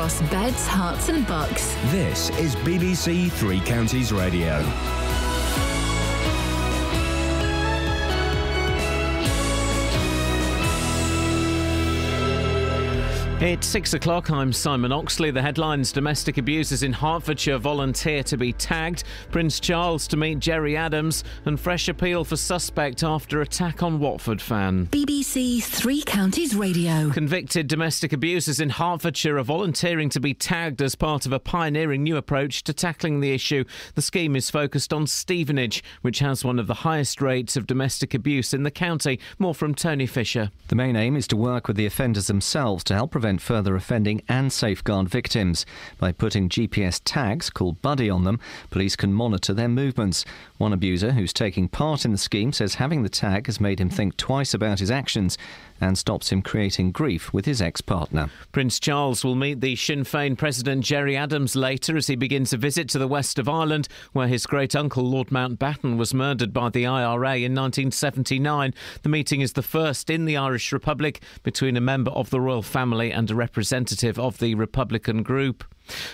Across beds, hearts and bucks. This is BBC Three Counties Radio. It's 6 o'clock. I'm Simon Oxley. The headlines: domestic abusers in Hertfordshire volunteer to be tagged, Prince Charles to meet Gerry Adams, and fresh appeal for suspect after attack on Watford fan. BBC Three Counties Radio. Convicted domestic abusers in Hertfordshire are volunteering to be tagged as part of a pioneering new approach to tackling the issue. The scheme is focused on Stevenage, which has one of the highest rates of domestic abuse in the county. More from Tony Fisher. The main aim is to work with the offenders themselves to help prevent further offending and safeguard victims. By putting GPS tags called Buddy on them, police can monitor their movements. One abuser who's taking part in the scheme says having the tag has made him think twice about his actions and stops him creating grief with his ex-partner. Prince Charles will meet the Sinn Féin President Gerry Adams later as he begins a visit to the west of Ireland, where his great-uncle Lord Mountbatten was murdered by the IRA in 1979. The meeting is the first in the Irish Republic between a member of the royal family and a representative of the Republican group.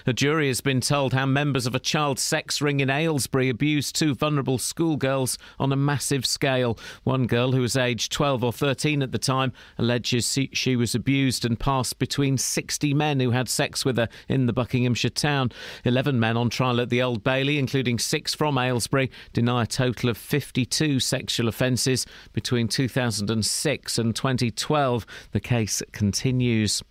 A jury has been told how members of a child sex ring in Aylesbury abused two vulnerable schoolgirls on a massive scale. One girl, who was aged 12 or 13 at the time, alleges she was abused and passed between 60 men who had sex with her in the Buckinghamshire town. 11 men on trial at the Old Bailey, including 6 from Aylesbury, deny a total of 52 sexual offences between 2006 and 2012. The case continues.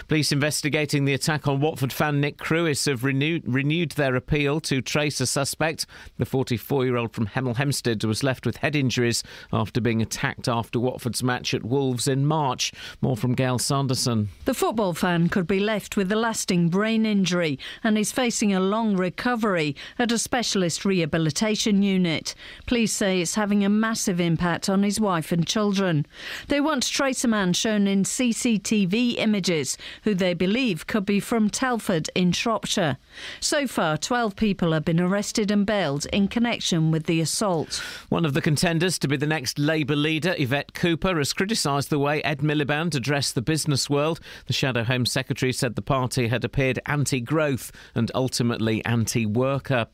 Police investigating the attack on Watford fan Nick Crewis have renewed their appeal to trace a suspect. The 44-year-old from Hemel Hempstead was left with head injuries after being attacked after Watford's match at Wolves in March. More from Gail Sanderson. The football fan could be left with a lasting brain injury and is facing a long recovery at a specialist rehabilitation unit. Police say it's having a massive impact on his wife and children. They want to trace a man shown in CCTV images who they believe could be from Telford in Shropshire. So far, 12 people have been arrested and bailed in connection with the assault. One of the contenders to be the next Labour leader, Yvette Cooper, has criticised the way Ed Miliband addressed the business world. The Shadow Home Secretary said the party had appeared anti-growth and ultimately anti-worker.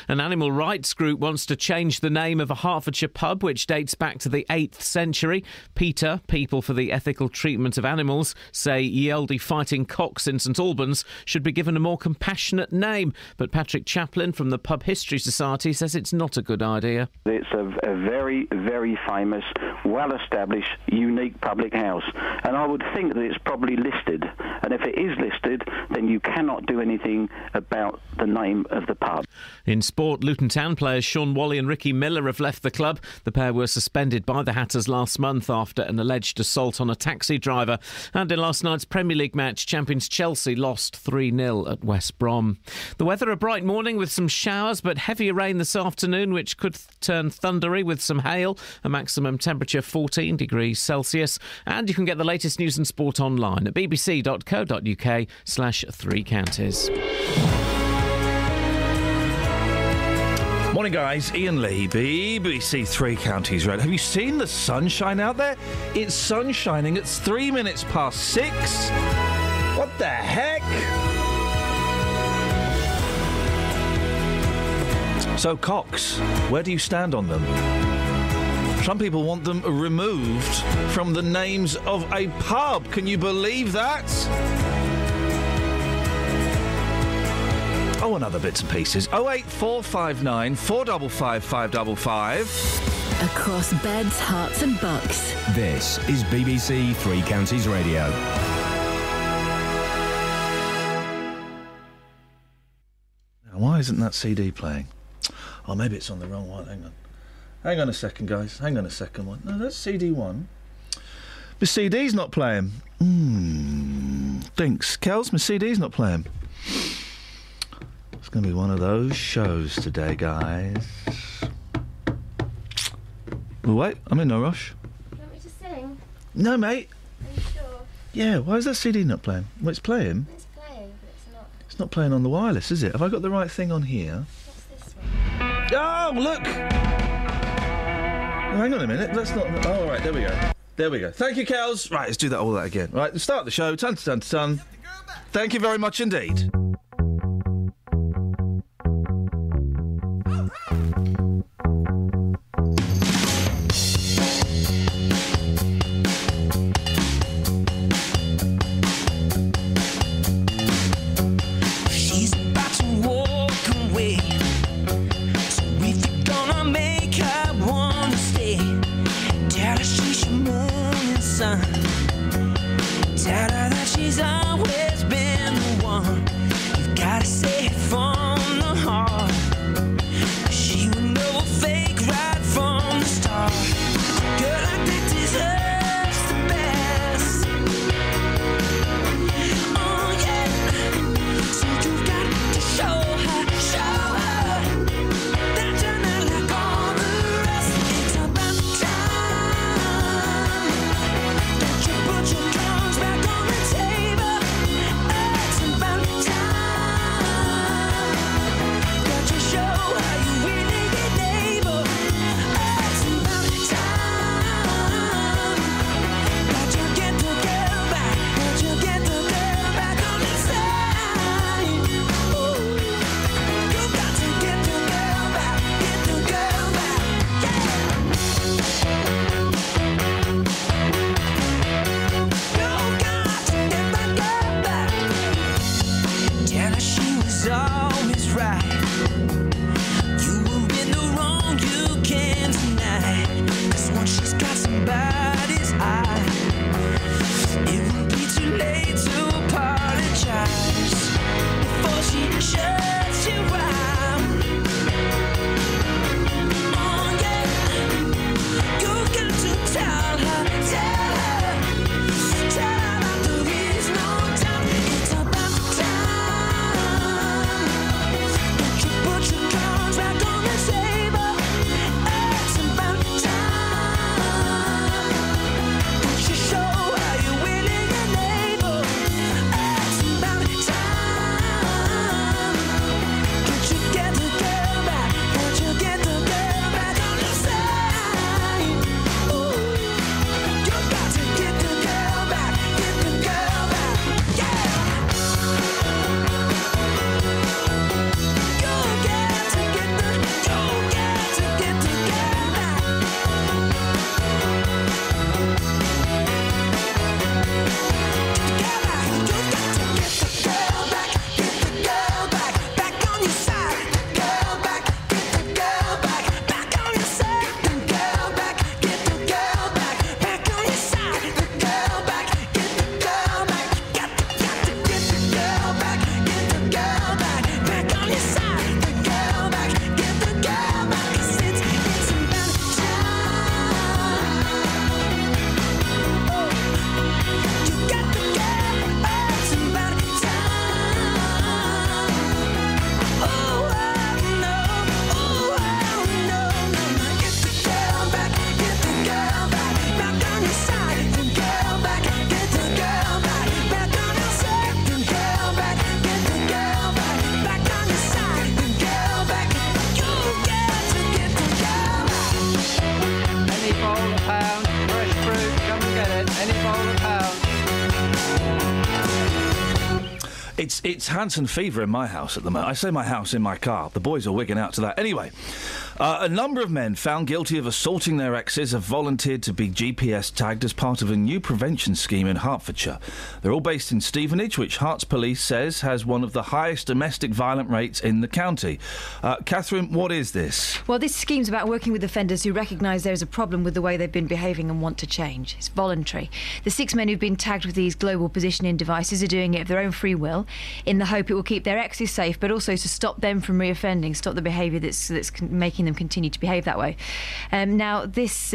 An animal rights group wants to change the name of a Hertfordshire pub which dates back to the 8th century. PETA, People for the Ethical Treatment of Animals, say Yeldy Fighting Cocks in St Albans should be given a more compassionate name. But Patrick Chaplin from the Pub History Society says it's not a good idea. It's a very, very famous, well-established, unique public house. And I would think that it's probably listed. And if it is listed, then you cannot do anything about the name of the pub. In sport, Luton Town players Sean Whalley and Ricky Miller have left the club. The pair were suspended by the Hatters last month after an alleged assault on a taxi driver. And in last night's Premier League match, champions Chelsea lost 3-0 at West Brom. The weather, a bright morning with some showers, but heavier rain this afternoon, which could turn thundery with some hail. A maximum temperature 14 degrees Celsius. And you can get the latest news and sport online at bbc.co.uk/3 counties. Morning, guys. Iain Lee, BBC Three Counties Radio. Have you seen the sunshine out there? It's sun shining. It's 3 minutes past 6. What the heck? So, cocks, where do you stand on them? Some people want them removed from the names of a pub. Can you believe that? Oh, and other bits and pieces. 08459 455 555. Across beds, hearts and bucks. This is BBC Three Counties Radio. Now, why isn't that CD playing? Oh, maybe it's on the wrong one. Hang on. Hang on a second, guys. Hang on a second one. No, that's CD one. The CD's not playing. Thinks. Kels, my CD's not playing. It's going to be one of those shows today, guys. Oh, wait, I'm in no rush. Do you want me to sing? No, mate. Are you sure? Yeah, why is that CD not playing? Well, it's playing. It's playing, but it's not. It's not playing on the wireless, is it? Have I got the right thing on here? What's this one? Oh, look! Oh, hang on a minute. That's not... Oh, all right, there we go. There we go. Thank you, Kels. Right, let's do all that again. Right, let's start the show. Ton. Thank you very much indeed. She's about to walk away. So if you're gonna make her wanna stay, tell her she should move inside. Tell her that she's always been the one. You've gotta say it from the heart. She would know a fake right from the start. A girl like that deserves the best. Oh yeah. So you've got to show her that you're not like all the rest. It's about time that you put your cards back on the table. It's about time that you show how you really get able. It's about time that you get the girl back, that you get the girl back on the side. Ooh, you got to get the girl back, get the girl back, yeah. You got to get the girl back. Tell her she was always right. You were in the wrong, you can't deny. 'Cause once she's got somebody's eye, it won't be too late to apologize before she shuts you out. Oh yeah, you got to tell her that there is no doubt. It's about time that you put your cards back on the table. It's about time that you show how you really enable. It's about time that you get the girl back, that you get the girl back on the side. Ooh, you got to get the girl back, yeah. You got to get the girl back. Back on your side. The girl back, get the girl back. Back on your side. The girl back, get the girl back. Back on your side. The girl back, get the girl back. Got to get the girl back, get the girl back. Back on your side. The girl back, get the girl back. 'Cause it's about time. You got the girl, it's about time. Oh no, get the girl back, get the girl back. Back on your side, the girl back, get the girl back. Back on your side, the girl back, get the girl back. Back on your side, the girl back. You got to get the girl back. Any bowl, a pound. Fresh fruit, come and get it. Any bowl, a pound. It's Hanson fever in my house at the moment. I say my house, in my car. The boys are wigging out to that. Anyway, a number of men found guilty of assaulting their exes have volunteered to be GPS tagged as part of a new prevention scheme in Hertfordshire. They're all based in Stevenage, which Herts Police says has one of the highest domestic violent rates in the county. Catherine, what is this? Well, this scheme's about working with offenders who recognise there is a problem with the way they've been behaving and want to change. It's voluntary. The 6 men who've been tagged with these global positioning devices are doing it of their own free will, in the hope it will keep their exes safe, but also to stop them from reoffending, stop the behaviour that's making them continue to behave that way. Now, these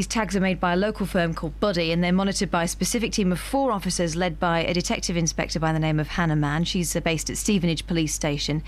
tags are made by a local firm called Buddy, and they're monitored by a specific team of 4 officers led by a detective inspector by the name of Hannah Mann. She's based at Stevenage Police Station.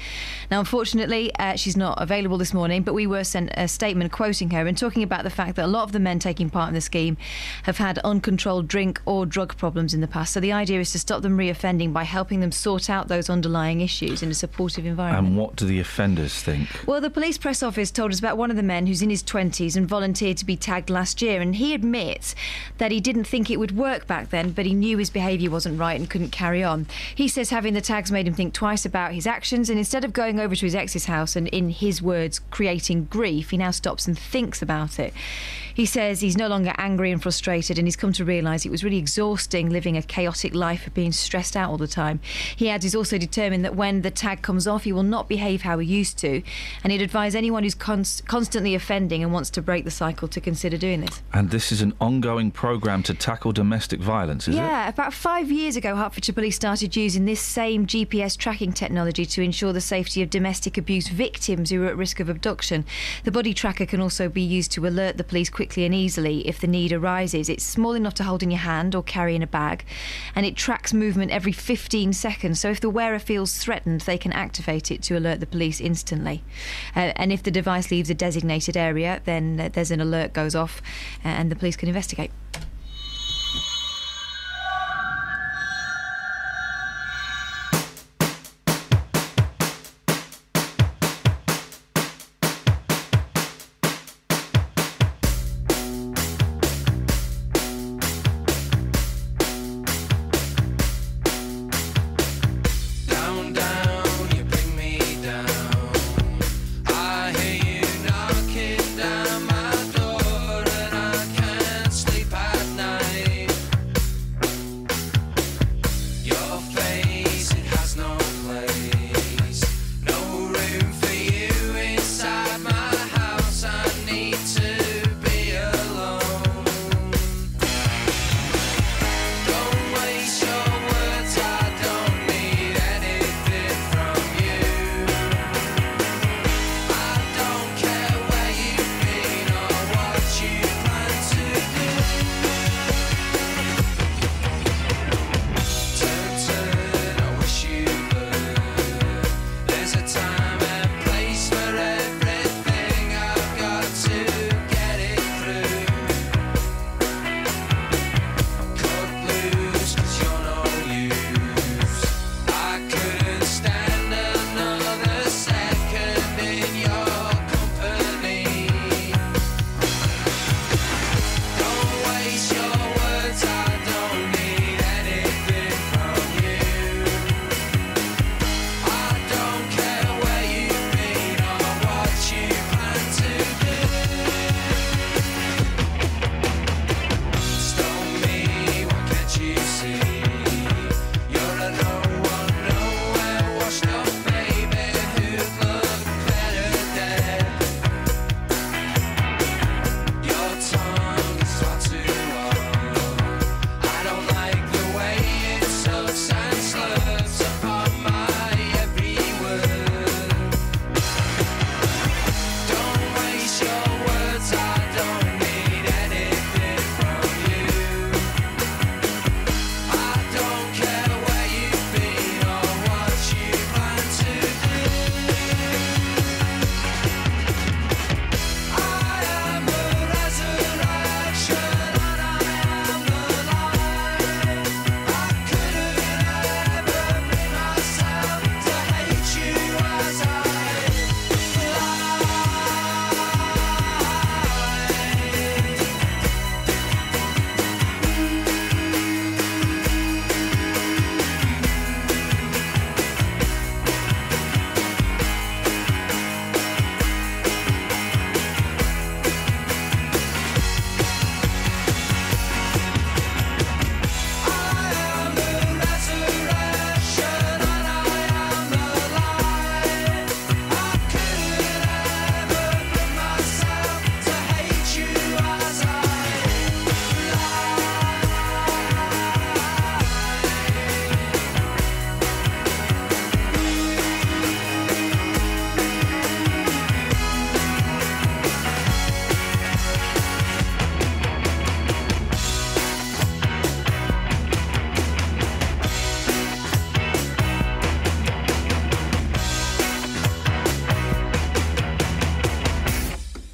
Now, unfortunately, she's not available this morning, but we were sent a statement quoting her and talking about the fact that a lot of the men taking part in the scheme have had uncontrolled drink or drug problems in the past. So the idea is to stop them reoffending by helping them sort out those underlying issues in a supportive environment. And what do the offenders think? Well, the police press office told us us about one of the men who's in his 20s and volunteered to be tagged last year, and he admits that he didn't think it would work back then, but he knew his behaviour wasn't right and couldn't carry on. He says having the tags made him think twice about his actions, and instead of going over to his ex's house and, in his words, creating grief, he now stops and thinks about it. He says he's no longer angry and frustrated, and he's come to realise it was really exhausting living a chaotic life of being stressed out all the time. He adds he's also determined that when the tag comes off, he will not behave how he used to, and he'd advise anyone who's constantly offending and wants to break the cycle to consider doing this. And this is an ongoing programme to tackle domestic violence, is it? Yeah, about 5 years ago, Hertfordshire Police started using this same GPS tracking technology to ensure the safety of domestic abuse victims who are at risk of abduction. The body tracker can also be used to alert the police quickly and easily if the need arises. It's small enough to hold in your hand or carry in a bag, and it tracks movement every 15 seconds, so if the wearer feels threatened, they can activate it to alert the police instantly. And if the device leaves a designated area, then there's an alert goes off and the police can investigate.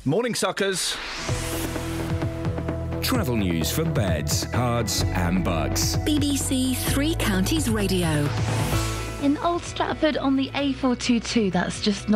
Morning, suckers. Travel news for beds, cards and bugs. BBC Three Counties Radio. In Old Stratford on the A422, that's just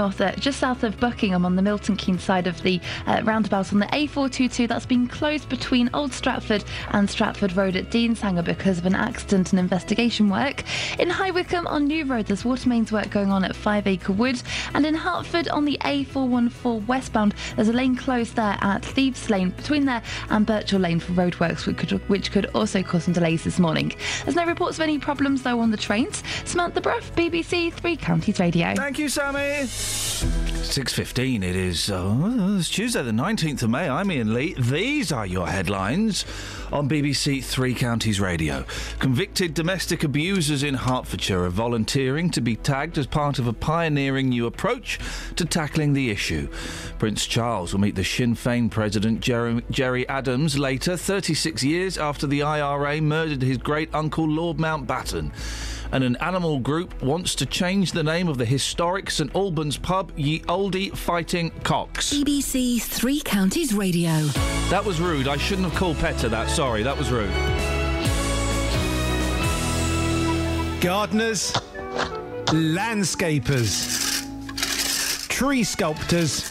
south of Buckingham on the Milton Keynes side of the roundabout on the A422, that's been closed between Old Stratford and Stratford Road at Deanshanger because of an accident and investigation work. In High Wycombe on New Road, there's water mains work going on at 5 Acre Wood. And in Hertford on the A414 westbound, there's a lane closed there at Thieves Lane between there and Birchall Lane for roadworks, which could also cause some delays this morning. There's no reports of any problems though on the trains. Samantha Bruff, BBC Three Counties Radio. Thank you, Sammy. 6:15 it is. It's Tuesday the 19th of May. I'm Iain Lee. These are your headlines on BBC Three Counties Radio. Convicted domestic abusers in Hertfordshire are volunteering to be tagged as part of a pioneering new approach to tackling the issue. Prince Charles will meet the Sinn Féin president Gerry Adams later, 36 years after the IRA murdered his great-uncle Lord Mountbatten. And an animal group wants to change the name of the historic St Albans pub, Ye Olde Fighting Cocks. BBC Three Counties Radio. That was rude. I shouldn't have called Petter that. Sorry, that was rude. Gardeners, landscapers, tree sculptors,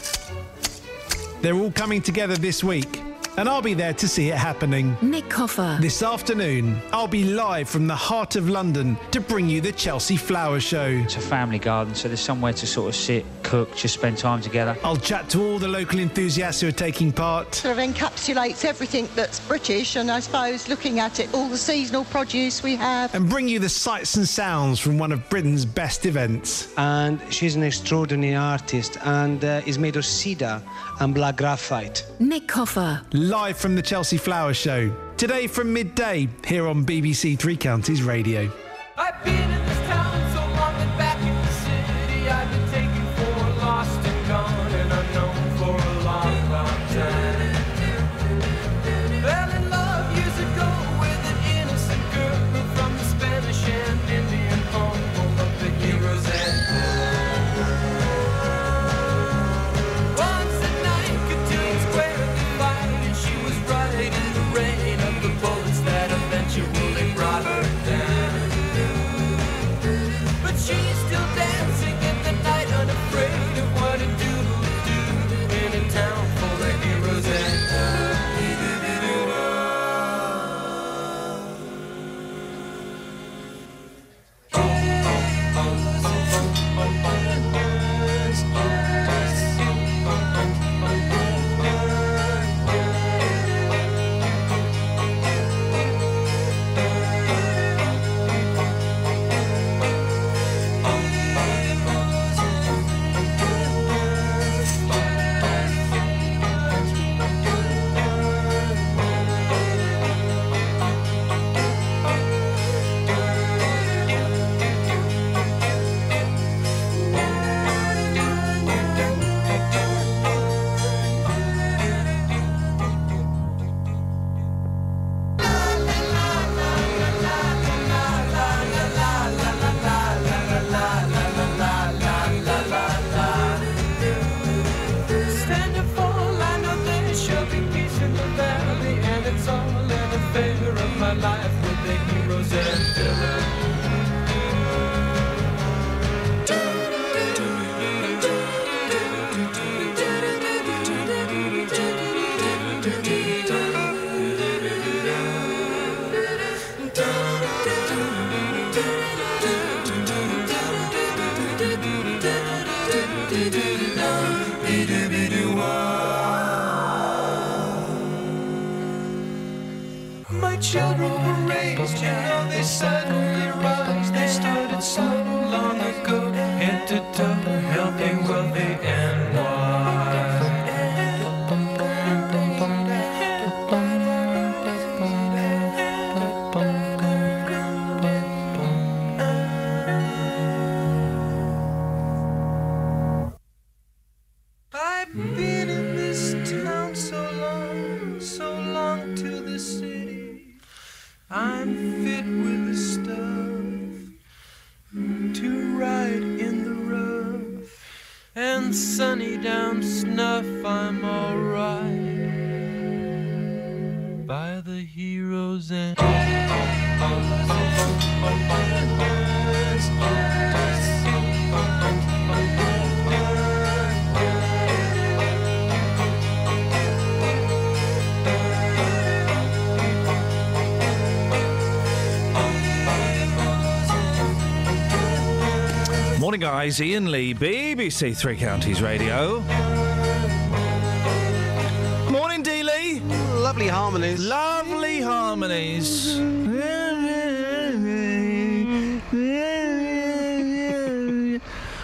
they're all coming together this week. And I'll be there to see it happening. Nick Coffer. This afternoon, I'll be live from the heart of London to bring you the Chelsea Flower Show. It's a family garden, so there's somewhere to sort of sit, cook, just spend time together. I'll chat to all the local enthusiasts who are taking part. Sort of encapsulates everything that's British, and I suppose looking at it, all the seasonal produce we have. And bring you the sights and sounds from one of Britain's best events. And she's an extraordinary artist and is made of cedar and black graphite. Nick Coffer. Live from the Chelsea Flower Show. Today from midday, here on BBC Three Counties Radio. I've been in this town so long that back in the city I've been taken for lost and gone and unknown for a long, long time. Fell in love years ago with an innocent girl from the Spanish and Indian home of the heroes and once a night, Cotillion Square at the fight, and she was right in the rain of the bullets that eventually brought her down. But she's still dancing in the night, unafraid of what a doodle do in a town full of heroes and stand and fall, I know there shall be peace in the valley, and it's all in the favor of my life with the heroes and villains. My children were raised, you know they suddenly rise. They started so long ago, head to toe, helping wealthy and wise. I've been in this town so long to the city. I'm fit with the stuff to ride in the rough, and sunny down Snuff I'm alright by the heroes and Morning, guys. Iain Lee, BBC Three Counties Radio. Morning, Dee Lee. Lovely harmonies. Lovely harmonies.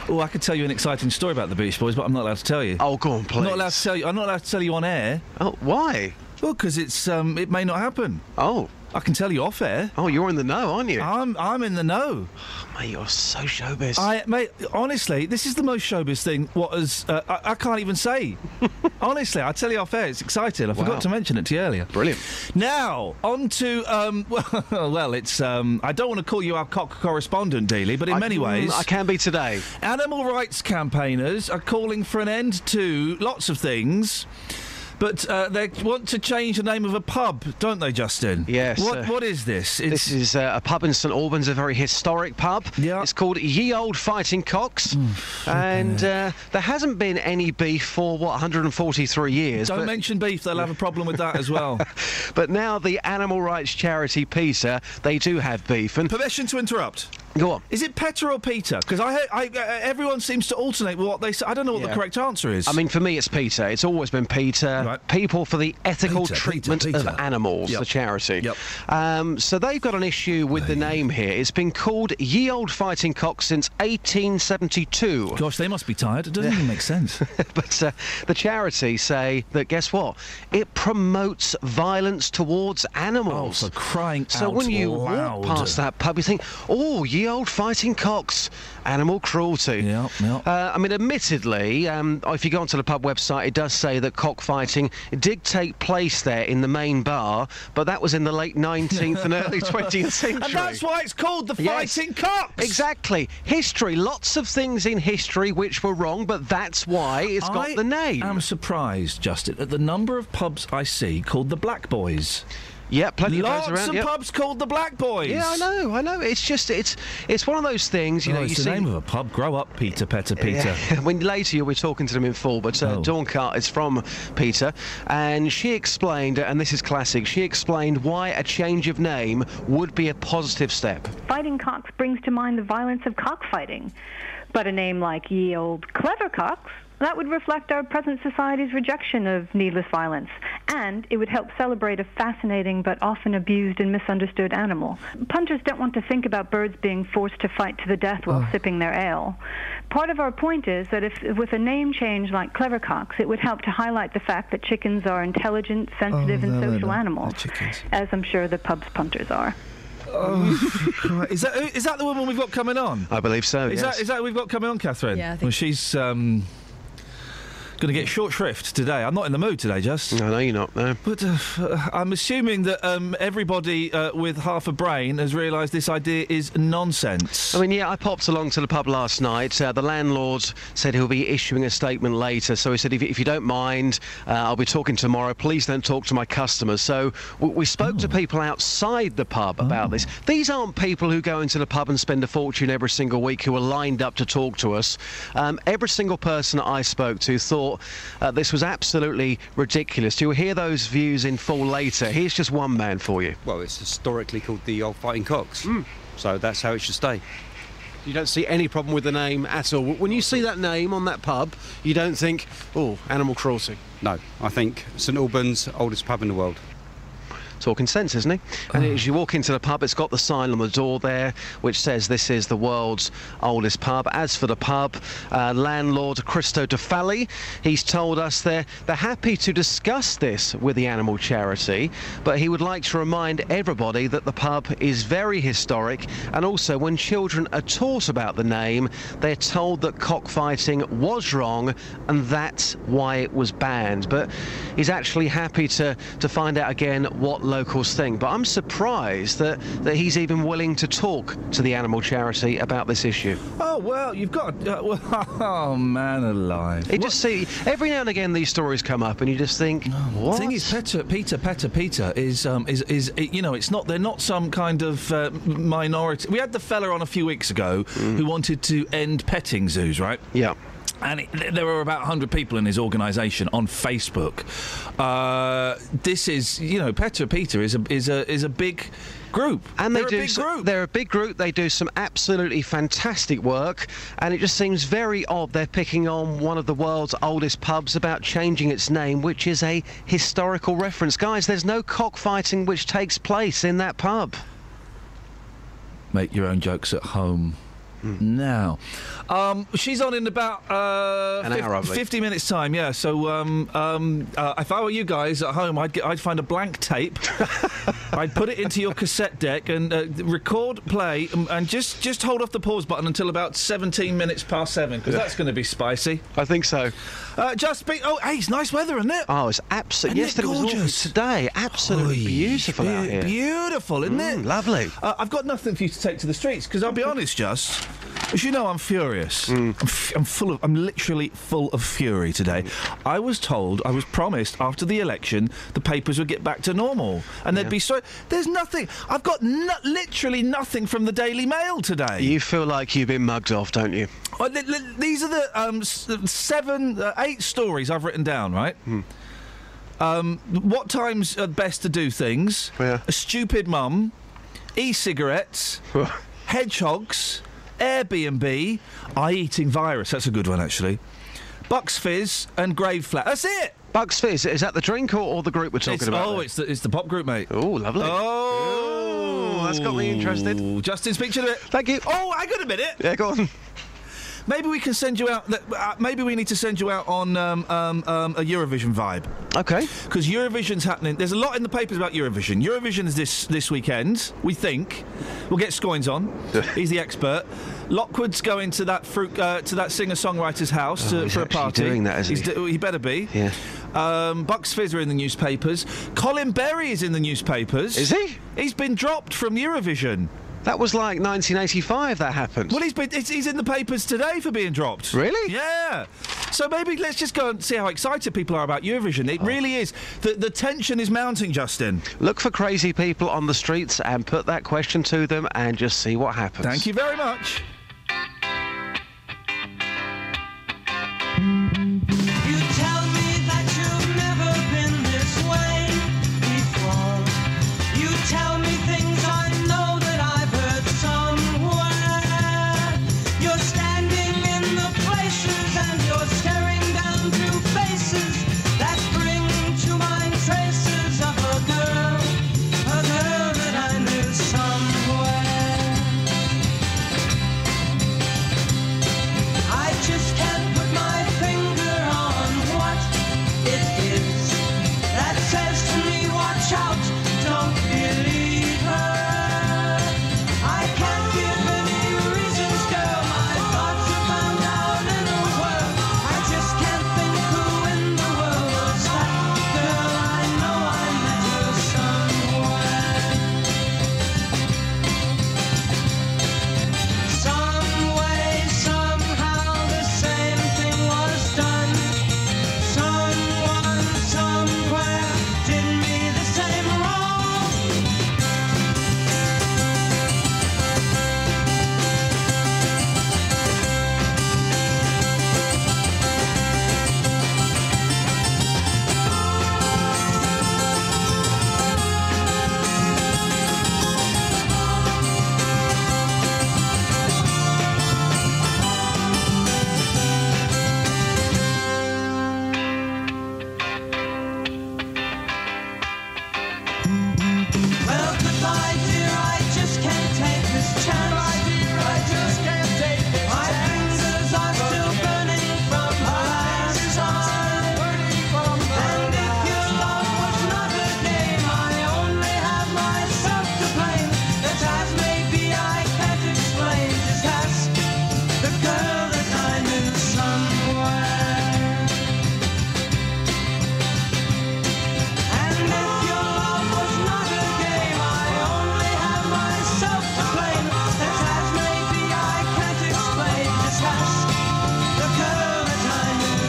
Oh, I could tell you an exciting story about the Beach Boys, but I'm not allowed to tell you. Oh, go on, please. I'm not allowed to tell you. I'm not allowed to tell you on air. Oh, why? Well, because it may not happen. Oh. I can tell you off air. Oh, you're in the know, aren't you? I'm in the know. Oh, mate, you're so showbiz. Mate, honestly, this is the most showbiz thing. I can't even say. Honestly, I tell you off air, it's exciting. I forgot to mention it to you earlier. Brilliant. Now, on to it's I don't want to call you our cock correspondent, Dealey, but in many ways, I can be today. Animal rights campaigners are calling for an end to lots of things. But they want to change the name of a pub, don't they, Justin? Yes. What is this? This is a pub in St Albans, a very historic pub. Yeah. It's called Ye Old Fighting Cocks. And there hasn't been any beef for, 143 years. Don't mention beef, they'll have a problem with that as well. But now the animal rights charity PETA, they do have beef. And permission to interrupt. Go on. Is it PETA or PETA? Because everyone seems to alternate with what they say. I don't know what the correct answer is. I mean, for me, it's PETA. It's always been PETA. Right. People for the Ethical Treatment of Animals, the charity. Yep. So they've got an issue with the name here. It's been called Ye Old Fighting Cock since 1872. Gosh, they must be tired. It doesn't even make sense. But the charity say that, guess what? It promotes violence towards animals. Oh, for crying out So when you loud. walk past that pub, you think, oh, Ye Old Fighting Cocks, animal cruelty. Yeah. I mean, admittedly, if you go onto the pub website, it does say that cockfighting did take place there in the main bar, but that was in the late 19th and early 20th century. And that's why it's called the Fighting Cocks! Exactly. History. Lots of things in history which were wrong, but that's why it's got the name. I'm surprised, Justin, at the number of pubs I see called the Black Boys. Yeah, plenty of those around. Lots of pubs called the Black Boys. Yeah, I know. It's just, it's one of those things, you know. It's you the see name of a pub. Grow up, Peter. Yeah. When later you'll be talking to them in full, but Dawn Cart is from PETA, and she explained, and this is classic, she explained why a change of name would be a positive step. Fighting cocks brings to mind the violence of cockfighting, but a name like Ye Old Clever Cocks, that would reflect our present society's rejection of needless violence, and it would help celebrate a fascinating but often abused and misunderstood animal. Punters don't want to think about birds being forced to fight to the death while sipping their ale. Part of our point is that if with a name change like Clever Cocks, it would help to highlight the fact that chickens are intelligent, sensitive, and social animals, as I'm sure the pub's punters are. Oh, is that the woman we've got coming on? I believe so. Is that who we've got coming on, Catherine? Yeah, I think. Well, she's going to get short shrift today. I'm not in the mood today, Just. No, you're not. No. But I'm assuming that everybody with half a brain has realised this idea is nonsense. I mean, yeah, I popped along to the pub last night. The landlord said he'll be issuing a statement later. So he said, if you don't mind, I'll be talking tomorrow. Please don't talk to my customers. So we spoke to people outside the pub about this. These aren't people who go into the pub and spend a fortune every single week who are lined up to talk to us. Every single person I spoke to thought this was absolutely ridiculous. You'll hear those views in full later. Here's just one man for you. Well, it's historically called the Old Fighting Cocks, so that's how it should stay. You don't see any problem with the name at all. When you see that name on that pub, you don't think, oh, animal cruelty. No, I think St Albans, oldest pub in the world. Talking sense, isn't he? And as you walk into the pub, it's got the sign on the door there which says this is the world's oldest pub. As for the pub, landlord Christo De Falli, he's told us they're happy to discuss this with the animal charity, but he would like to remind everybody that the pub is very historic, and also when children are taught about the name, they're told that cockfighting was wrong and that's why it was banned. But he's actually happy to find out again what locals think, but I'm surprised that he's even willing to talk to the animal charity about this issue. Oh well, you've got oh man alive! Just see every now and again these stories come up, and you just think, what? The thing is, PETA is you know, it's not, they're not some kind of minority. We had the fella on a few weeks ago who wanted to end petting zoos, right? Yeah. And there were about 100 people in his organisation on Facebook. This is, you know, PETA is a big group. And They're a big group. They're a big group. They do some absolutely fantastic work, and it just seems very odd they're picking on one of the world's oldest pubs about changing its name, which is a historical reference. Guys, there's no cockfighting which takes place in that pub. Make your own jokes at home. Now, she's on in about an hour, I believe. 50 minutes time. Yeah. So, if I were you guys at home, I'd find a blank tape. I'd put it into your cassette deck and record, play, and just hold off the pause button until about 17 minutes past 7, because that's going to be spicy. I think so. Hey, it's nice weather, isn't it? Oh, it's absolutely yesterday was gorgeous. Today, absolutely beautiful out here. Beautiful, isn't it? Lovely. I've got nothing for you to take to the streets because I'll be honest, Just. As you know, I'm furious. I'm literally full of fury today. I was promised after the election the papers would get back to normal and there'd be there's nothing. I've got literally nothing from the Daily Mail today. You feel like you've been mugged off, don't you? These are the 8 stories I've written down, right? What time's best to do things? Yeah. A stupid mum, e-cigarettes, hedgehogs, Airbnb, eye-eating virus. That's a good one, actually. Bucks Fizz and Grave Flat. That's it. Bucks Fizz. Is that the drink or the group we're talking about? Oh, it's the pop group, mate. Oh, lovely. Oh, that's got me interested. Justin, speak to it. Thank you. Oh, hang on a minute. Yeah, go on. Maybe we can send you out. Maybe we need to send you out on a Eurovision vibe. Okay. Because Eurovision's happening. There's a lot in the papers about Eurovision. Eurovision is this weekend. We think we'll get Scoins on. He's the expert. Lockwood's going to that singer-songwriter's house for a party. Doing that, isn't he? He better be. Yeah. Bucks Fizz are in the newspapers. Colin Berry is in the newspapers. Is he? He's been dropped from Eurovision. That was like 1985 that happened. Well, he's in the papers today for being dropped. Really? Yeah. So maybe let's just go and see how excited people are about Eurovision. It really is. The tension is mounting, Justin. Look for crazy people on the streets and put that question to them and just see what happens. Thank you very much. You tell me that you've never been this way before. You tell me things I know that I've heard somewhere. You're standing in the places and you're staring down through faces that bring to mind traces of a girl that I knew somewhere. I just can't put my finger on what it is that says to me, watch out, don't believe her. I can't give any reasons, girl, my thoughts are found out in a whirl. I just can't think who in the world was that girl. I know I met her somewhere. Some way, somehow, the same thing was done. Someone, somewhere, did me the same wrong. Well, goodbye, dear, I just can't take this chance. Goodbye, dear, I just can't take this chance. My fingers are still burning from last time. And if your love was not a game, I only have myself to blame. That as maybe I can't explain, just ask the girl that I knew somewhere. And if your love was not a game, I only have myself to blame. That as maybe I can't explain, just ask the girl that I knew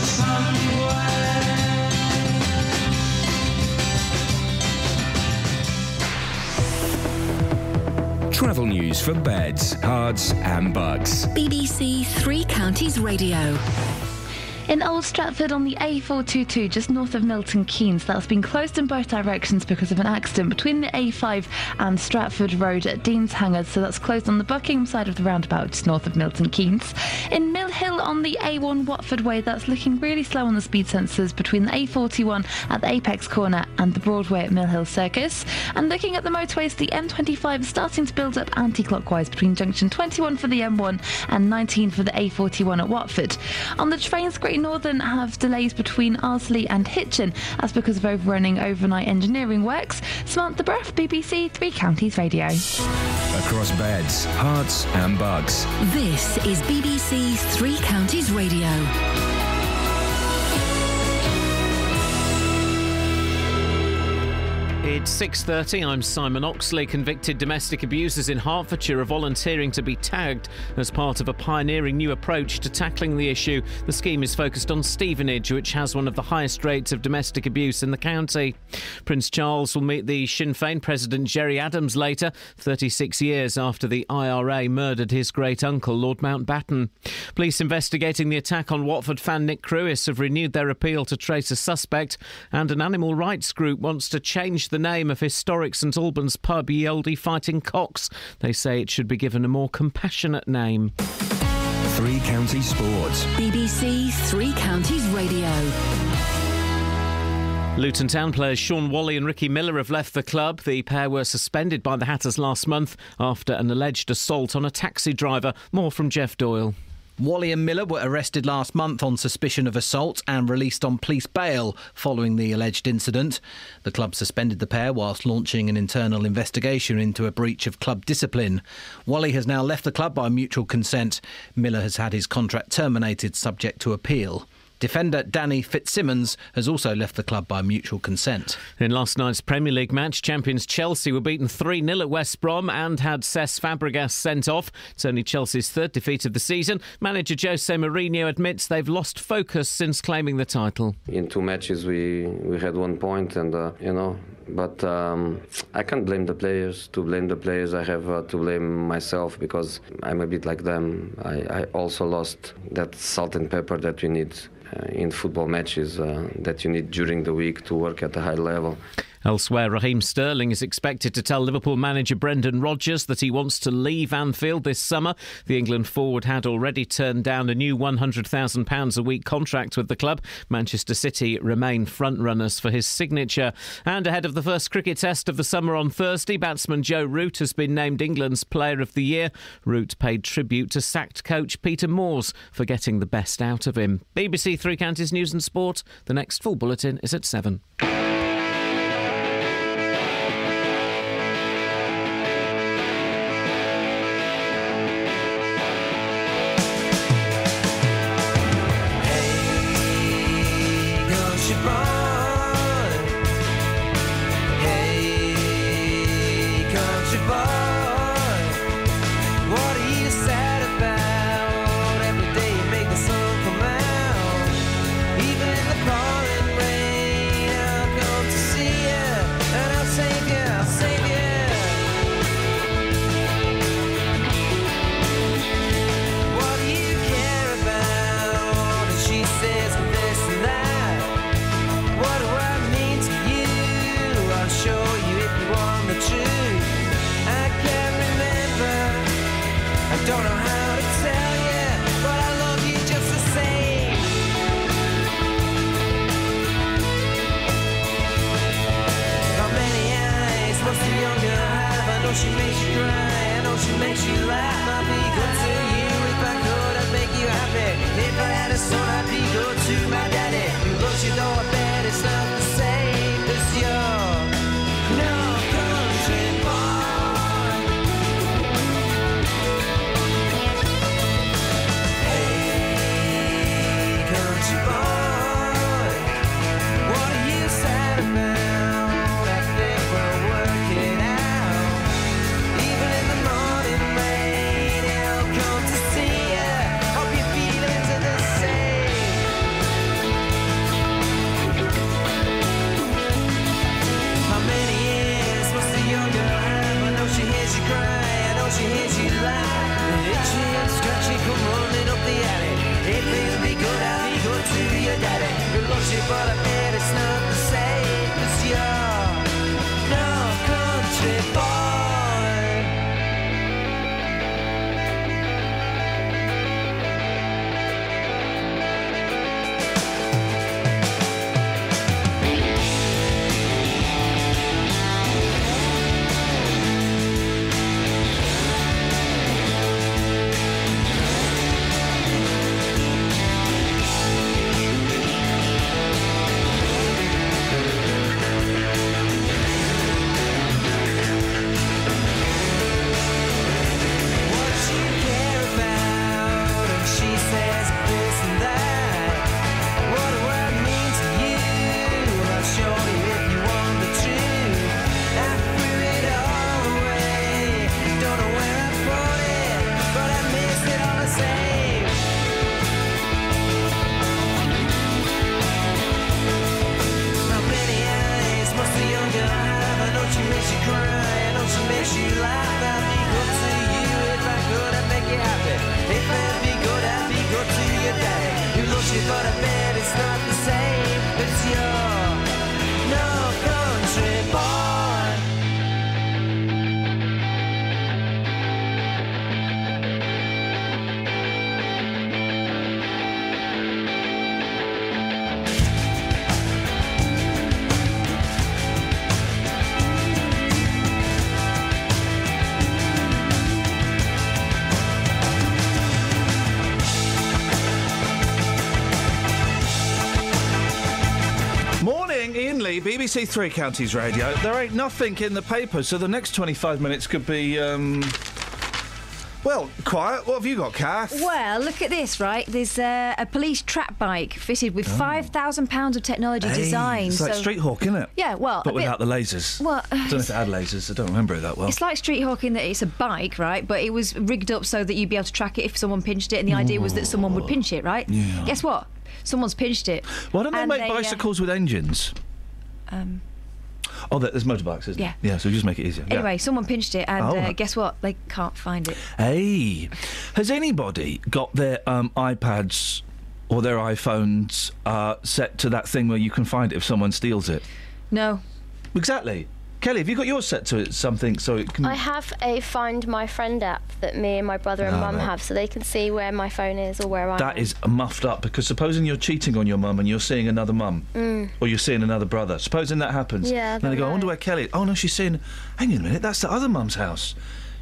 somewhere. Travel news for beds, cards and bugs. BBC Three Counties Radio. In Old Stratford on the A422, just north of Milton Keynes, that's been closed in both directions because of an accident between the A5 and Stratford Road at Dean's Hangers, so that's closed on the Buckingham side of the roundabout, just north of Milton Keynes. In Mill Hill on the A1 Watford Way, that's looking really slow on the speed sensors between the A41 at the Apex Corner and the Broadway at Mill Hill Circus. And looking at the motorways, the M25 is starting to build up anti-clockwise between junction 21 for the M1 and 19 for the A41 at Watford. On the trains, Great Northern have delays between Arsley and Hitchin. That's because of overrunning overnight engineering works. Samantha Bruff, BBC Three Counties Radio. Across beds, hearts and bugs. This is BBC Three Counties Radio. It's 6:30. I'm Simon Oxley. Convicted domestic abusers in Hertfordshire are volunteering to be tagged as part of a pioneering new approach to tackling the issue. The scheme is focused on Stevenage, which has one of the highest rates of domestic abuse in the county. Prince Charles will meet the Sinn Féin President Gerry Adams later, 36 years after the IRA murdered his great-uncle, Lord Mountbatten. Police investigating the attack on Watford fan Nick Crewis have renewed their appeal to trace a suspect, and an animal rights group wants to change the name of historic St Albans pub Ye Olde Fighting Cocks. They say it should be given a more compassionate name. Three Counties Sports. BBC Three Counties Radio. Luton Town players Sean Whalley and Ricky Miller have left the club. The pair were suspended by the Hatters last month after an alleged assault on a taxi driver. More from Jeff Doyle. Whalley and Miller were arrested last month on suspicion of assault and released on police bail following the alleged incident. The club suspended the pair whilst launching an internal investigation into a breach of club discipline. Whalley has now left the club by mutual consent. Miller has had his contract terminated subject to appeal. Defender Danny Fitzsimmons has also left the club by mutual consent. In last night's Premier League match, champions Chelsea were beaten 3-0 at West Brom and had Cesc Fabregas sent off. It's only Chelsea's third defeat of the season. Manager Jose Mourinho admits they've lost focus since claiming the title. In 2 matches we had 1 point and, but I can't blame the players. To blame the players, I have to blame myself because I'm a bit like them. I also lost that salt and pepper that we need in football matches, that you need during the week to work at a high level. Elsewhere, Raheem Sterling is expected to tell Liverpool manager Brendan Rodgers that he wants to leave Anfield this summer. The England forward had already turned down a new £100,000 a week contract with the club. Manchester City remain front-runners for his signature. And ahead of the first cricket test of the summer on Thursday, batsman Joe Root has been named England's Player of the Year. Root paid tribute to sacked coach Peter Moores for getting the best out of him. BBC Three Counties News and Sport. The next full bulletin is at 7. but I bet it's not the same, 'cause you're no country boy. But I bet it's not the same. It's your no country boy. Morning, Iain Lee, BBC Three Counties Radio. There ain't nothing in the paper, so the next 25 minutes could be, well, quiet. What have you got, Kath? Well, look at this, right? There's a police trap bike fitted with £5,000 of technology designed. It's like Street Hawk, isn't it? Yeah, well... But without the lasers. Well, I don't know if it had lasers. I don't remember it that well. It's like Street Hawk in that it's a bike, right? But it was rigged up so that you'd be able to track it if someone pinched it, and the idea was that someone would pinch it, right? Yeah. Guess what? Someone's pinched it. Why don't they make bicycles with engines? Oh, there's motorbikes, isn't Yeah. there? Yeah, so just make it easier. Yeah. Anyway, someone pinched it, and guess what? They can't find it. Hey, has anybody got their iPads or their iPhones set to that thing where you can find it if someone steals it? No. Exactly. Kelly, have you got yours set to something so it can... I have a Find My Friend app that me and my brother and mum have, so they can see where my phone is or where I am. That is muffed up, because supposing you're cheating on your mum and you're seeing another mum, or you're seeing another brother, supposing that happens, Yeah, then they go, I know. wonder where Kelly is. Oh, no, she's seeing... Hang on a minute, that's the other mum's house.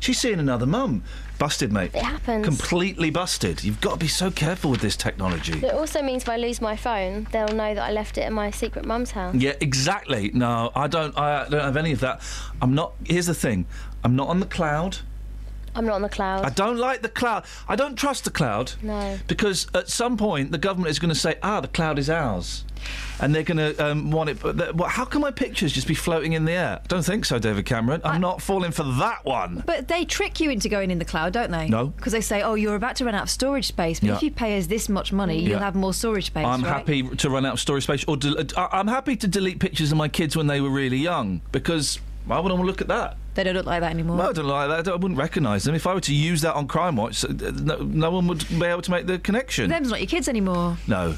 She's seeing another mum. Busted, mate. It happens. Completely busted. You've got to be so careful with this technology. It also means if I lose my phone, they'll know that I left it at my secret mum's house. Yeah, exactly. No, I don't have any of that. I'm not... Here's the thing. I'm not on the cloud. I'm not on the cloud. I don't like the cloud. I don't trust the cloud. No. Because at some point the government is going to say, the cloud is ours. And they're going to want it... But how can my pictures just be floating in the air? I don't think so, David Cameron. I'm not falling for that one. But they trick you into going in the cloud, don't they? No. Because they say, you're about to run out of storage space, but Yeah. if you pay us this much money, Yeah. you'll have more storage space, I'm right? happy to run out of storage space. Or I'm happy to delete pictures of my kids when they were really young, because I wouldn't want to look at that. They don't look like that anymore. No, I don't like that. I wouldn't recognise them. If I were to use that on Crime Watch, no one would be able to make the connection. Them's not your kids anymore. No.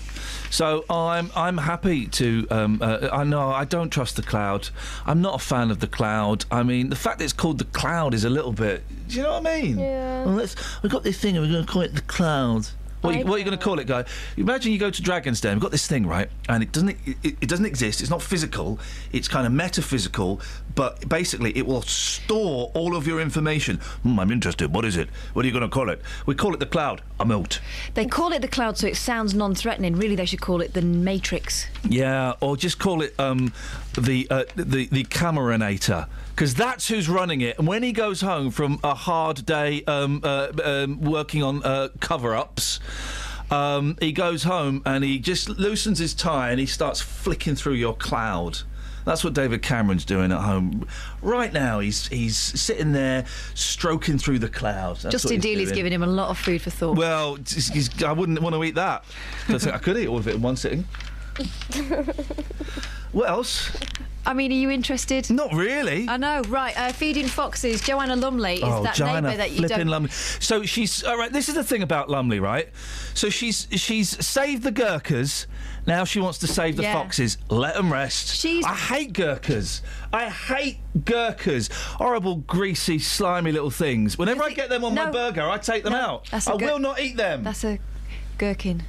So I'm happy to... I know, I don't trust the cloud. I'm not a fan of the cloud. I mean, the fact that it's called the cloud is a little bit... Do you know what I mean? Yeah. Well, we've got this thing and we're going to call it the cloud. What are you going to call it, guy? Imagine you go to Dragon's Den. We've got this thing, right? And it doesn't exist. It's not physical. It's kind of metaphysical. But basically, it will store all of your information. I'm interested. What is it? What are you going to call it? We call it the cloud. I'm out. They call it the cloud so it sounds non-threatening. Really, they should call it the Matrix. Yeah, or just call it the Cameranator, because that's who's running it. And when he goes home from a hard day working on cover-ups, he goes home and he just loosens his tie and he starts flicking through your cloud. That's what David Cameron's doing at home right now. He's sitting there stroking through the clouds. That's Justin Dealey's giving him a lot of food for thought. Well, I wouldn't want to eat that. I think I could eat all of it in one sitting. What else? I mean, are you interested? Not really. I know, right. Feeding Foxes, Joanna Lumley is that Joanna neighbour that you flipping don't... Lumley. So she's... All right, this is the thing about Lumley, right? So she's saved the Gurkhas. Now she wants to save the foxes. Let them rest. I hate Gurkhas. I hate Gurkhas. Horrible, greasy, slimy little things. Whenever I get them on my burger, I take them out. I will not eat them. That's a gherkin.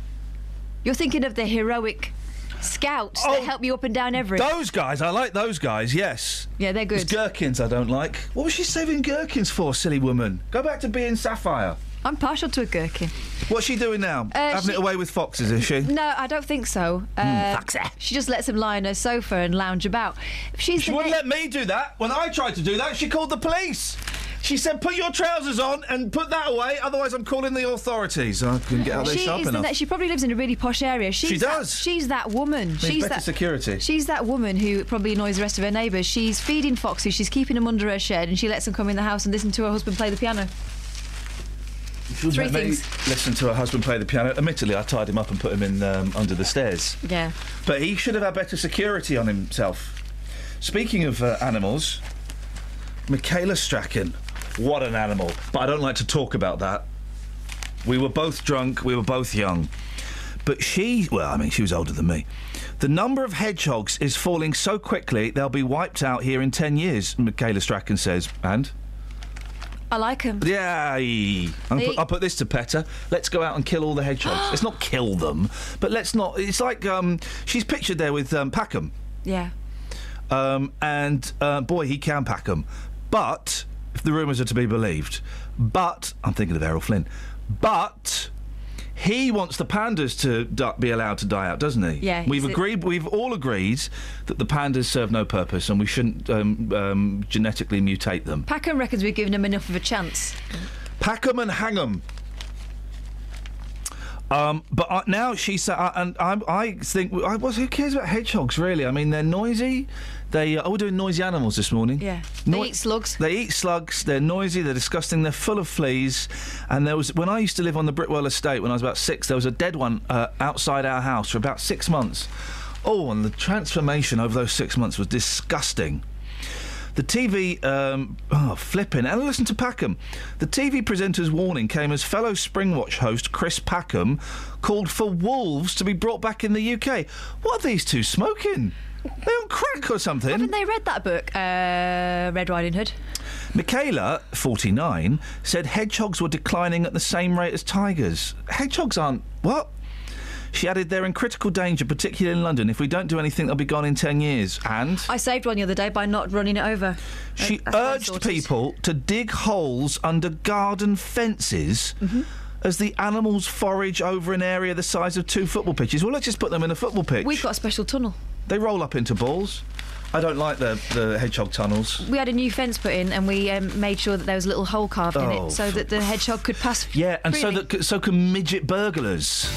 You're thinking of the heroic... Scouts that help you up and down Everest. Those guys, I like those guys, yes. Yeah, they're good. It's gherkins I don't like. What was she saving gherkins for, silly woman? Go back to being Sapphire. I'm partial to a gherkin. What's she doing now? Having it away with foxes, is she? No, I don't think so. Foxy. She just lets them lie on her sofa and lounge about. She wouldn't let me do that. When I tried to do that, she called the police. She said, put your trousers on and put that away, otherwise I'm calling the authorities. I couldn't get out there sharp enough. She probably lives in a really posh area. She does. She's that woman. She's better security. She's that woman who probably annoys the rest of her neighbours. She's feeding foxes, she's keeping them under her shed, and she lets them come in the house and listen to her husband play the piano. Three things. Listen to her husband play the piano. Admittedly, I tied him up and put him in under the stairs. Yeah. But he should have had better security on himself. Speaking of animals, Michaela Strachan. What an animal. But I don't like to talk about that. We were both drunk, we were both young. But she was older than me. The number of hedgehogs is falling so quickly, they'll be wiped out here in 10 years, Michaela Strachan says. And? I like them. Yeah. I'll put this to Petter. Let's go out and kill all the hedgehogs. Let's not kill them, but let's not... It's like, she's pictured there with Packham. Yeah. Boy, he can pack them. But... if the rumours are to be believed. But, I'm thinking of Errol Flynn, but he wants the pandas to be allowed to die out, doesn't he? Yeah. We've all agreed that the pandas serve no purpose and we shouldn't genetically mutate them. Packham reckons we've given them enough of a chance. Pack 'em and hang 'em. But now she said, and I think, who cares about hedgehogs, really? I mean, they're noisy. We're doing noisy animals this morning. Yeah. They eat slugs. They eat slugs. They're noisy. They're disgusting. They're full of fleas. And when I used to live on the Britwell estate when I was about 6, there was a dead one outside our house for about 6 months. Oh, and the transformation over those 6 months was disgusting. The TV, flipping. And listen to Packham. The TV presenter's warning came as fellow Springwatch host Chris Packham called for wolves to be brought back in the UK. What are these two smoking? They're on crack or something. Haven't they read that book, Red Riding Hood? Michaela, 49, said hedgehogs were declining at the same rate as tigers. Hedgehogs aren't... What? She added, they're in critical danger, particularly in London. If we don't do anything, they'll be gone in 10 years. And? I saved one the other day by not running it over. She urged people to dig holes under garden fences as the animals forage over an area the size of 2 football pitches. Well, let's just put them in a football pitch. We've got a special tunnel. They roll up into balls. I don't like the hedgehog tunnels. We had a new fence put in and we made sure that there was a little hole carved in it so that the hedgehog could pass freely. Yeah, and so can midget burglars.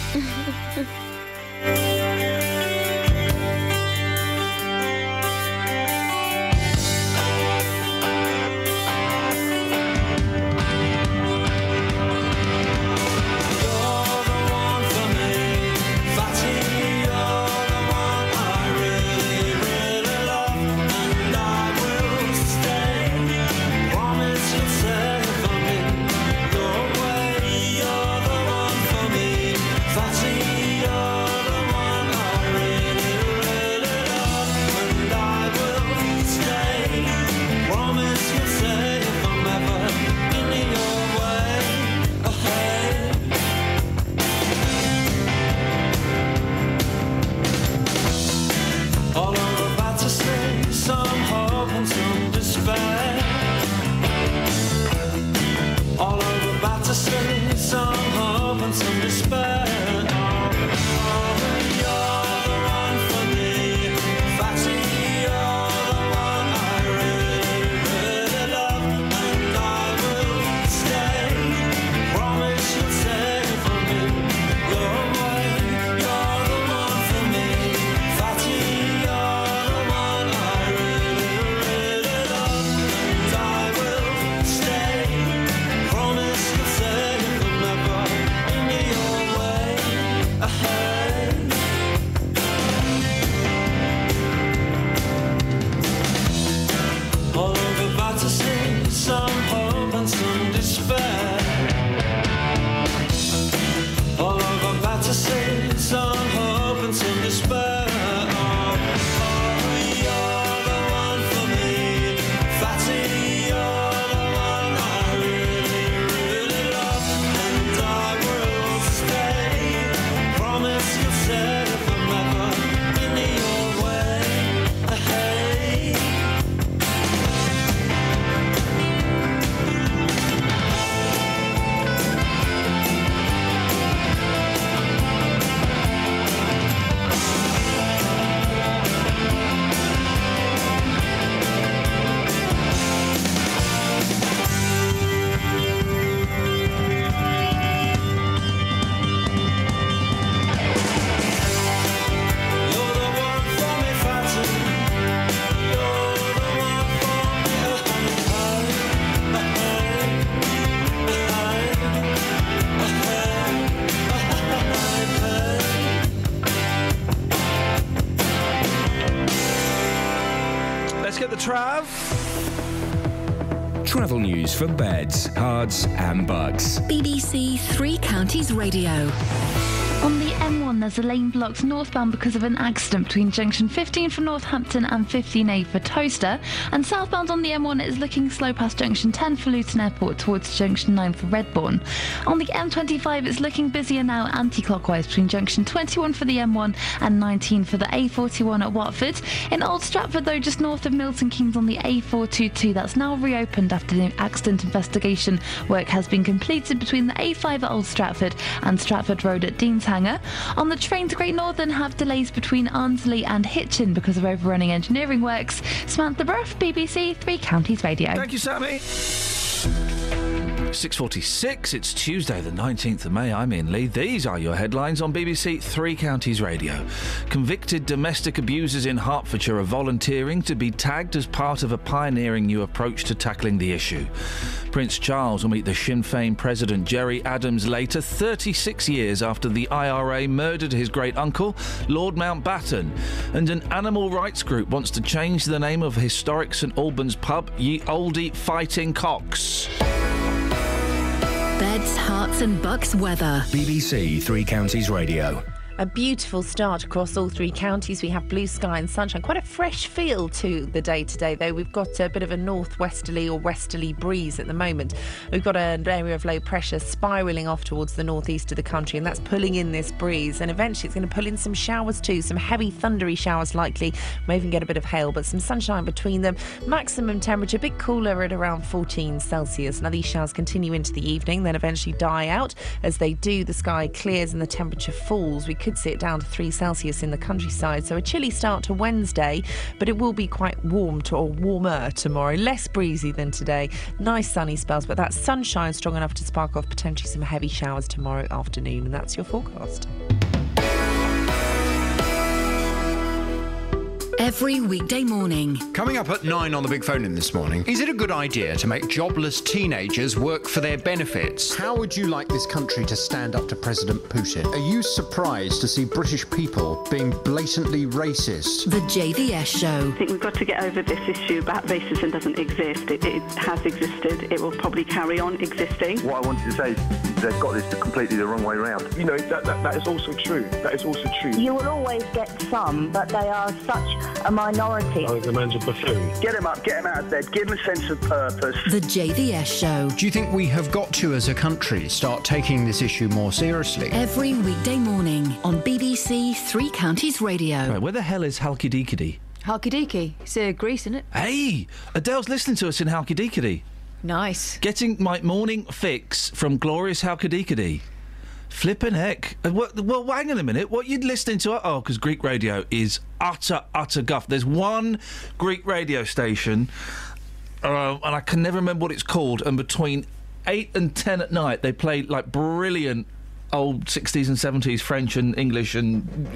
Trav. Travel news for beds, cards and bugs. BBC Three Counties Radio. On the M1, there's a lane blocked northbound because of an accident between junction 15 for Northampton and 15A for Towcester. And southbound on the M1 is looking slow past junction 10 for Luton Airport towards junction 9 for Redbourne. On the M25, it's looking busier now anti-clockwise between junction 21 for the M1 and 19 for the A41 at Watford. In Old Stratford, though, just north of Milton Keynes on the A422, that's now reopened after the accident investigation work has been completed between the A5 at Old Stratford and Stratford Road at Deanshanger. On the train to Great Northern, have delays between Arnsley and Hitchin because of overrunning engineering works. Samantha Bruff, BBC Three Counties Radio. Thank you, Sammy. 6:46. It's Tuesday, the 19th of May. I'm Iain Lee. These are your headlines on BBC Three Counties Radio. Convicted domestic abusers in Hertfordshire are volunteering to be tagged as part of a pioneering new approach to tackling the issue. Prince Charles will meet the Sinn Féin President Gerry Adams later, 36 years after the IRA murdered his great-uncle, Lord Mountbatten. And an animal rights group wants to change the name of historic St Albans pub, Ye Olde Fighting Cocks. Beds, hearts and bucks weather. BBC Three Counties Radio. A beautiful start across all three counties. We have blue sky and sunshine. Quite a fresh feel to the day today, though. We've got a bit of a northwesterly or westerly breeze at the moment. We've got an area of low pressure spiralling off towards the northeast of the country, and that's pulling in this breeze. And eventually it's going to pull in some showers too, some heavy thundery showers likely. May even get a bit of hail, but some sunshine between them. Maximum temperature a bit cooler at around 14 Celsius. Now these showers continue into the evening, then eventually die out. As they do, the sky clears and the temperature falls. We could see it down to 3 Celsius in the countryside, so a chilly start to Wednesday, but it will be quite warmer tomorrow, less breezy than today. Nice sunny spells, but that sunshine strong enough to spark off potentially some heavy showers tomorrow afternoon, and that's your forecast. Every weekday morning. Coming up at 9 on the Big Phone In this morning, is it a good idea to make jobless teenagers work for their benefits? How would you like this country to stand up to President Putin? Are you surprised to see British people being blatantly racist? The JVS Show. I think we've got to get over this issue about racism doesn't exist. It has existed. It will probably carry on existing. What I wanted to say is they've got this completely the wrong way round. You know, that is also true. That is also true. You will always get some, but they are such a minority. Oh, the man's a buffoon. Get him up, get him out of bed, give him a sense of purpose. The JVS Show. Do you think we have got to, as a country, start taking this issue more seriously? Every weekday morning on BBC Three Counties Radio. Right, where the hell is Halkidikidi? Halkidiki. It's Greece, isn't it? Hey, Adele's listening to us in Halkidikidi. Nice. Getting my morning fix from glorious Halkidikidi. Flippin' heck. Well, hang on a minute. What you listening to? Oh, because Greek radio is utter guff. There's one Greek radio station, and I can never remember what it's called, and between 8 and 10 at night, they play, like, brilliant old 60s and 70s French and English and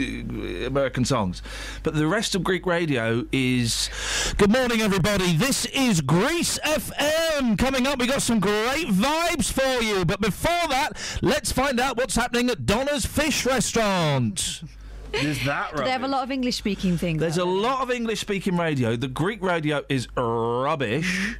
American songs. But the rest of Greek radio is... Good morning, everybody. This is Greece FM. Coming up, we got some great vibes for you. But before that, let's find out what's happening at Donna's Fish Restaurant. Is that right? They have a lot of English-speaking things. There's a lot of English-speaking radio. The Greek radio is rubbish.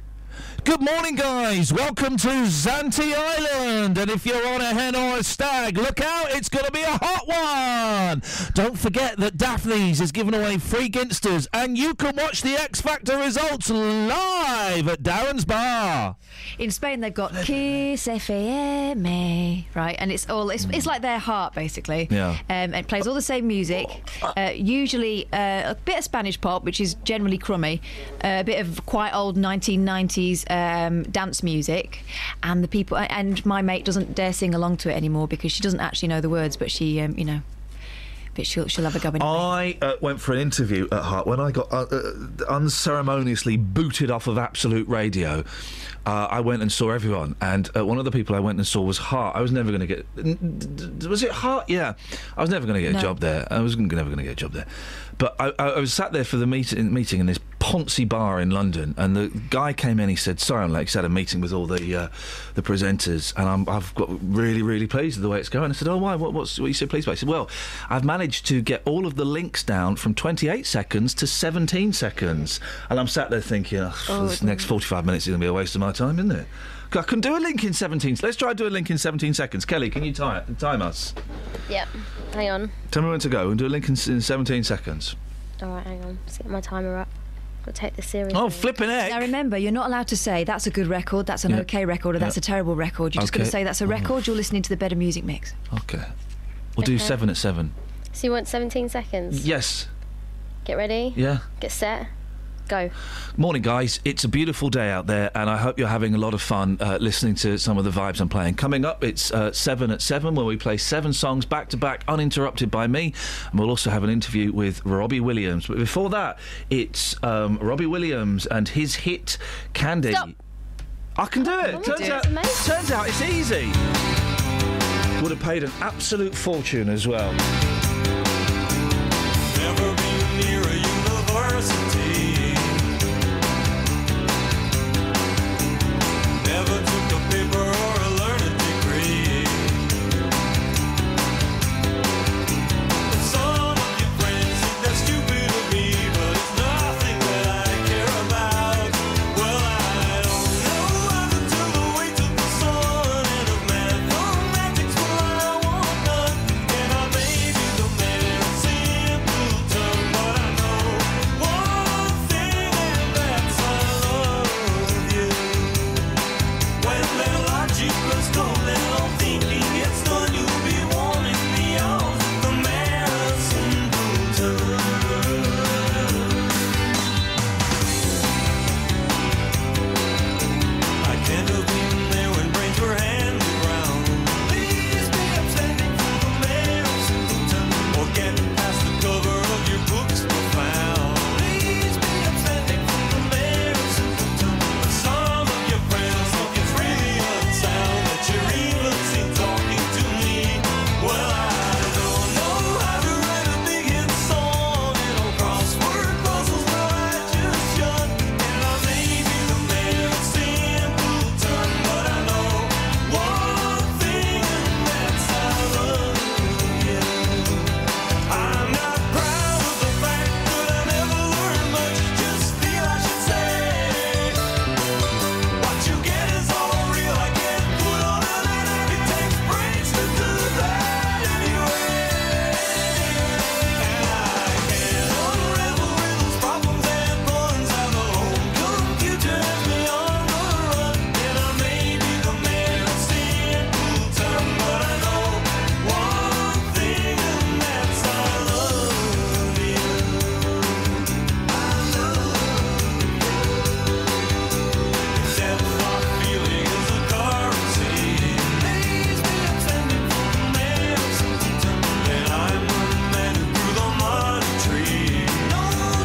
Good morning, guys. Welcome to Zante Island. And if you're on a hen or a stag, look out, it's going to be a hot one. Don't forget that Daphne's is giving away free Ginsters, and you can watch the X Factor results live at Darren's Bar. In Spain, they've got Kiss FM, right? And it's like their heart, basically. Yeah. It plays all the same music, usually a bit of Spanish pop, which is generally crummy, a bit of quite old 1990s dance music, and the people, and my mate doesn't dare sing along to it anymore because she doesn't actually know the words, but she, but she'll have a go anyway. I went for an interview at Heart when I got unceremoniously booted off of Absolute Radio. I went and saw everyone, and one of the people I went and saw was Heart. I was never going to get... Was it Heart? Yeah. I was never going to get a job there. I was never going to get a job there. But I was sat there for the meeting in this Ponzi bar in London, and the guy came in. He said, "Sorry, I'm late." He's had a meeting with all the presenters, and I've got really, really pleased with the way it's going. I said, "Oh, why? What you so pleased about?" He said, "Well, I've managed to get all of the links down from 28 seconds to 17 seconds." And I'm sat there thinking, this next 45 minutes is going to be a waste of my time, isn't it? I can do a link in 17. Let's try do a link in 17 seconds. Kelly, can you time us? Yep. Hang on. Tell me when to go. We'll do a link in 17 seconds. All right, hang on. Let's get my timer up. Got to take this seriously. Oh, flipping heck. Now remember, you're not allowed to say that's a good record, that's an okay record, or that's a terrible record. You're just going to say that's a record. You're listening to the Better Music Mix. Okay. We'll do 7 at 7. So you want 17 seconds? Yes. Get ready? Yeah. Get set. Go. Morning, guys. It's a beautiful day out there, and I hope you're having a lot of fun listening to some of the vibes I'm playing. Coming up, it's 7 at 7, where we play 7 songs back-to-back, uninterrupted by me, and we'll also have an interview with Robbie Williams. But before that, it's Robbie Williams and his hit, Candy. Stop. I can do it. Turns out it's easy. Would have paid an absolute fortune as well. Never been near a university. Never took a paper or a learned degree. Some of your friends think they're stupid of me, but it's nothing that I care about. Well, I don't know how to tell the weight of the sun and of mathematics, well, I want none. And I may be the man simpleton, but I know one thing, and that's I love you. When their logic was cold and all thinking it's done, you'll be warming the arms of the man simpleton. I can't have been there when brains were handed round. Please be upstanding for the man simpleton, or get past the cover of your books profound. Please be upstanding for the man simpleton. Some of your friends think it's really unsound that you're even seen talking to me. Well, I don't know how to write a big hit song, and all crossword puzzles, well, I just shun. And I may be the man simpleton, but I know one thing, and that's I love you. I'm not proud of the fact that I never learned much, just feel I should say. What you get is all real, I can't put on an act. It takes brains to do that anyway. And I can't unravel riddles, problems, and puns. I'm a home computer, has me on the run. And I may be the man simpleton, but I know one thing, and that's I love you. I love you. Depth of feeling is a currency. Please be upstanding for the man simpleton, and I'm the man who grew the money tree. No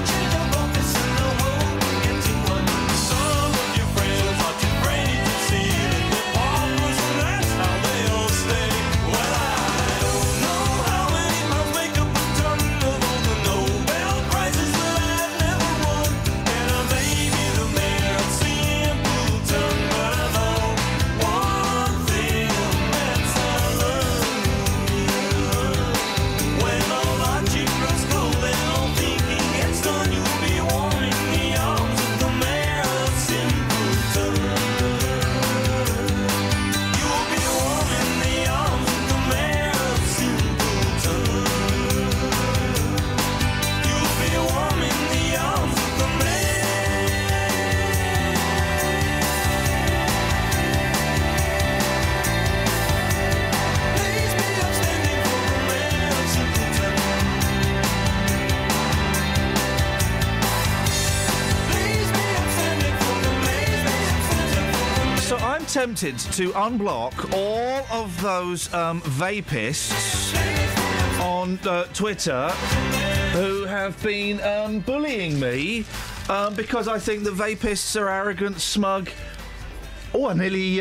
change of focus, and I won't get to one. Some of your friends are too afraid to see that they're paupers, and that's how they all stay. Well, I don't know how many mouths make up a ton of all the Nobel Prizes that I've never won. And I may be the man simpleton, but I know one thing, and that's I love you. When all logic grows cold and all thinking gets done, you'll be warming the arms of the man simpleton. You'll be warming the arms of the man simpleton. You'll be warming the arms of the man. Please be upstanding for the man simpleton. Please be upstanding for the man. So I'm tempted to unblock all of those vapists on Twitter who have been bullying me because I think the vapists are arrogant, smug. Oh, I nearly.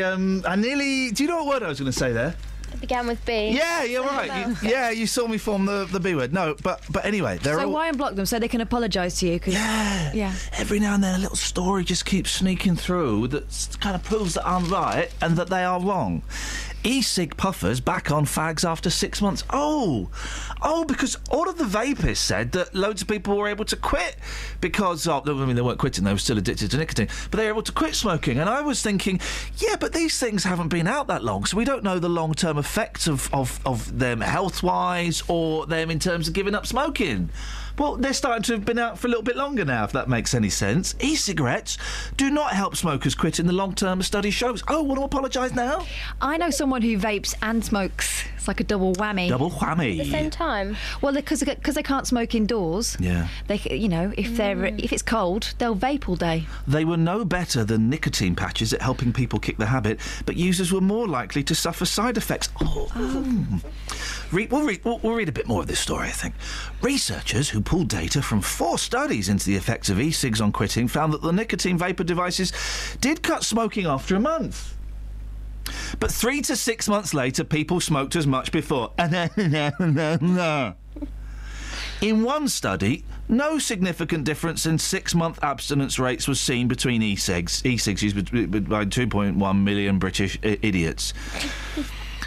Do you know what word I was going to say there? It began with B. Yeah, you're right. You saw me form the B word. No, but anyway, they're So all... why unblock them so they can apologise to you? Yeah. Every now and then a little story just keeps sneaking through that kind of proves that I'm right and that they are wrong. E-cig puffers back on fags after 6 months. Oh, because all of the vapors said that loads of people were able to quit because, they weren't quitting, they were still addicted to nicotine, but they were able to quit smoking. And I was thinking, yeah, but these things haven't been out that long, so we don't know the long-term effects of them health-wise or them in terms of giving up smoking. Well, they're starting to have been out for a little bit longer now, if that makes any sense. E-cigarettes do not help smokers quit in the long term, as study shows. Oh, want to apologise now? I know someone who vapes and smokes. It's like a double whammy. Double whammy. At the same time? Well, because they can't smoke indoors. Yeah. They, if it's cold, they'll vape all day. They were no better than nicotine patches at helping people kick the habit, but users were more likely to suffer side effects. We'll read a bit more of this story, I think. Researchers who pulled data from 4 studies into the effects of e-cigs on quitting found that the nicotine vapour devices did cut smoking after a month. But 3 to 6 months later, people smoked as much before. In one study, no significant difference in 6-month abstinence rates was seen between e-cigs used by 2.1 million British idiots.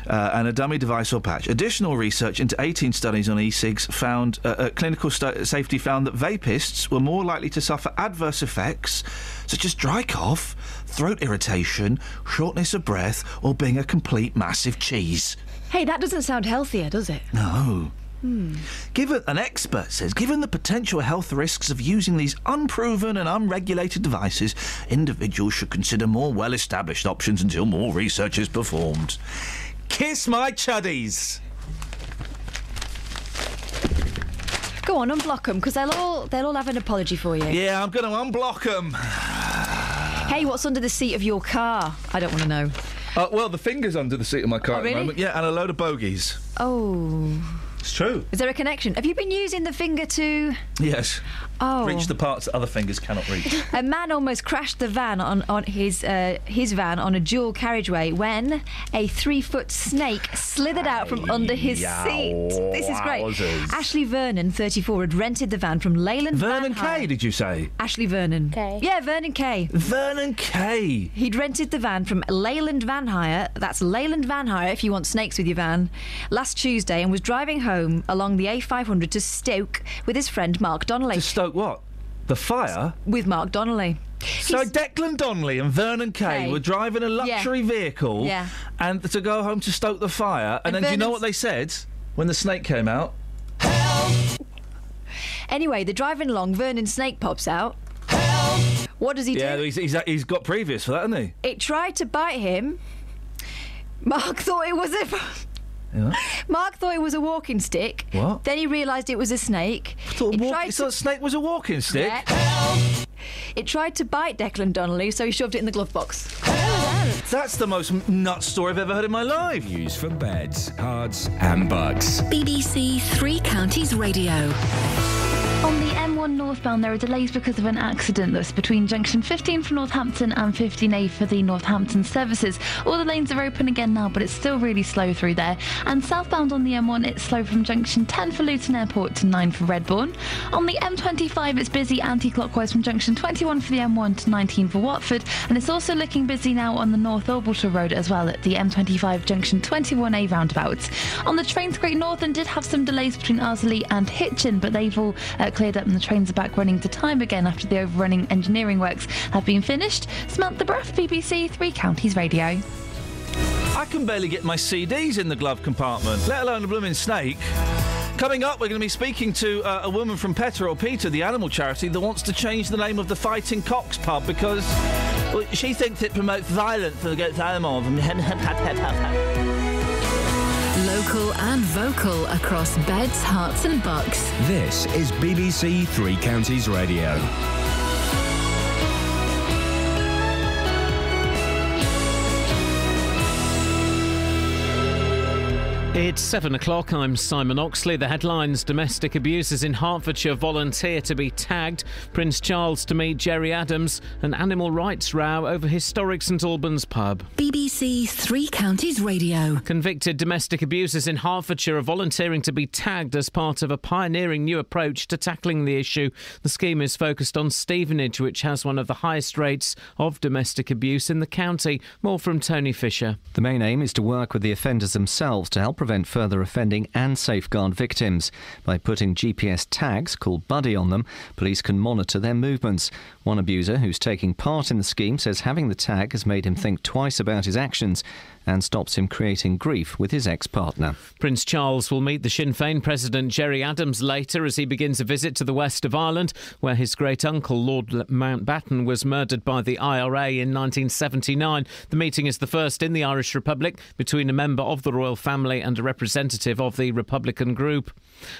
And a dummy device or patch. Additional research into 18 studies on e-cigs found clinical safety found that vapists were more likely to suffer adverse effects such as dry cough, throat irritation, shortness of breath, or being a complete massive cheese. Hey, that doesn't sound healthier, does it? No. An expert says, given the potential health risks of using these unproven and unregulated devices, individuals should consider more well-established options until more research is performed. Kiss my chuddies! Go on, unblock them, because they'll all have an apology for you. Yeah, I'm going to unblock them. Hey, what's under the seat of your car? I don't want to know. Well, the finger's under the seat of my car Oh, at the really? moment. Yeah, and a load of bogies. Oh. It's true. Is there a connection? Have you been using the finger to... Yes. Oh. Reach the parts that other fingers cannot reach. A man almost crashed the van on his van on a dual carriageway when a 3-foot snake slithered out from under his seat. This is great. Wowzers. Ashley Vernon, 34, had rented the van from Leyland Vernon Van Hire. Kay, did you say? Ashley Vernon. Kay. Yeah, Vernon Kay. Vernon Kay. He'd rented the van from Leyland Van Hire. That's Leyland Van Hire if you want snakes with your van. Last Tuesday, and was driving home along the A500 to Stoke with his friend Mark Donnelly. To Stoke what? The fire? With Mark Donnelly. So Declan Donnelly and Vernon Kay were driving a luxury vehicle and to go home to stoke the fire, and then do you know what they said when the snake came out? Help! Anyway, they're driving along, Vernon's snake pops out. Help! What does he do? Yeah, he's got previous for that, hasn't he? It tried to bite him. Mark thought it was a... Yeah. Mark thought it was a walking stick. What? Then he realised it was a snake. So the snake was a walking stick? Yeah. Help! It tried to bite Declan Donnelly, so he shoved it in the glove box. That's the most nuts story I've ever heard in my life. News for beds, cards and bugs. BBC Three Counties Radio. On the M1 northbound, there are delays because of an accident that's between junction 15 for Northampton and 15A for the Northampton services. All the lanes are open again now, but it's still really slow through there. And southbound on the M1, it's slow from junction 10 for Luton Airport to 9 for Redbourne. On the M25, it's busy anti-clockwise from junction 21 for the M1 to 19 for Watford. And it's also looking busy now on the North Orbital Road as well at the M25 junction 21A roundabout. On the trains, Great Northern did have some delays between Arsley and Hitchin, but they've all cleared up and the trains are back running to time again after the overrunning engineering works have been finished. Samantha Bruff, BBC Three Counties Radio. I can barely get my CDs in the glove compartment, let alone a blooming snake. Coming up, we're going to be speaking to a woman from PETA or PETA, the animal charity, that wants to change the name of the Fighting Cocks pub because she thinks it promotes violence against animals. Local and vocal across beds, hearts and bucks. This is BBC Three Counties Radio. It's 7 o'clock. I'm Simon Oxley. The headlines: domestic abusers in Hertfordshire volunteer to be tagged, Prince Charles to meet Gerry Adams, an animal rights row over historic St Albans pub. BBC Three Counties Radio. Convicted domestic abusers in Hertfordshire are volunteering to be tagged as part of a pioneering new approach to tackling the issue. The scheme is focused on Stevenage, which has one of the highest rates of domestic abuse in the county. More from Tony Fisher. The main aim is to work with the offenders themselves to help prevent further offending and safeguard victims. By putting GPS tags called Buddy on them, police can monitor their movements. One abuser who's taking part in the scheme says having the tag has made him think twice about his actions and stops him creating grief with his ex-partner. Prince Charles will meet the Sinn Féin President Gerry Adams later as he begins a visit to the west of Ireland, where his great-uncle Lord Mountbatten was murdered by the IRA in 1979. The meeting is the first in the Irish Republic between a member of the royal family and a representative of the Republican group.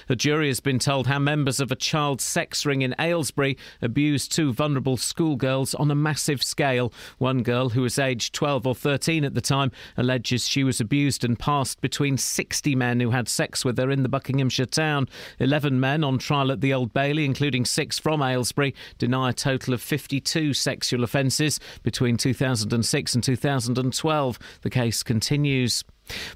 A jury has been told how members of a child sex ring in Aylesbury abused two vulnerable schoolgirls on a massive scale. One girl, who was aged 12 or 13 at the time, alleges she was abused and passed between 60 men who had sex with her in the Buckinghamshire town. 11 men on trial at the Old Bailey, including 6 from Aylesbury, deny a total of 52 sexual offences between 2006 and 2012. The case continues.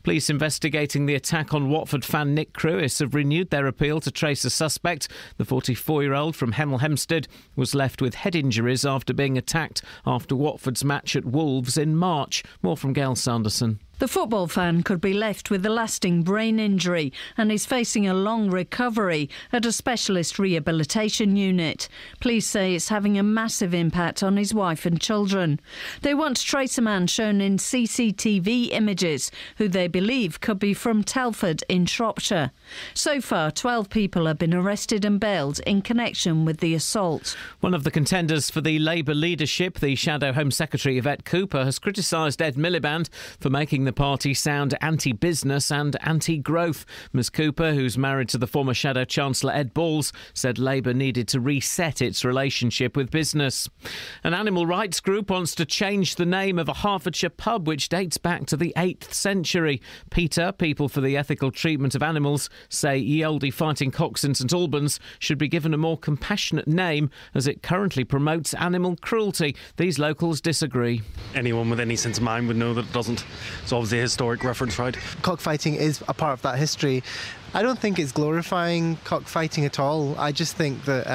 Police investigating the attack on Watford fan Nick Crewis have renewed their appeal to trace a suspect. The 44-year-old from Hemel Hempstead was left with head injuries after being attacked after Watford's match at Wolves in March. More from Gail Sanderson. The football fan could be left with a lasting brain injury and is facing a long recovery at a specialist rehabilitation unit. Police say it's having a massive impact on his wife and children. They want to trace a man shown in CCTV images who they believe could be from Telford in Shropshire. So far, 12 people have been arrested and bailed in connection with the assault. One of the contenders for the Labour leadership, the Shadow Home Secretary Yvette Cooper, has criticised Ed Miliband for making the party sound anti-business and anti-growth. Ms Cooper, who's married to the former Shadow Chancellor Ed Balls, said Labour needed to reset its relationship with business. An animal rights group wants to change the name of a Hertfordshire pub which dates back to the 8th century. PETA, People for the Ethical Treatment of Animals, say Ye Olde Fighting Cocks in St Albans should be given a more compassionate name as it currently promotes animal cruelty. These locals disagree. Anyone with any sense of mind would know that it doesn't. It's obviously a historic reference, right? Cockfighting is a part of that history. I don't think it's glorifying cockfighting at all. I just think that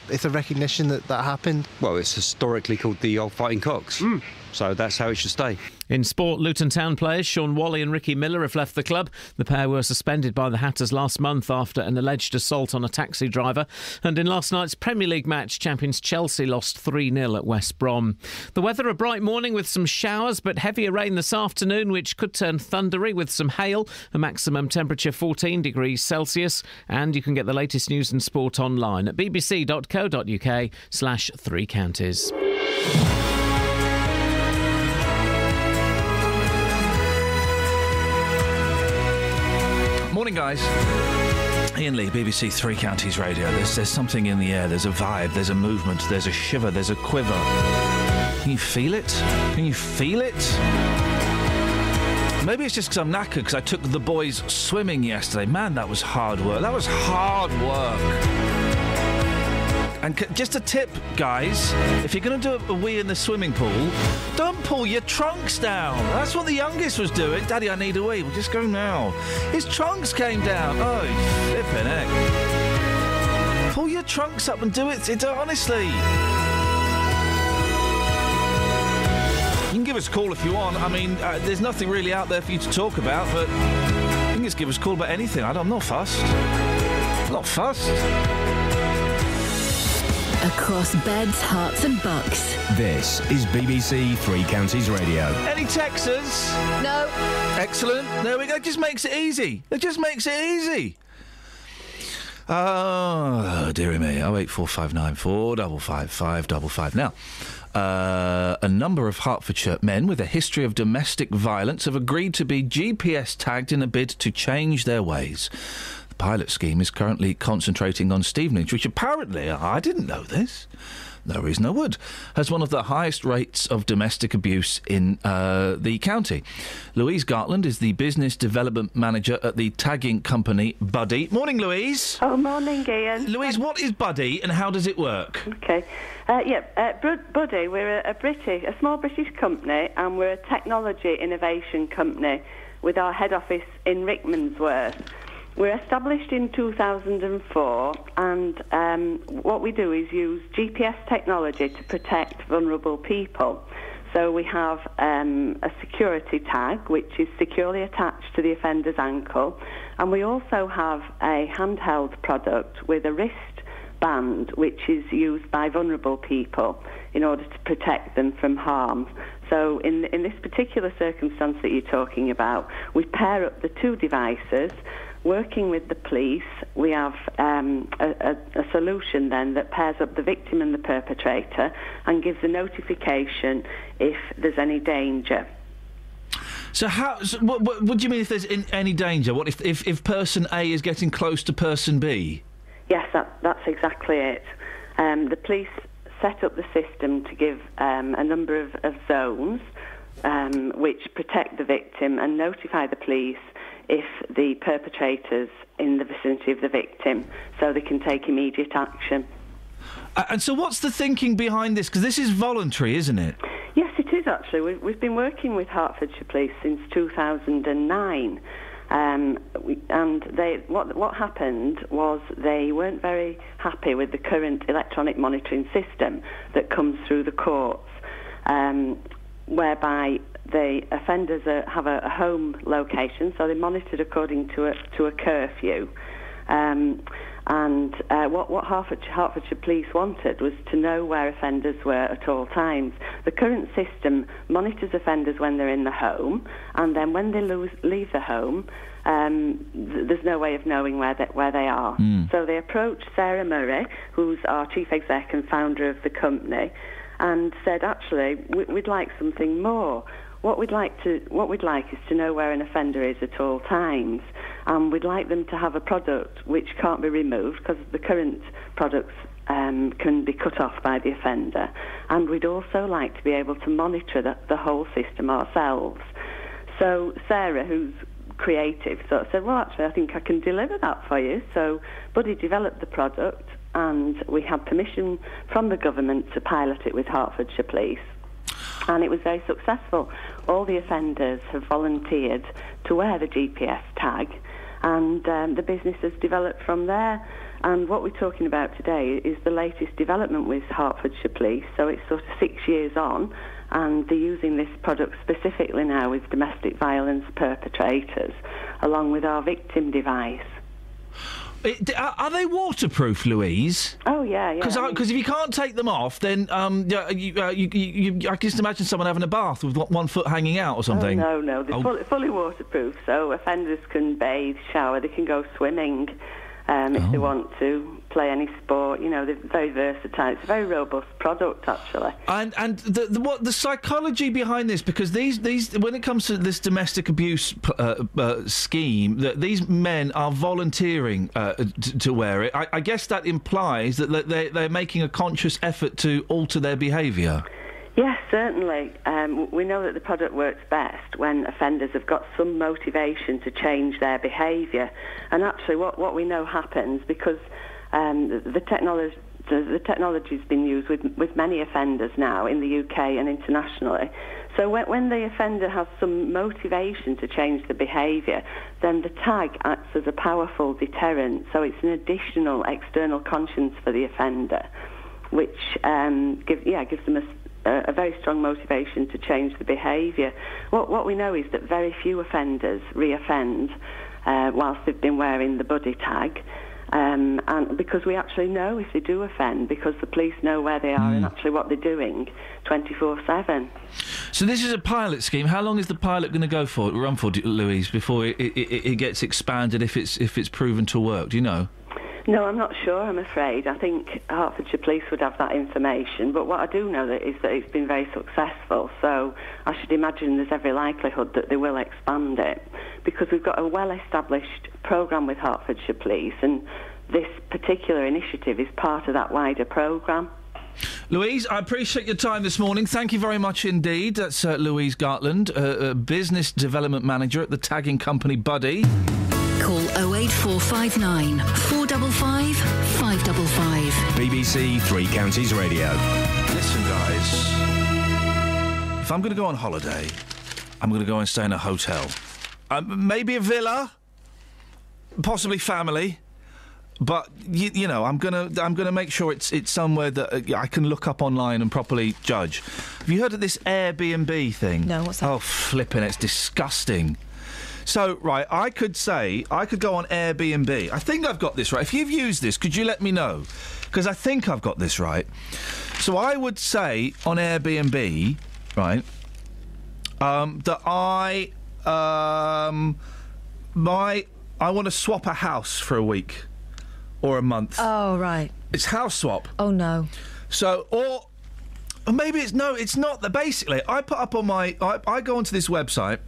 it's a recognition that happened. Well, it's historically called the Old Fighting Cocks, so that's how it should stay. In sport, Luton Town players Sean Whalley and Ricky Miller have left the club. The pair were suspended by the Hatters last month after an alleged assault on a taxi driver. And in last night's Premier League match, champions Chelsea lost 3-0 at West Brom. The weather, a bright morning with some showers, but heavier rain this afternoon, which could turn thundery with some hail. A maximum temperature 14 degrees Celsius. And you can get the latest news and sport online at bbc.co.uk/3 counties. Morning, guys. Iain Lee, BBC Three Counties Radio. There's something in the air. There's a vibe. There's a movement. There's a shiver. There's a quiver. Can you feel it? Can you feel it? Maybe it's just because I'm knackered because I took the boys swimming yesterday. Man, that was hard work. That was hard work. And just a tip, guys, if you're going to do a wee in the swimming pool, don't pull your trunks down. That's what the youngest was doing. Daddy, I need a wee. We'll just go now. His trunks came down. Oh, flippin' heck. Pull your trunks up and do it. Honestly. You can give us a call if you want. I mean, there's nothing really out there for you to talk about, but you can just give us a call about anything. I'm not fussed. Not fussed. Across beds, hearts and bucks. This is BBC Three Counties Radio. Any texters? No. Excellent. There we go. It just makes it easy. It just makes it easy. Oh, dearie me. 08459 455 555. Now, a number of Hertfordshire men with a history of domestic violence have agreed to be GPS tagged in a bid to change their ways. pilot scheme is currently concentrating on Stevenage, which apparently, I didn't know this, no reason I would, has one of the highest rates of domestic abuse in the county. Louise Gartland is the Business Development Manager at the tagging company Buddy. Morning, Louise. Oh, morning, Iain. Louise, what is Buddy and how does it work? Okay. Buddy, we're a small British company, and we're a technology innovation company with our head office in Rickmansworth. We're established in 2004, and what we do is use GPS technology to protect vulnerable people. So we have a security tag, which is securely attached to the offender's ankle, and we also have a handheld product with a wristband, which is used by vulnerable people in order to protect them from harm. So in this particular circumstance that you're talking about, we pair up the two devices. Working with the police, we have a solution then that pairs up the victim and the perpetrator and gives a notification if there's any danger. So what do you mean if there's any danger? What if person A is getting close to person B? Yes, that's exactly it. The police set up the system to give a number of zones which protect the victim and notify the police if the perpetrator's in the vicinity of the victim, so they can take immediate action. And so what's the thinking behind this? Because this is voluntary, isn't it? Yes, it is actually. We've been working with Hertfordshire Police since 2009. What happened was they weren't very happy with the current electronic monitoring system that comes through the courts, whereby the offenders have a home location, so they're monitored according to a curfew. What Hertfordshire Police wanted was to know where offenders were at all times. The current system monitors offenders when they're in the home, and then when they leave the home, there's no way of knowing where they are. So they approached Sarah Murray, who's our chief exec and founder of the company, and said, actually, we'd like something more. What we'd like is to know where an offender is at all times, and we'd like them to have a product which can't be removed because the current products can be cut off by the offender, and we'd also like to be able to monitor the whole system ourselves. So Sarah, who's creative, sort of said, well, actually, I think I can deliver that for you. So Buddy developed the product, and we had permission from the government to pilot it with Hertfordshire Police. And it was very successful. All the offenders have volunteered to wear the GPS tag, and the business has developed from there. And what we're talking about today is the latest development with Hertfordshire Police. So it's sort of 6 years on, and they're using this product specifically now with domestic violence perpetrators, along with our victim device. Are they waterproof, Louise? Oh, yeah. Because if you can't take them off, then I can just imagine someone having a bath with one foot hanging out or something. Oh, no. They're fully waterproof, so offenders can bathe, shower, they can go swimming if they want to, play any sport. You know, they're very versatile. It's a very robust product, actually. And the psychology behind this, because these when it comes to this domestic abuse scheme, that these men are volunteering to wear it. I guess that implies that they're making a conscious effort to alter their behaviour. Yes, certainly. We know that the product works best when offenders have got some motivation to change their behaviour. And actually what we know happens, because the technology's been used with many offenders now in the UK and internationally. So when the offender has some motivation to change the behaviour, then the tag acts as a powerful deterrent. So it's an additional external conscience for the offender, which gives them a very strong motivation to change the behaviour. What we know is that very few offenders re-offend whilst they've been wearing the Buddy tag. And because we actually know if they do offend, because the police know where they are and actually what they're doing 24/7. So this is a pilot scheme. How long is the pilot going to run for, Louise, before it gets expanded if it's proven to work? Do you know? No, I'm not sure, I'm afraid. I think Hertfordshire Police would have that information, but what I do know is that it's been very successful, so I should imagine there's every likelihood that they will expand it, because we've got a well-established programme with Hertfordshire Police, and this particular initiative is part of that wider programme. Louise, I appreciate your time this morning. Thank you very much indeed. That's Louise Gartland, Business Development Manager at the tagging company Buddy. Call 08459 455 555. BBC Three Counties Radio. Listen, guys. If I'm going to go on holiday, I'm going to go and stay in a hotel. Maybe a villa, possibly family. But you know, I'm gonna make sure it's somewhere that I can look up online and properly judge. Have you heard of this Airbnb thing? No, what's that? Oh, flipping! It's disgusting. So, right, I could go on Airbnb. I think I've got this right. If you've used this, could you let me know? Because I think I've got this right. So I would say on Airbnb, right, that I want to swap a house for a week or a month. Oh, right. It's house swap. Oh, no. So, or maybe it's not. Basically, I put up on my... I go onto this website...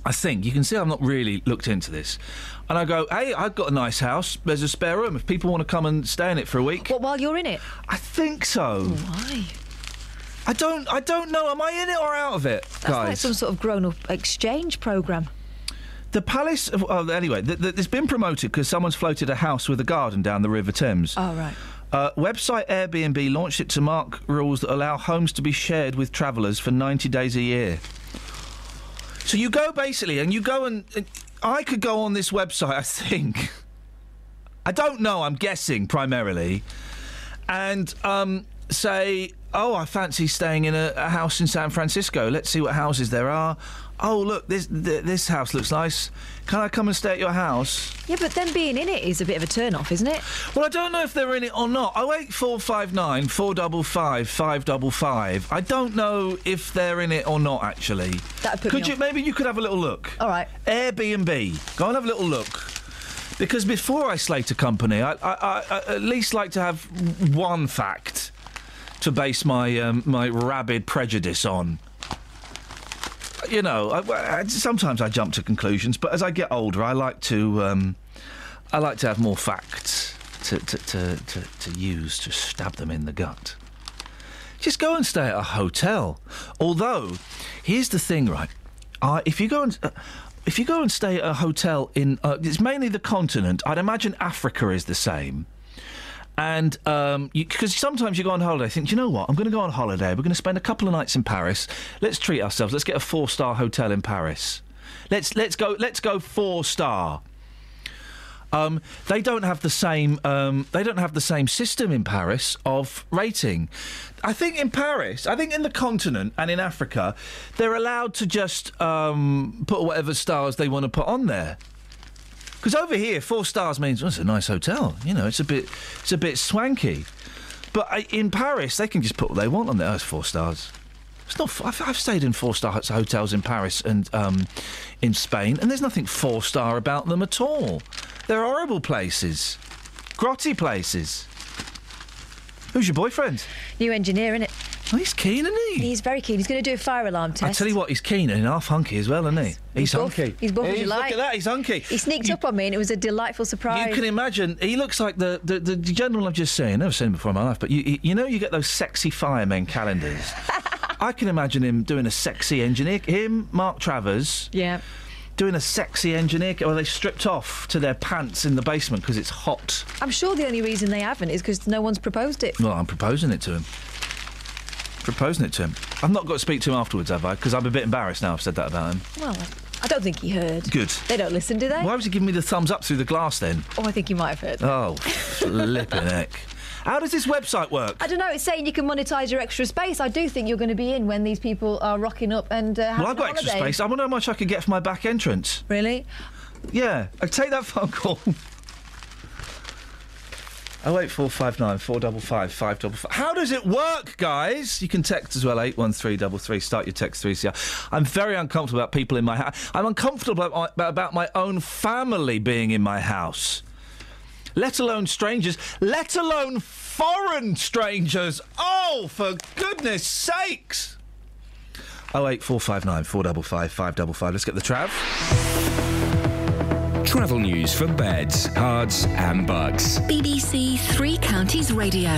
I think. You can see I've not really looked into this. And I go, hey, I've got a nice house. There's a spare room. If people want to come and stay in it for a week... What, while you're in it? I think so. Why? I don't know. Am I in it or out of it, That's guys? like some sort of grown-up exchange programme. The Palace... anyway, it's been promoted because someone's floated a house with a garden down the River Thames. Oh, right. Website Airbnb launched it to mark rules that allow homes to be shared with travellers for 90 days a year. So you go basically, and you go and... I could go on this website, I think. I don't know, I'm guessing, primarily. And say, oh, I fancy staying in a house in San Francisco. Let's see what houses there are. Oh, look, this house looks nice. Can I come and stay at your house? Yeah, but then being in it is a bit of a turn-off, isn't it? Well, I don't know if they're in it or not. 08459 455 555. I don't know if they're in it or not, actually. That would put me off. Maybe you could have a little look. All right. Airbnb. Go and have a little look. Because before I slate a company, I at least like to have one fact to base my my rabid prejudice on. You know, sometimes I jump to conclusions, but as I get older, I like to have more facts to use to stab them in the gut. Just go and stay at a hotel. Although, here's the thing, right? If you go and stay at a hotel in it's mainly the continent. I'd imagine Africa is the same. And because sometimes you go on holiday, think, do you know what? I'm going to go on holiday. We're going to spend a couple of nights in Paris. Let's treat ourselves. Let's get a 4-star hotel in Paris. Let's go 4-star. They don't have the same. They don't have the same system in Paris of rating. I think in Paris, in the continent and in Africa, they're allowed to just put whatever stars they want to put on there. Because over here, 4 stars means it's a nice hotel. You know, it's a bit swanky. But in Paris, they can just put what they want on there. Oh, it's 4 stars. It's not. I've stayed in 4-star hotels in Paris and in Spain, and there's nothing 4-star about them at all. They're horrible places, grotty places. Who's your boyfriend? New engineer, innit? Oh, he's keen, isn't he? He's very keen. He's going to do a fire alarm test. I tell you what, he's keen and half hunky as well, isn't he? He's hunky. He's buff as you like. Look at that, he's hunky. He sneaked up on me and it was a delightful surprise. You can imagine, he looks like the gentleman I've just seen. I've never seen him before in my life, but you know you get those sexy firemen calendars. I can imagine him doing a sexy engineer. Him, Mark Travers. Yeah. Doing a sexy engineer, or they stripped off to their pants in the basement because it's hot. I'm sure the only reason they haven't is because no one's proposed it. Well, I'm proposing it to him. I've not got to speak to him afterwards, have I? Because I'm a bit embarrassed now I've said that about him. Well, I don't think he heard. Good. They don't listen, do they? Why was he giving me the thumbs up through the glass then? Oh, I think he might have heard. Oh, flippin' heck. How does this website work? I don't know. It's saying you can monetise your extra space. I do think you're going to be in when these people are rocking up and having Well, I've got extra space. I wonder how much I could get for my back entrance. Really? Yeah. I'll take that phone call. 08459 455 555. How does it work, guys? You can text as well, 81333. Start your text 3CR. I'm very uncomfortable about people in my house. I'm uncomfortable about my own family being in my house. let alone strangers, let alone foreign strangers. Oh, for goodness sakes! 08459 455 555. Let's get the Trav. Travel news for beds, cards and bugs. BBC Three Counties Radio.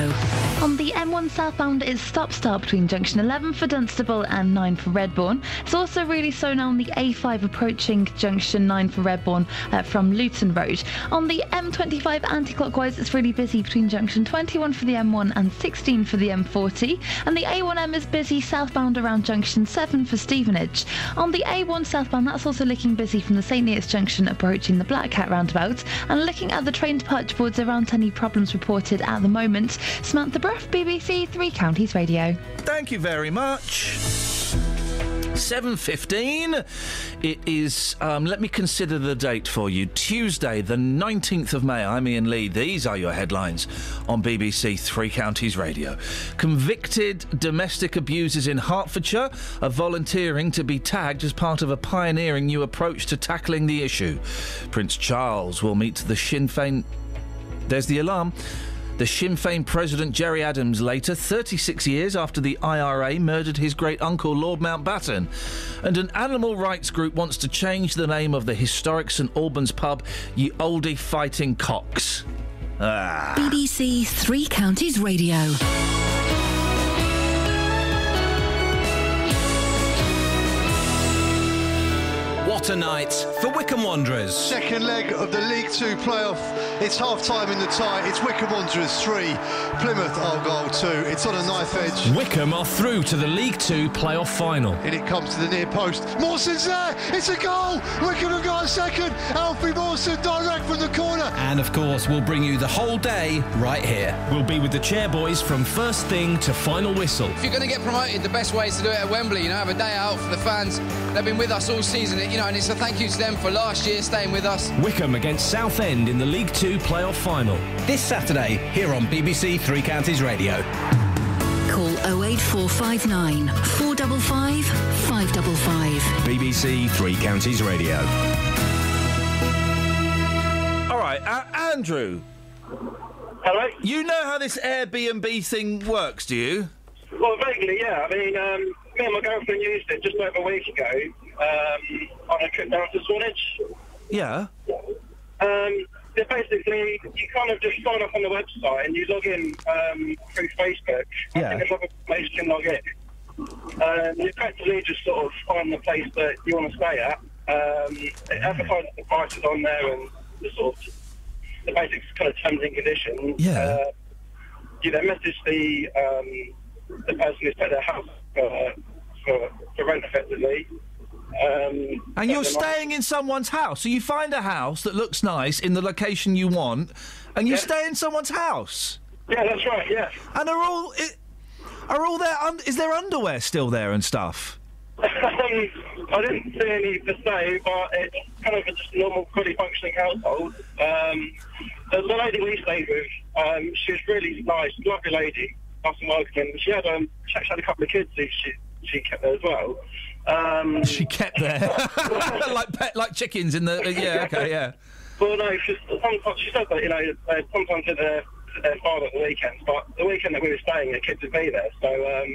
On the M1 southbound, it's stop-start between junction 11 for Dunstable and 9 for Redbourne. It's also really slow now on the A5 approaching junction 9 for Redbourne from Luton Road. On the M25 anti-clockwise, it's really busy between junction 21 for the M1 and 16 for the M40. And the A1M is busy southbound around junction 7 for Stevenage. On the A1 southbound, that's also looking busy from the St Neots junction approaching the Black Cat roundabout. And looking at the train departure boards, there aren't any problems reported at the moment. Samantha Bruff, BBC Three Counties Radio. Thank you very much. 7:15. It is, let me consider the date for you. Tuesday, the 19th of May. I'm Iain Lee. These are your headlines on BBC Three Counties Radio. Convicted domestic abusers in Hertfordshire are volunteering to be tagged as part of a pioneering new approach to tackling the issue. Prince Charles will meet the Sinn Féin... There's the alarm. The Sinn Féin President Gerry Adams later, 36 years after the IRA murdered his great-uncle Lord Mountbatten. And an animal rights group wants to change the name of the historic St Albans pub, Ye Oldie Fighting Cocks. BBC Three Counties Radio. What a night for Wycombe Wanderers. Second leg of the League Two playoff. It's half-time in the tie. It's Wycombe Wanderers 3, Plymouth Argyle 2. It's on a knife edge. Wycombe are through to the League Two playoff final. And it comes to the near post. Mawson's there. It's a goal. Wycombe have got a second. Alfie Mawson direct from the corner. And of course, we'll bring you the whole day right here. We'll be with the Chairboys from first thing to final whistle. If you're going to get promoted, the best way is to do it at Wembley. You know, have a day out for the fans. They've been with us all season. You know, and it's a thank you to them for last year staying with us. Wycombe against Southend in the League Two playoff final. This Saturday, here on BBC Three Counties Radio. Call 08459 455 555. BBC Three Counties Radio. All right, Andrew. Hello? You know how this Airbnb thing works, do you? Well, vaguely, yeah. I mean, me and my girlfriend used it just over a week ago on a trip down to Swanage. Yeah. Basically, you kind of just sign up on the website and you log in through Facebook. Yeah. I think another place can log in. You effectively just sort of find the place that you want to stay at. It advertises the prices on there and the sort of the basic kind of terms and conditions. Yeah. You then message the person who's put their house for rent effectively. And you're staying in someone's house, so you find a house that looks nice in the location you want, and you stay in someone's house. Yeah, that's right. Yeah. And are all there? Is there underwear still there and stuff? I didn't see any per se, but it's kind of just a normal, fully functioning household. The lady we stayed with, she was really nice, lovely lady, nice and welcoming. She had a couple of kids who she kept there as well. She kept there, like chickens in the. Yeah, okay, yeah. Well, no, sometimes she said that sometimes their father at the weekends, but the weekend that we were staying, the kids would be there, so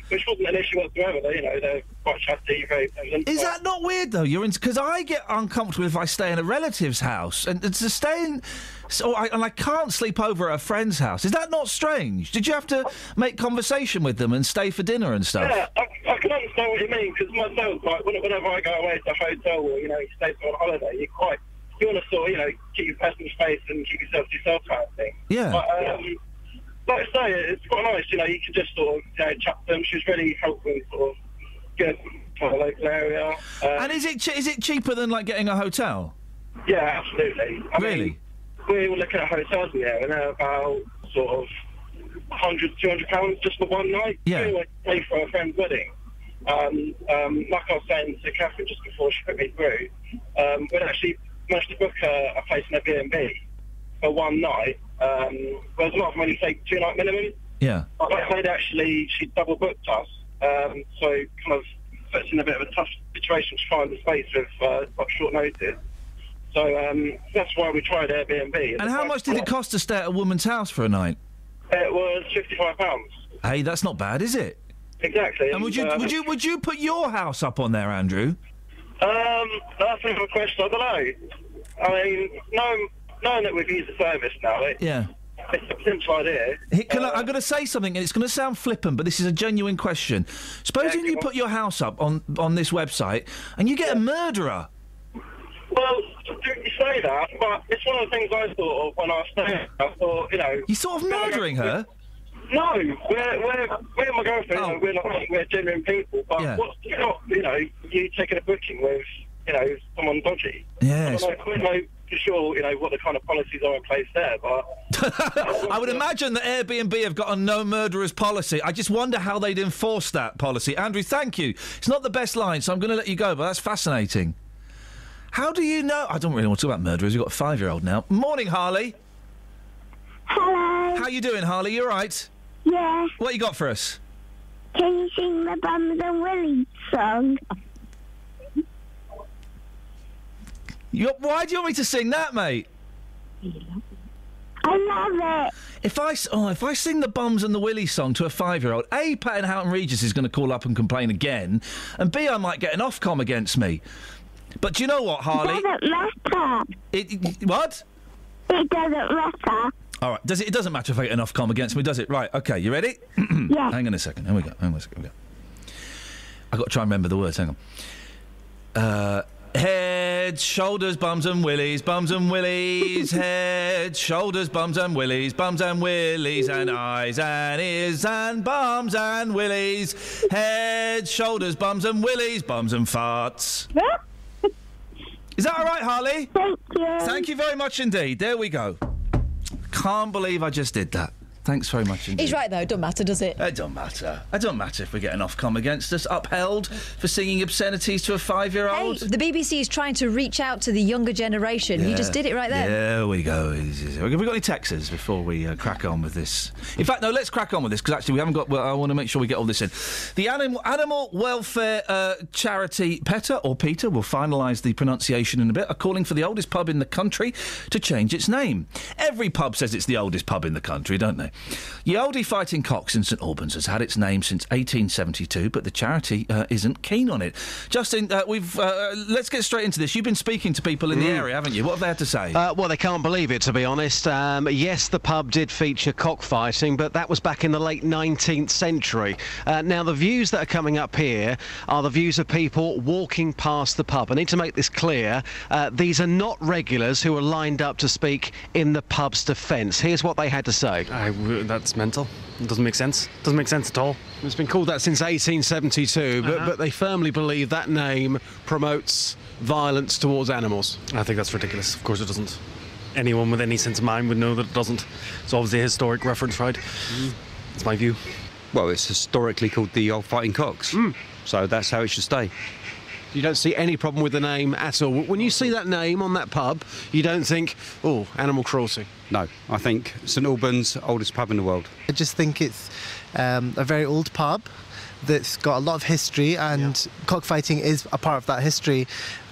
which wasn't an issue whatsoever. They're quite chatty, very pleasant. Is that not weird though? Because I get uncomfortable if I stay in a relative's house, and to stay in. I can't sleep over at a friend's house. Is that not strange? Did you have to make conversation with them and stay for dinner and stuff? Yeah, I can understand what you mean, because myself, like, whenever I go away to a hotel or, you stay on holiday, you want to sort of, keep your personal space and keep yourself to yourself kind of thing. Yeah. But, like I say, it's quite nice, you can just sort of, chat to them. She was really helpful, sort of, get to the local area. And is it cheaper than, like, getting a hotel? Yeah, absolutely. I mean, we were looking at hotels in there, and they're about sort of £100, £200 just for one night. Yeah. We pay for a friend's wedding. Like I was saying to Catherine just before she put me through, we'd actually managed to book a place in Airbnb for one night. Whereas a lot of them only take 2-night minimum. Yeah. But that lady she double booked us, so kind of puts in a bit of a tough situation to find a space with quite short notice. So that's why we tried Airbnb. And how much did it cost to stay at a woman's house for a night? It was £55. Hey, that's not bad, is it? Exactly. And would you put your house up on there, Andrew? That's a good question. I don't know. I mean, knowing that we've used the service now, it's a potential idea. I'm going to say something, and it's going to sound flippant, but this is a genuine question. Supposing you put your house up on this website, and you get a murderer. Well, you say that, but it's one of the things I thought of when I was staying. I thought, you know... You thought of murdering her? No, me and my girlfriend, we're genuine people, but what's you taking a booking with, someone dodgy? Yes. I don't know for sure, what the kind of policies are in place there, but... I would imagine that Airbnb have got a no murderers policy. I just wonder how they'd enforce that policy. Andrew, thank you. It's not the best line, so I'm going to let you go, but that's fascinating. How do you know? I don't really want to talk about murderers. You've got a 5-year-old now. Morning, Harley. Hello. How you doing, Harley? You all right? Yeah. What you got for us? Can you sing the Bums and Willies song? Why do you want me to sing that, mate? I love it. If I sing the Bums and the Willies song to a 5-year-old, A, Pat and Houghton Regis is going to call up and complain again, and B, I might get an Ofcom against me. But do you know what, Harley? It doesn't matter. What? It doesn't matter. All right. It doesn't matter if I get an Ofcom against me, does it? Right. Okay. You ready? Yeah. Hang on a second. Here we go. Hang on a second. Here we go. I've got to try and remember the words. Hang on. Heads, shoulders, bums and willies, heads, shoulders, bums and willies, and eyes and ears and bums and willies, heads, shoulders, bums and willies, bums and farts. Is that all right, Harley? Thank you. Thank you very much indeed. There we go. Can't believe I just did that. Thanks very much indeed. He's right, though. It don't matter, does it? It don't matter. It don't matter if we get an Ofcom against us. Upheld for singing obscenities to a 5-year-old. Hey, the BBC is trying to reach out to the younger generation. You just did it right there. There we go. Have we got any texts before we crack on with this? In fact, no, let's crack on with this, because actually we haven't got... Well, I want to make sure we get all this in. The animal welfare charity PETA, or PETA, will finalise the pronunciation in a bit, are calling for the oldest pub in the country to change its name. Every pub says it's the oldest pub in the country, don't they? Ye Fighting Cocks in St Albans has had its name since 1872, but the charity isn't keen on it. Justin, let's get straight into this. You've been speaking to people in the area, haven't you? What have they had to say? Well, they can't believe it, to be honest. Yes, the pub did feature cockfighting, but that was back in the late 19th century. Now, the views that are coming up here are the views of people walking past the pub. I need to make this clear. These are not regulars who are lined up to speak in the pub's defence. Here's what they had to say. That's mental. It doesn't make sense. It doesn't make sense at all. It's been called that since 1872, but they firmly believe that name promotes violence towards animals. I think that's ridiculous. Of course it doesn't. Anyone with any sense of mind would know that it doesn't. It's obviously a historic reference, right? It's my view. Well, it's historically called the Old Fighting Cocks. So that's how it should stay. You don't see any problem with the name at all. When you see that name on that pub, you don't think, oh, animal cruelty. No, I think St Albans, oldest pub in the world. I just think it's a very old pub that's got a lot of history, and cockfighting is a part of that history.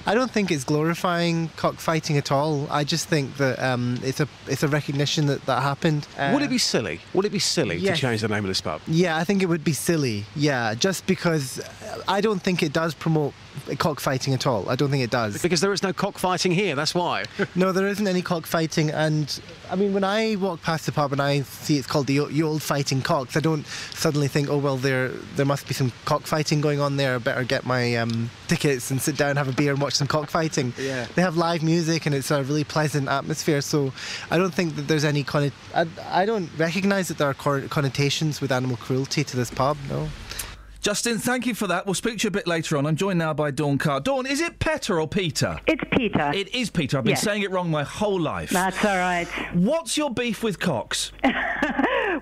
I don't think it's glorifying cockfighting at all. I just think that it's a recognition that happened. Would it be silly? Would it be silly to change the name of this pub? Yeah, I think it would be silly. Yeah, just because I don't think it does promote cockfighting at all. I don't think it does. Because there is no cockfighting here, that's why. No, there isn't any cockfighting, and I mean, when I walk past the pub and I see it's called the Old Fighting Cocks, I don't suddenly think, oh well, there must be some cockfighting going on there. I better get my tickets and sit down, have a beer and watch some cockfighting. Yeah. They have live music and it's a really pleasant atmosphere, so I don't think that there's any I don't recognise that there are connotations with animal cruelty to this pub, no. Justin, thank you for that. We'll speak to you a bit later on. I'm joined now by Dawn Carr. Dawn, is it PETA or Peter? It's Peter. It is Peter. I've been saying it wrong my whole life. That's all right. What's your beef with cocks?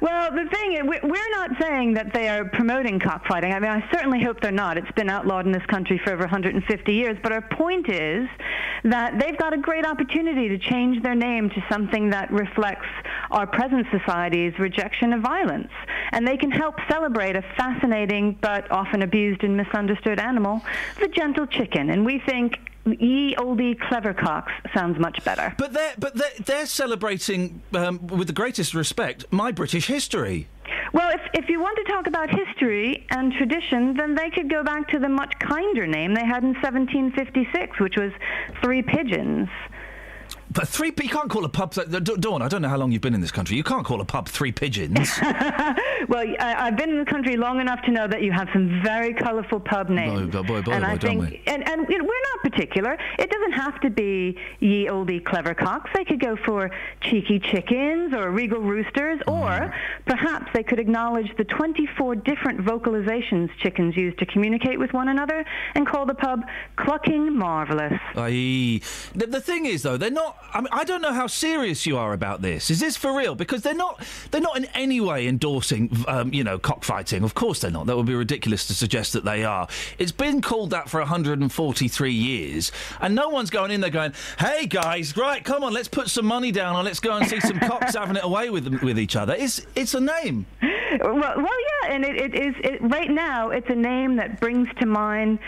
Well, the thing is, we're not saying that they are promoting cockfighting. I mean, I certainly hope they're not. It's been outlawed in this country for over 150 years. But our point is that they've got a great opportunity to change their name to something that reflects our present society's rejection of violence. And they can help celebrate a fascinating but often abused and misunderstood animal, the gentle chicken. And we think ye olde clever cocks sounds much better. But they're celebrating, with the greatest respect, my British history. Well, if you want to talk about history and tradition, then they could go back to the much kinder name they had in 1756, which was Three Pigeons. But you can't call a pub... Dawn, I don't know how long you've been in this country. You can't call a pub Three Pigeons. Well, I've been in the country long enough to know that you have some very colourful pub names. Boy, and I think, don't we? And you know, we're not particular. It doesn't have to be ye olde clever cocks. They could go for cheeky chickens or regal roosters, or perhaps they could acknowledge the 24 different vocalizations chickens use to communicate with one another and call the pub Clucking Marvellous. The thing is, though, they're not... I mean, I don't know how serious you are about this. Is this for real? Because they're not in any way endorsing, cockfighting. Of course they're not. That would be ridiculous to suggest that they are. It's been called that for 143 years, and no one's going in there going, "Hey guys, right, come on, let's put some money down and let's go and see some cocks having it away with each other." It's a name. Well, yeah, and it is right now. It's a name that brings to mind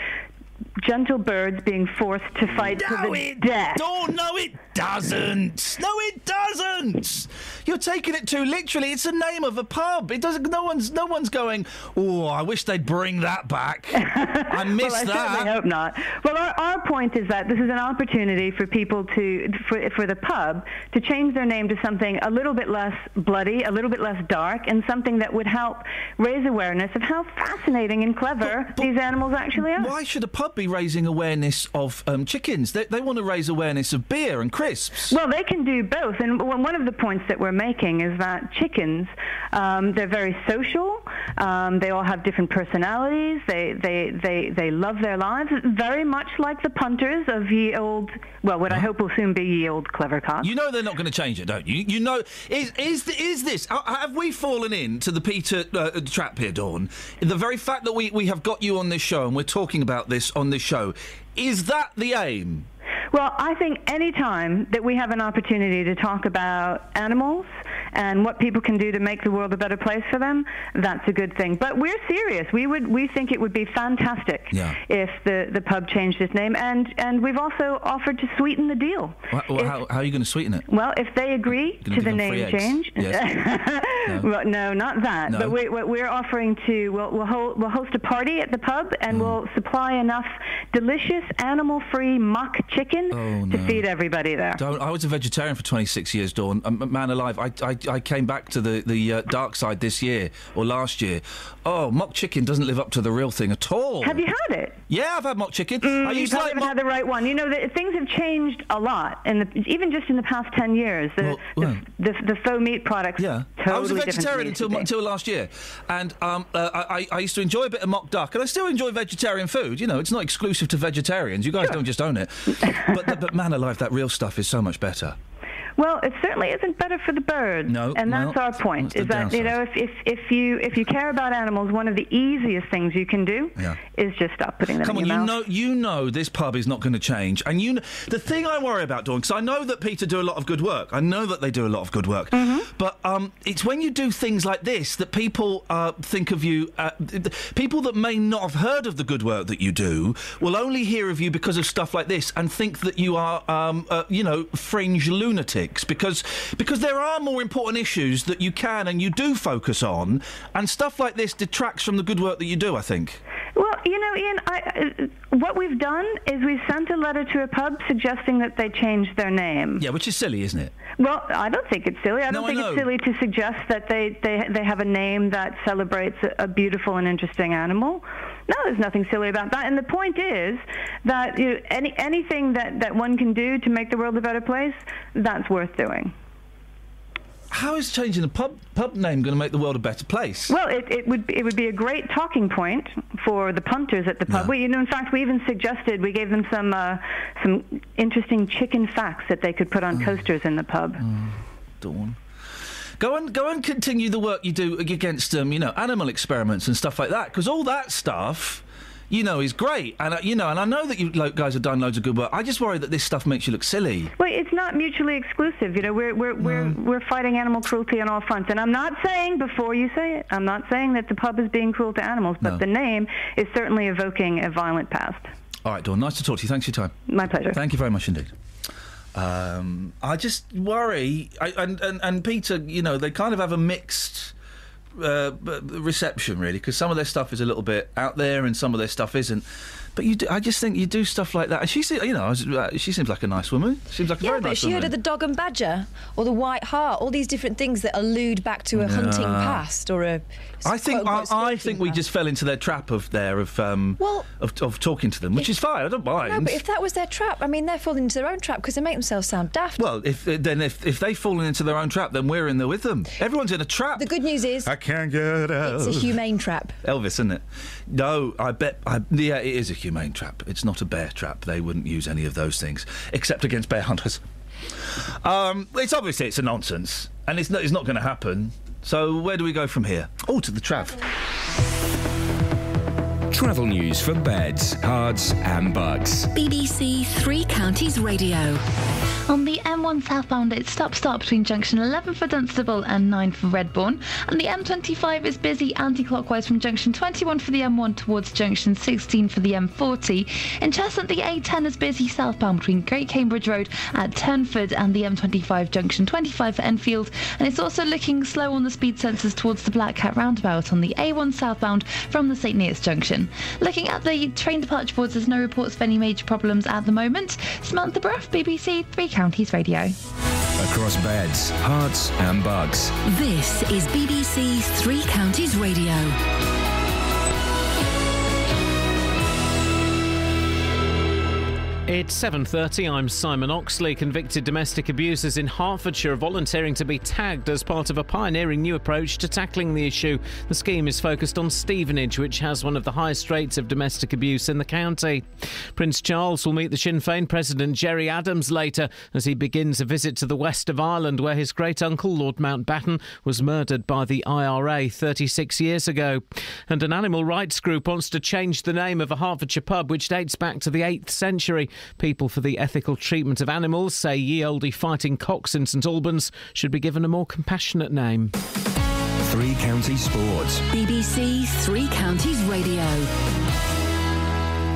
gentle birds being forced to fight to the death. Oh, no, it doesn't. No, it doesn't. You're taking it too literally. It's the name of a pub. It doesn't. No one's going, "Oh, I wish they'd bring that back. I miss well, I that." certainly hope not. Well, our point is that this is an opportunity for people for the pub to change their name to something a little bit less bloody, a little bit less dark, and something that would help raise awareness of how fascinating and clever these animals actually are. Why should a pub be raising awareness of chickens? They want to raise awareness of beer and crisps. Well, they can do both, and one of the points that we're making is that chickens, they're very social. They all have different personalities. They love their lives, very much like the punters of ye old. Well, what I hope will soon be ye old clever cocks. You know they're not going to change it, don't you? You know, is this? Have we fallen into the Peter trap here, Dawn? The very fact that we have got you on this show and we're talking about this on this show, is that the aim? Well, I think any time that we have an opportunity to talk about animals and what people can do to make the world a better place for them, that's a good thing. But we're serious. We think it would be fantastic if the pub changed its name, and we've also offered to sweeten the deal. Well, how are you going to sweeten it? Well, if they agree to the name change, yes. Well, no, not that. No. But we're offering to we'll host a party at the pub, and we'll supply enough delicious animal-free mock chicken to feed everybody there. I was a vegetarian for 26 years, Dawn. Man alive, I came back to the dark side this year, or last year. Oh, mock chicken doesn't live up to the real thing at all. Have you had it? Yeah, I've had mock chicken. You probably haven't had the right one. You know, things have changed a lot, even just in the past 10 years. The faux meat products, totally I was a vegetarian until last year, and I used to enjoy a bit of mock duck, and I still enjoy vegetarian food. You know, it's not exclusive to vegetarians. You guys don't just own it. But man alive, that real stuff is so much better. Well, it certainly isn't better for the birds. No, and that's our point. Is that if you care about animals, one of the easiest things you can do is just stop putting them in your mouth. You know this pub is not going to change, and the thing I worry about, Dawn, because I know that Peter do a lot of good work. I know that they do a lot of good work, but it's when you do things like this that people think of you. People that may not have heard of the good work that you do will only hear of you because of stuff like this and think that you are, fringe lunatics. Because there are more important issues that you can and you do focus on, and stuff like this detracts from the good work that you do, I think. Well, you know, Ian, what we've done is we sent a letter to a pub suggesting that they change their name. Yeah, which is silly, isn't it? Well, I don't think it's silly. I don't think it's silly to suggest that they have a name that celebrates a beautiful and interesting animal. No, there's nothing silly about that. And the point is that anything that one can do to make the world a better place, that's worth doing. How is changing the pub name going to make the world a better place? Well, it would be a great talking point for the punters at the pub. In fact, we even suggested, we gave them some interesting chicken facts that they could put on coasters in the pub. Dawn. Go and continue the work you do against animal experiments and stuff like that, because all that stuff, is great, and and I know that you guys have done loads of good work. I just worry that this stuff makes you look silly. Well, it's not mutually exclusive. We're fighting animal cruelty on all fronts, and I'm not saying, before you say it, I'm not saying that the pub is being cruel to animals, but the name is certainly evoking a violent past. All right, Dawn, nice to talk to you. Thanks for your time. My pleasure. Thank you very much indeed. I just worry, and Peter, you know, they kind of have a mixed reception, really, because some of their stuff is a little bit out there and some of their stuff isn't. But I just think you do stuff like that. And she seems like a nice woman. Seems like a very nice woman. Yeah, but she heard of the dog and badger or the white hart, all these different things that allude back to a hunting past or a. I think we just fell into their trap of talking to them, which is fine. I don't mind. No, but if that was their trap, I mean, they're falling into their own trap because they make themselves sound daft. Well, if they've fallen into their own trap, then we're in there with them. Everyone's in a trap. The good news is I can't get out. It's a humane trap. Elvis, isn't it? No, yeah, it is a humane trap. It's not a bear trap. They wouldn't use any of those things except against bear hunters. It's a nonsense, and it's not going to happen. So where do we go from here? Oh, to the Trav. Travel news for beds, cards and bugs. BBC Three Counties Radio. On the M1 southbound, it's stop-start between junction 11 for Dunstable and 9 for Redbourne. And the M25 is busy anti-clockwise from junction 21 for the M1 towards junction 16 for the M40. In Chestnut, the A10 is busy southbound between Great Cambridge Road at Turnford and the M25 junction 25 for Enfield. And it's also looking slow on the speed sensors towards the Black Cat roundabout on the A1 southbound from the St Neots junction. Looking at the train departure boards, there's no reports of any major problems at the moment. Samantha Bruff, BBC Three Counties Radio. Across beds, hearts and bugs. This is BBC Three Counties Radio. It's 7:30. I'm Simon Oxley. Convicted domestic abusers in Hertfordshire are volunteering to be tagged as part of a pioneering new approach to tackling the issue. The scheme is focused on Stevenage, which has one of the highest rates of domestic abuse in the county. Prince Charles will meet the Sinn Féin President Gerry Adams later as he begins a visit to the west of Ireland, where his great-uncle Lord Mountbatten was murdered by the IRA 36 years ago. And an animal rights group wants to change the name of a Hertfordshire pub which dates back to the 8th century. People for the ethical treatment of animals say Ye Olde Fighting Cocks in St Albans should be given a more compassionate name. Three Counties Sports. BBC Three Counties Radio.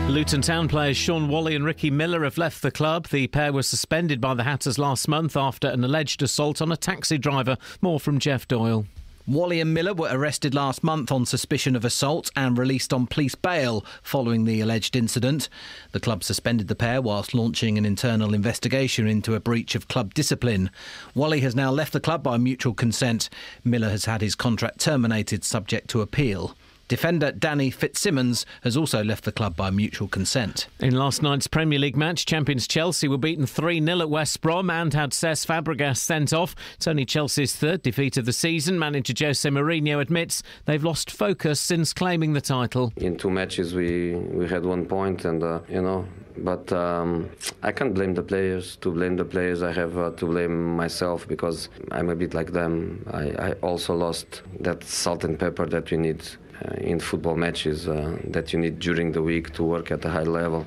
Luton Town players Sean Whalley and Ricky Miller have left the club. The pair were suspended by the Hatters last month after an alleged assault on a taxi driver. More from Jeff Doyle. Whalley and Miller were arrested last month on suspicion of assault and released on police bail following the alleged incident. The club suspended the pair whilst launching an internal investigation into a breach of club discipline. Whalley has now left the club by mutual consent. Miller has had his contract terminated subject to appeal. Defender Danny Fitzsimmons has also left the club by mutual consent. In last night's Premier League match, champions Chelsea were beaten 3-0 at West Brom and had Cesc Fabregas sent off. It's only Chelsea's third defeat of the season. Manager Jose Mourinho admits they've lost focus since claiming the title. In 2 matches we had 1 point and, but I can't blame the players. To blame the players, I have to blame myself because I'm a bit like them. I also lost that salt and pepper that we need in football matches, that you need during the week to work at a high level.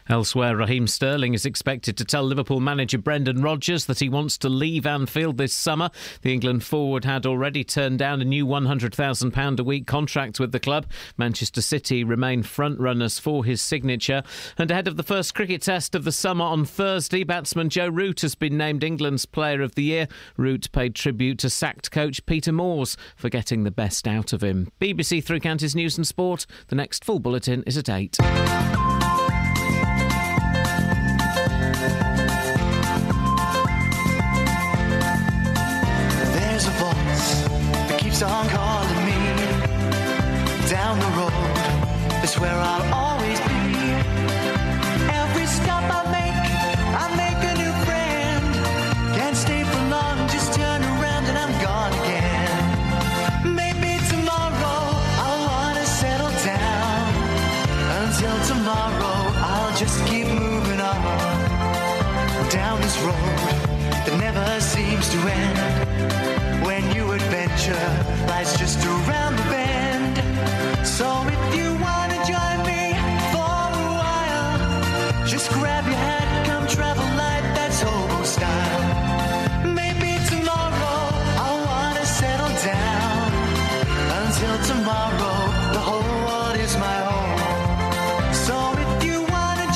Elsewhere, Raheem Sterling is expected to tell Liverpool manager Brendan Rodgers that he wants to leave Anfield this summer. The England forward had already turned down a new £100,000 a week contract with the club. Manchester City remain front-runners for his signature. And ahead of the first cricket test of the summer on Thursday, batsman Joe Root has been named England's Player of the Year. Root paid tribute to sacked coach Peter Moores for getting the best out of him. BBC Three Counties News and Sport. The next full bulletin is at 8. On calling me down the road is where I'll always be. Every stop I make a new friend. Can't stay for long, just turn around and I'm gone again. Maybe tomorrow I'll wanna settle down. Until tomorrow I'll just keep moving on down this road that never seems to end. When you adventure lies just around the bend. So if you want to join me for a while, just grab your hat, come travel light, that's hobo style. Maybe tomorrow I'll want to settle down. Until tomorrow, the whole world is my home. So if you want to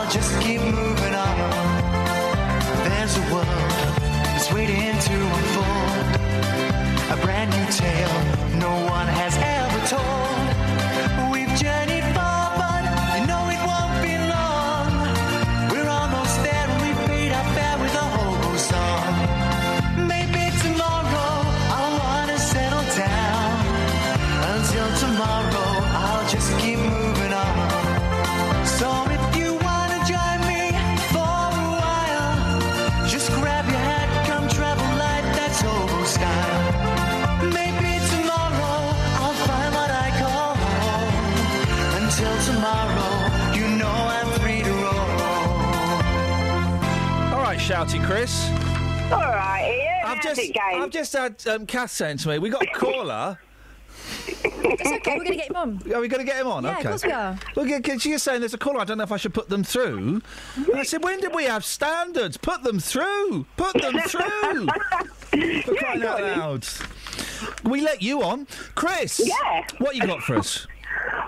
I'll just keep moving on. There's a world that's waiting to unfold, a brand new tale no one has ever told. We've journeyed far, but you know it won't be long. We're almost there and we've paid our fare with a hobo song. Maybe tomorrow I'll wanna settle down. Until tomorrow I'll just keep moving on. So if you wanna join me for a while, just grab your hat, come travel light, that's hobo style. Maybe tomorrow I'll find what I call home. Until tomorrow, you know I'm free to roll. All right, shouty Chris. All right, Ian. I've just had Kath saying to me, we got a caller. It's okay, we're going to get him on. Are we going to get him on? Yeah, okay. of course we are. Well, she's saying there's a caller. I don't know if I should put them through. And I said, when did we have standards? Put them through. Put them through. For crying out loud. We let you on. Chris. Yeah. What you got for us?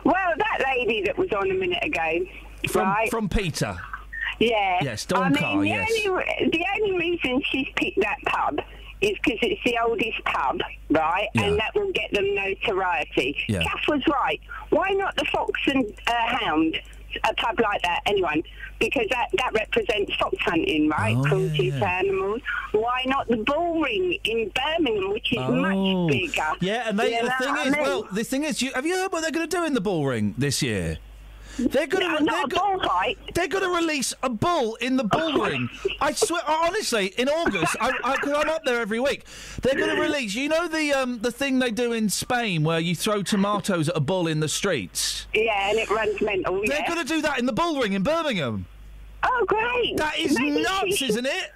Well, that lady that was on a minute ago. From Peter. Yeah. Yes, Dawn Carr, yes. The only reason she's picked that pub is because it's the oldest pub, right? Yeah. And that will get them notoriety. Yeah. Kath was right. Why not the Fox and Hound, a pub like that, anyone? Because that represents fox hunting, right? Cruelty to animals. Why not the Bull Ring in Birmingham, which is much bigger? Yeah, and the thing is, have you heard what they're going to do in the Bull Ring this year? They're going to release a bull in the bull ring. I swear, honestly, in August, because I'm up there every week. They're going to release. You know the thing they do in Spain where you throw tomatoes at a bull in the streets. Yeah, and it runs mental. They're going to do that in the bull ring in Birmingham. Oh, great! That is nuts, isn't it?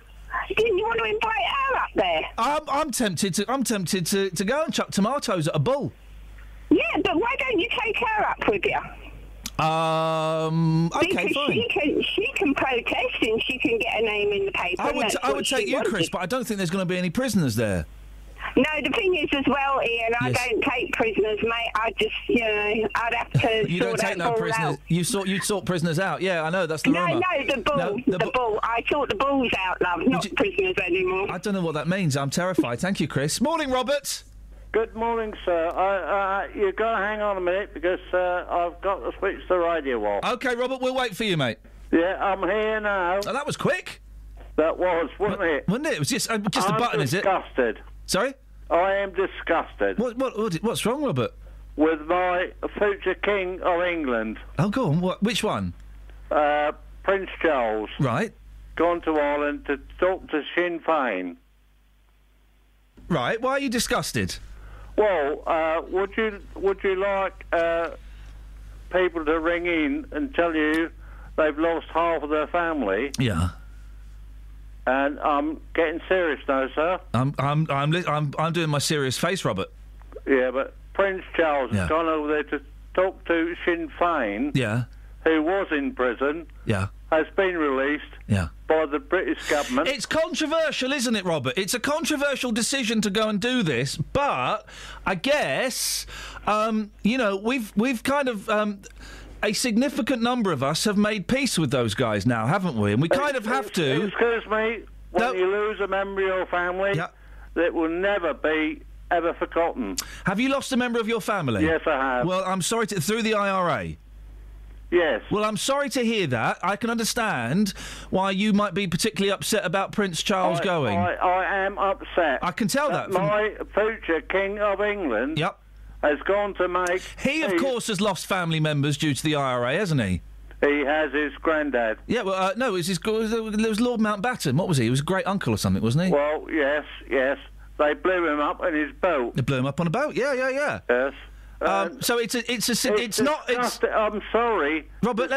Didn't you want to invite her up there? I'm tempted to go and chuck tomatoes at a bull. Yeah, but why don't you take her up with you? Okay, because fine. She can protest and she can get a name in the paper. I would take you, Chris, but I don't think there's going to be any prisoners there. No, the thing is as well, Ian, I Yes. don't take prisoners, mate. I just, I'd have to You don't take no prisoners. Out. You sort prisoners out. Yeah, I know. That's the rumour. No, the bull. The bull. I sort the bulls out, love, not prisoners anymore. I don't know what that means. I'm terrified. Thank you, Chris. Morning, Robert. Good morning, sir. You've got to hang on a minute because I've got to switch the radio off. OK, Robert, we'll wait for you, mate. Yeah, I'm here now. Oh, that was quick. That was, wasn't it? Wasn't it? It was just a button, is it? Disgusted. Sorry? I am disgusted. What's wrong, Robert? With my future King of England. Oh, go on. Which one? Prince Charles. Right. Gone to Ireland to talk to Sinn Féin. Right. Why are you disgusted? Well, would you like people to ring in and tell you they've lost half of their family? Yeah. And I'm getting serious now, sir. I'm doing my serious face, Robert. Yeah, but Prince Charles has gone over there to talk to Sinn Féin. Yeah. Who was in prison. Yeah. Has been released. Yeah. By the British government. It's controversial, isn't it, Robert? It's a controversial decision to go and do this, but I guess we've kind of a significant number of us have made peace with those guys now, haven't we? And we kind of have to. Excuse me. When you lose a member of your family, that will never be ever forgotten. Have you lost a member of your family? Yes, I have. Well, I'm sorry through the IRA. Yes. Well, I'm sorry to hear that. I can understand why you might be particularly upset about Prince Charles going. I am upset. I can tell that. My future King of England has gone to make... He, of course, has lost family members due to the IRA, hasn't he? He has his granddad. Yeah, well, no, it was Lord Mountbatten. What was he? He was a great uncle or something, wasn't he? Well, yes. They blew him up in his boat. They blew him up on a boat? Yeah. Yes. So it's not. I'm sorry, Robert.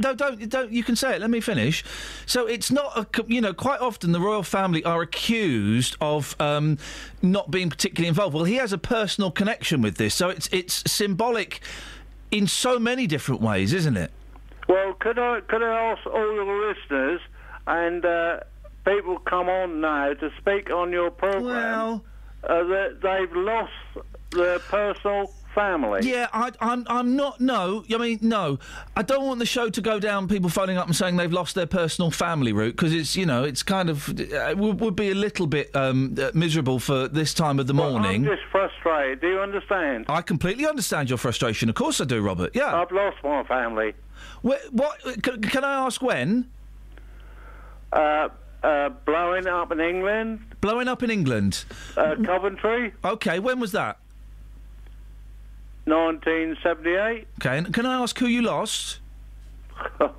Don't. You can say it. Let me finish. So it's not. Quite often the royal family are accused of not being particularly involved. Well, he has a personal connection with this, so it's symbolic in so many different ways, isn't it? Well, could I ask all your listeners and people come on now to speak on your programme that they've lost their personal family. Yeah, I'm not. No, I mean no. I don't want the show to go down people phoning up and saying they've lost their personal family route because it's it's kind of would be a little bit miserable for this time of the morning. I'm just frustrated. Do you understand? I completely understand your frustration. Of course I do, Robert. Yeah. I've lost my family. What? Can I ask when? Blowing up in England. Blowing up in England. Coventry. Okay, when was that? 1978. Okay, and can I ask who you lost? No,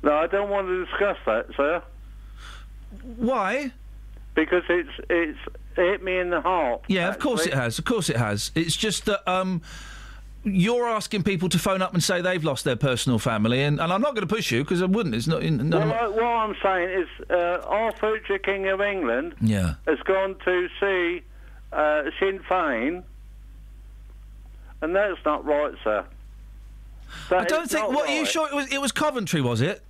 I don't want to discuss that, sir. Why? Because it's hit me in the heart. Yeah, of course it has. Of course it has. It's just that you're asking people to phone up and say they've lost their personal family, and I'm not going to push you because I wouldn't. It's not. What I'm saying is, our future King of England has gone to see Sinn Féin, and that's not right, sir. I don't think. What are you sure it was Coventry? Was it?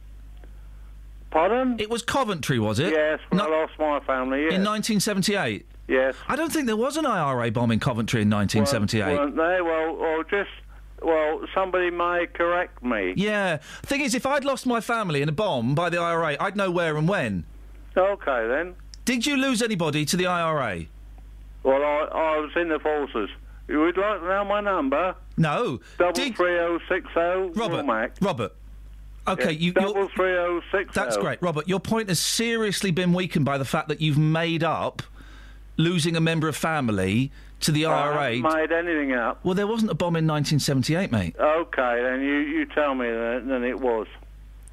Pardon? It was Coventry, was it? Yes, when I lost my family. Yes. In 1978. Yes. I don't think there was an IRA bomb in Coventry in 1978. Weren't they? Well, somebody may correct me. Yeah. Thing is, if I'd lost my family in a bomb by the IRA, I'd know where and when. Okay, then. Did you lose anybody to the IRA? Well, I was in the forces. You would like to know my number? No. 33060. Robert. Okay, yeah, 33060. That's great, Robert. Your point has seriously been weakened by the fact that you've made up losing a member of family to the IRA. I haven't made anything up. Well, there wasn't a bomb in 1978, mate. Okay, then you tell me then it was.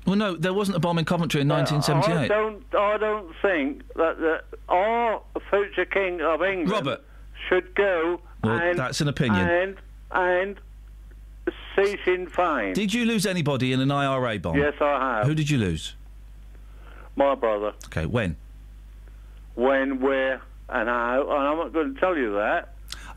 Well, no, there wasn't a bomb in Coventry in 1978. I don't think that our future King of England Robert should go. Well, that's an opinion. And see Sinn Féin. Did you lose anybody in an IRA bomb? Yes, I have. Who did you lose? My brother. Okay, when? When, where, and how, and I'm not going to tell you that.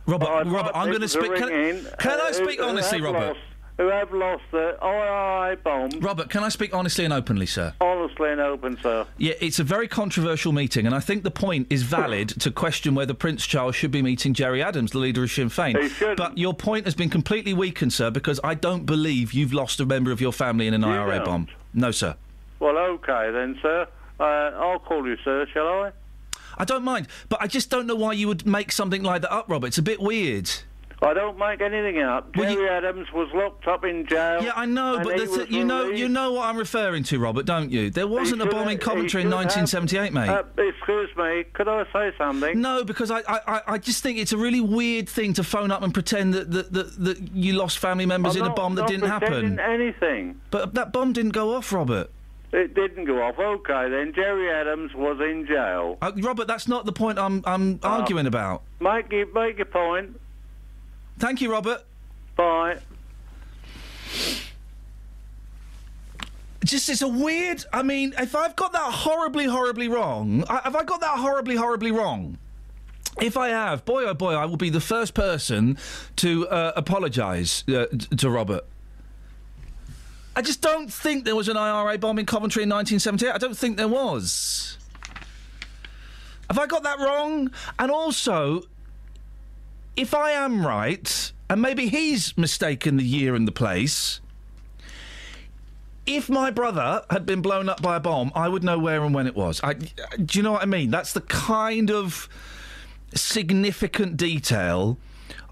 Robert, I'm going to speak. Can I speak honestly, Robert? Who have lost the IRA bomb. Robert, can I speak honestly and openly, sir? Honestly and open, sir. Yeah, it's a very controversial meeting, and I think the point is valid to question whether Prince Charles should be meeting Gerry Adams, the leader of Sinn Féin. He shouldn't. But your point has been completely weakened, sir, because I don't believe you've lost a member of your family in an IRA bomb. No, sir. Well, OK then, sir. I'll call you, sir, shall I? I don't mind, but I just don't know why you would make something like that up, Robert. It's a bit weird. I don't make anything up. Gerry Adams was locked up in jail. Yeah, I know, but you know what I'm referring to, Robert, don't you? There wasn't a bomb in Coventry in 1978, mate. Excuse me, could I say something? No, because I just think it's a really weird thing to phone up and pretend that you lost family members in a bomb that didn't happen. Anything. But that bomb didn't go off, Robert. It didn't go off. OK, then Gerry Adams was in jail. Robert, that's not the point I'm arguing about. Make your point. Thank you, Robert. Bye. It's a weird... I mean, if I've got that horribly, horribly wrong... Have I got that horribly, horribly wrong? If I have, boy, oh boy, I will be the first person to apologise to Robert. I just don't think there was an IRA bomb in Coventry in 1978. I don't think there was. Have I got that wrong? And also... if I am right, and maybe he's mistaken the year and the place, if my brother had been blown up by a bomb, I would know where and when it was. Do you know what I mean? That's the kind of significant detail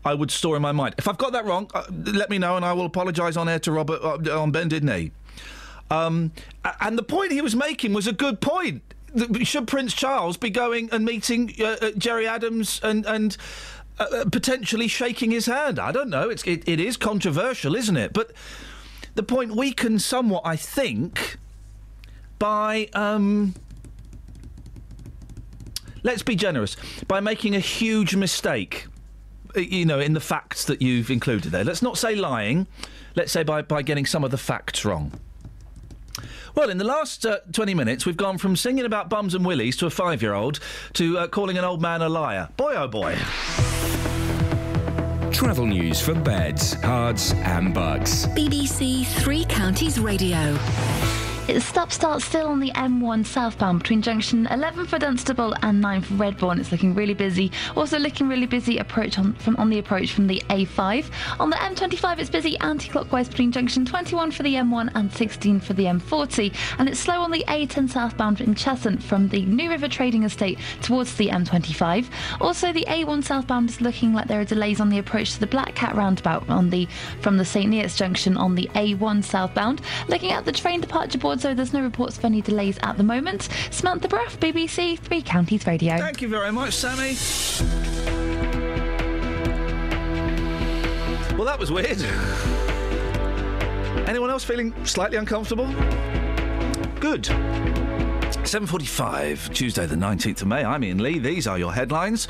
I would store in my mind. If I've got that wrong, let me know and I will apologise on air to Robert on Bended Knee. And the point he was making was a good point. Should Prince Charles be going and meeting Gerry Adams and potentially shaking his hand? I don't know. It is controversial, isn't it? But the point weakens somewhat, I think, by let's be generous, by making a huge mistake, in the facts that you've included there. Let's not say lying. Let's say by getting some of the facts wrong. Well, in the last 20 minutes, we've gone from singing about bums and willies to a 5-year-old to calling an old man a liar. Boy, oh boy. Travel news for beds, cards and bugs. BBC Three Counties Radio. It's stop-start still on the M1 southbound between junction 11 for Dunstable and 9 for Redbourne. It's looking really busy. Also looking really busy on the approach from the A5. On the M25, it's busy anti-clockwise between junction 21 for the M1 and 16 for the M40. And it's slow on the A10 southbound in Cheshunt from the New River Trading Estate towards the M25. Also, the A1 southbound is looking like there are delays on the approach to the Black Cat roundabout from the St Neots junction on the A1 southbound. Looking at the train departure board, so there's no reports of any delays at the moment. Samantha Bruff, BBC Three Counties Radio. Thank you very much, Sammy. Well, that was weird. Anyone else feeling slightly uncomfortable? Good. 7:45, Tuesday the 19th of May. I'm Iain Lee. These are your headlines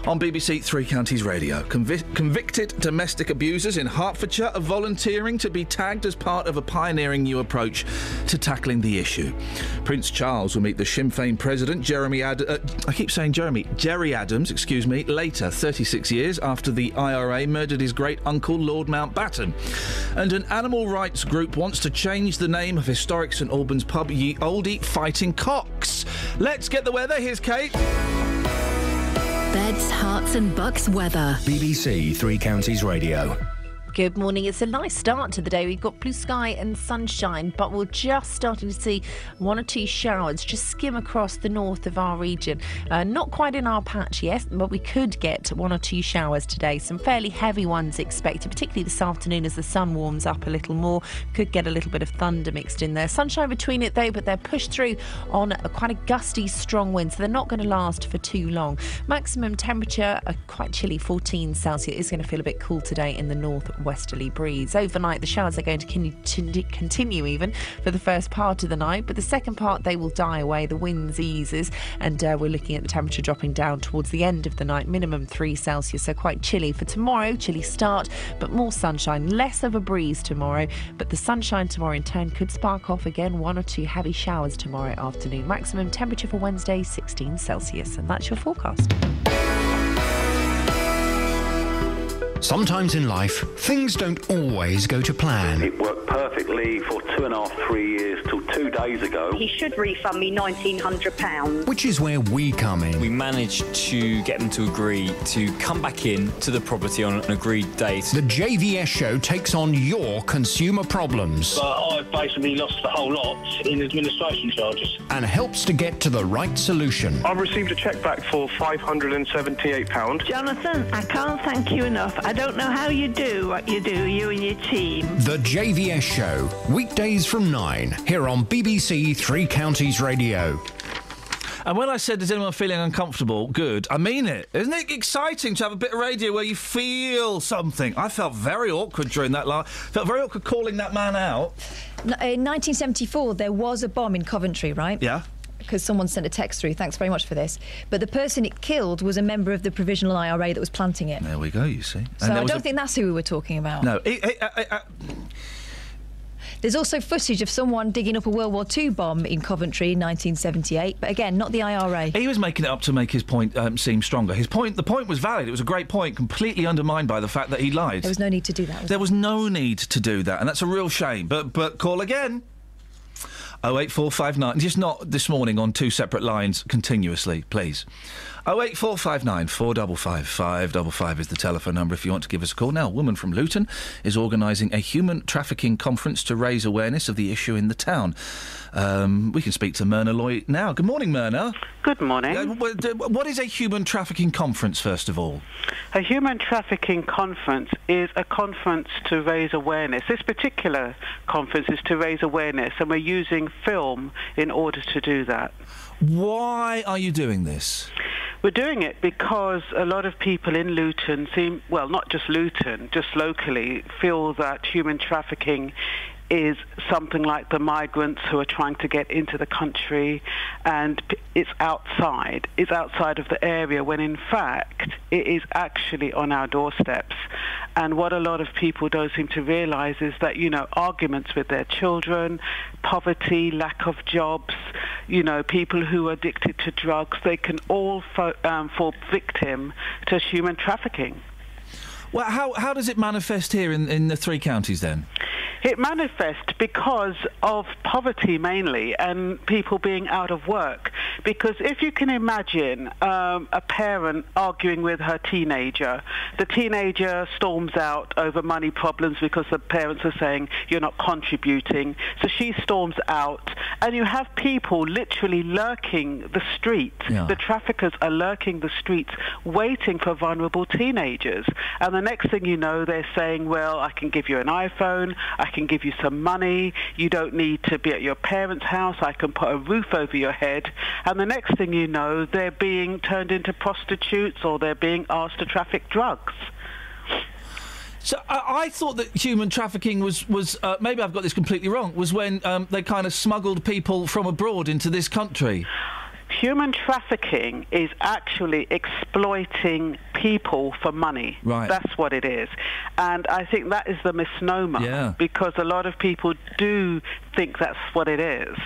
on BBC Three Counties Radio. Convicted domestic abusers in Hertfordshire are volunteering to be tagged as part of a pioneering new approach to tackling the issue. Prince Charles will meet the Sinn Féin president, Jerry Adams, later, 36 years after the IRA murdered his great-uncle, Lord Mountbatten. And an animal rights group wants to change the name of historic St Albans pub Ye Olde Fighting Cocks. Let's get the weather. Here's Kate. Beds, Hearts and Bucks weather. BBC Three Counties Radio. Good morning. It's a nice start to the day. We've got blue sky and sunshine, but we're just starting to see one or two showers just skim across the north of our region. Not quite in our patch yet, but we could get one or two showers today. Some fairly heavy ones expected, particularly this afternoon as the sun warms up a little more. Could get a little bit of thunder mixed in there. Sunshine between it though, but they're pushed through on quite a gusty, strong wind, so they're not going to last for too long. Maximum temperature, quite chilly, 14 Celsius. It's going to feel a bit cool today in the northwesterly breeze. Overnight, the showers are going to continue even for the first part of the night, but the second part they will die away. The winds eases, and we're looking at the temperature dropping down towards the end of the night, minimum 3 Celsius, so quite chilly for tomorrow. Chilly start, but more sunshine, less of a breeze tomorrow, but the sunshine tomorrow in turn could spark off again one or two heavy showers tomorrow afternoon. Maximum temperature for Wednesday, 16 Celsius, and that's your forecast. Sometimes in life, things don't always go to plan. It worked perfectly for 2.5, 3 years till 2 days ago. He should refund me £1,900. Which is where we come in. We managed to get them to agree to come back in to the property on an agreed date. The JVS show takes on your consumer problems. I've basically lost the whole lot in administration charges. And helps to get to the right solution. I've received a cheque back for £578. Jonathan, I can't thank you enough. I don't know how you do what you do, you and your team. The JVS show, weekdays from 9, here on BBC Three Counties Radio. And when I said, is anyone feeling uncomfortable? Good. I mean it. Isn't it exciting to have a bit of radio where you feel something? I felt very awkward during that felt very awkward calling that man out. In 1974, there was a bomb in Coventry, right? Yeah. Because someone sent a text through. Thanks very much for this. But the person it killed was a member of the Provisional IRA that was planting it. There we go, you see. So I don't think that's who we were talking about. No. There's also footage of someone digging up a World War II bomb in Coventry in 1978, but again, not the IRA. He was making it up to make his point seem stronger. The point was valid. It was a great point, completely undermined by the fact that he lied. There was no need to do that. There was no need to do that, and that's a real shame. But call again. 08459, just not this morning on two separate lines continuously, please. 08459 455 555 is the telephone number if you want to give us a call. Now, a woman from Luton is organising a human trafficking conference to raise awareness of the issue in the town. We can speak to Myrna Loy now. Good morning, Myrna. Good morning. What is a human trafficking conference, first of all? A human trafficking conference is a conference to raise awareness. This particular conference is to raise awareness, and we're using film in order to do that. Why are you doing this? We're doing it because a lot of people in Luton not just Luton, just locally, feel that human trafficking is something like the migrants who are trying to get into the country, and it's outside of the area, when in fact it is actually on our doorsteps. And what a lot of people don't seem to realise is that, arguments with their children, poverty, lack of jobs, people who are addicted to drugs, they can all fall victim to human trafficking. Well, how does it manifest here in the three counties then? It manifests because of poverty mainly and people being out of work. Because if you can imagine a parent arguing with her teenager, the teenager storms out over money problems because the parents are saying you're not contributing. So she storms out, and you have people literally lurking the street. Yeah. The traffickers are lurking the streets, waiting for vulnerable teenagers. And the next thing you know, they're saying, well, I can give you an iPhone, I can give you some money, you don't need to be at your parents' house, I can put a roof over your head. And the next thing you know, they're being turned into prostitutes, or they're being asked to traffic drugs. So I thought that human trafficking was maybe I've got this completely wrong, was when they kind of smuggled people from abroad into this country. Human trafficking is actually exploiting people for money. Right. That's what it is. And I think that is the misnomer, because a lot of people do think that's what it is.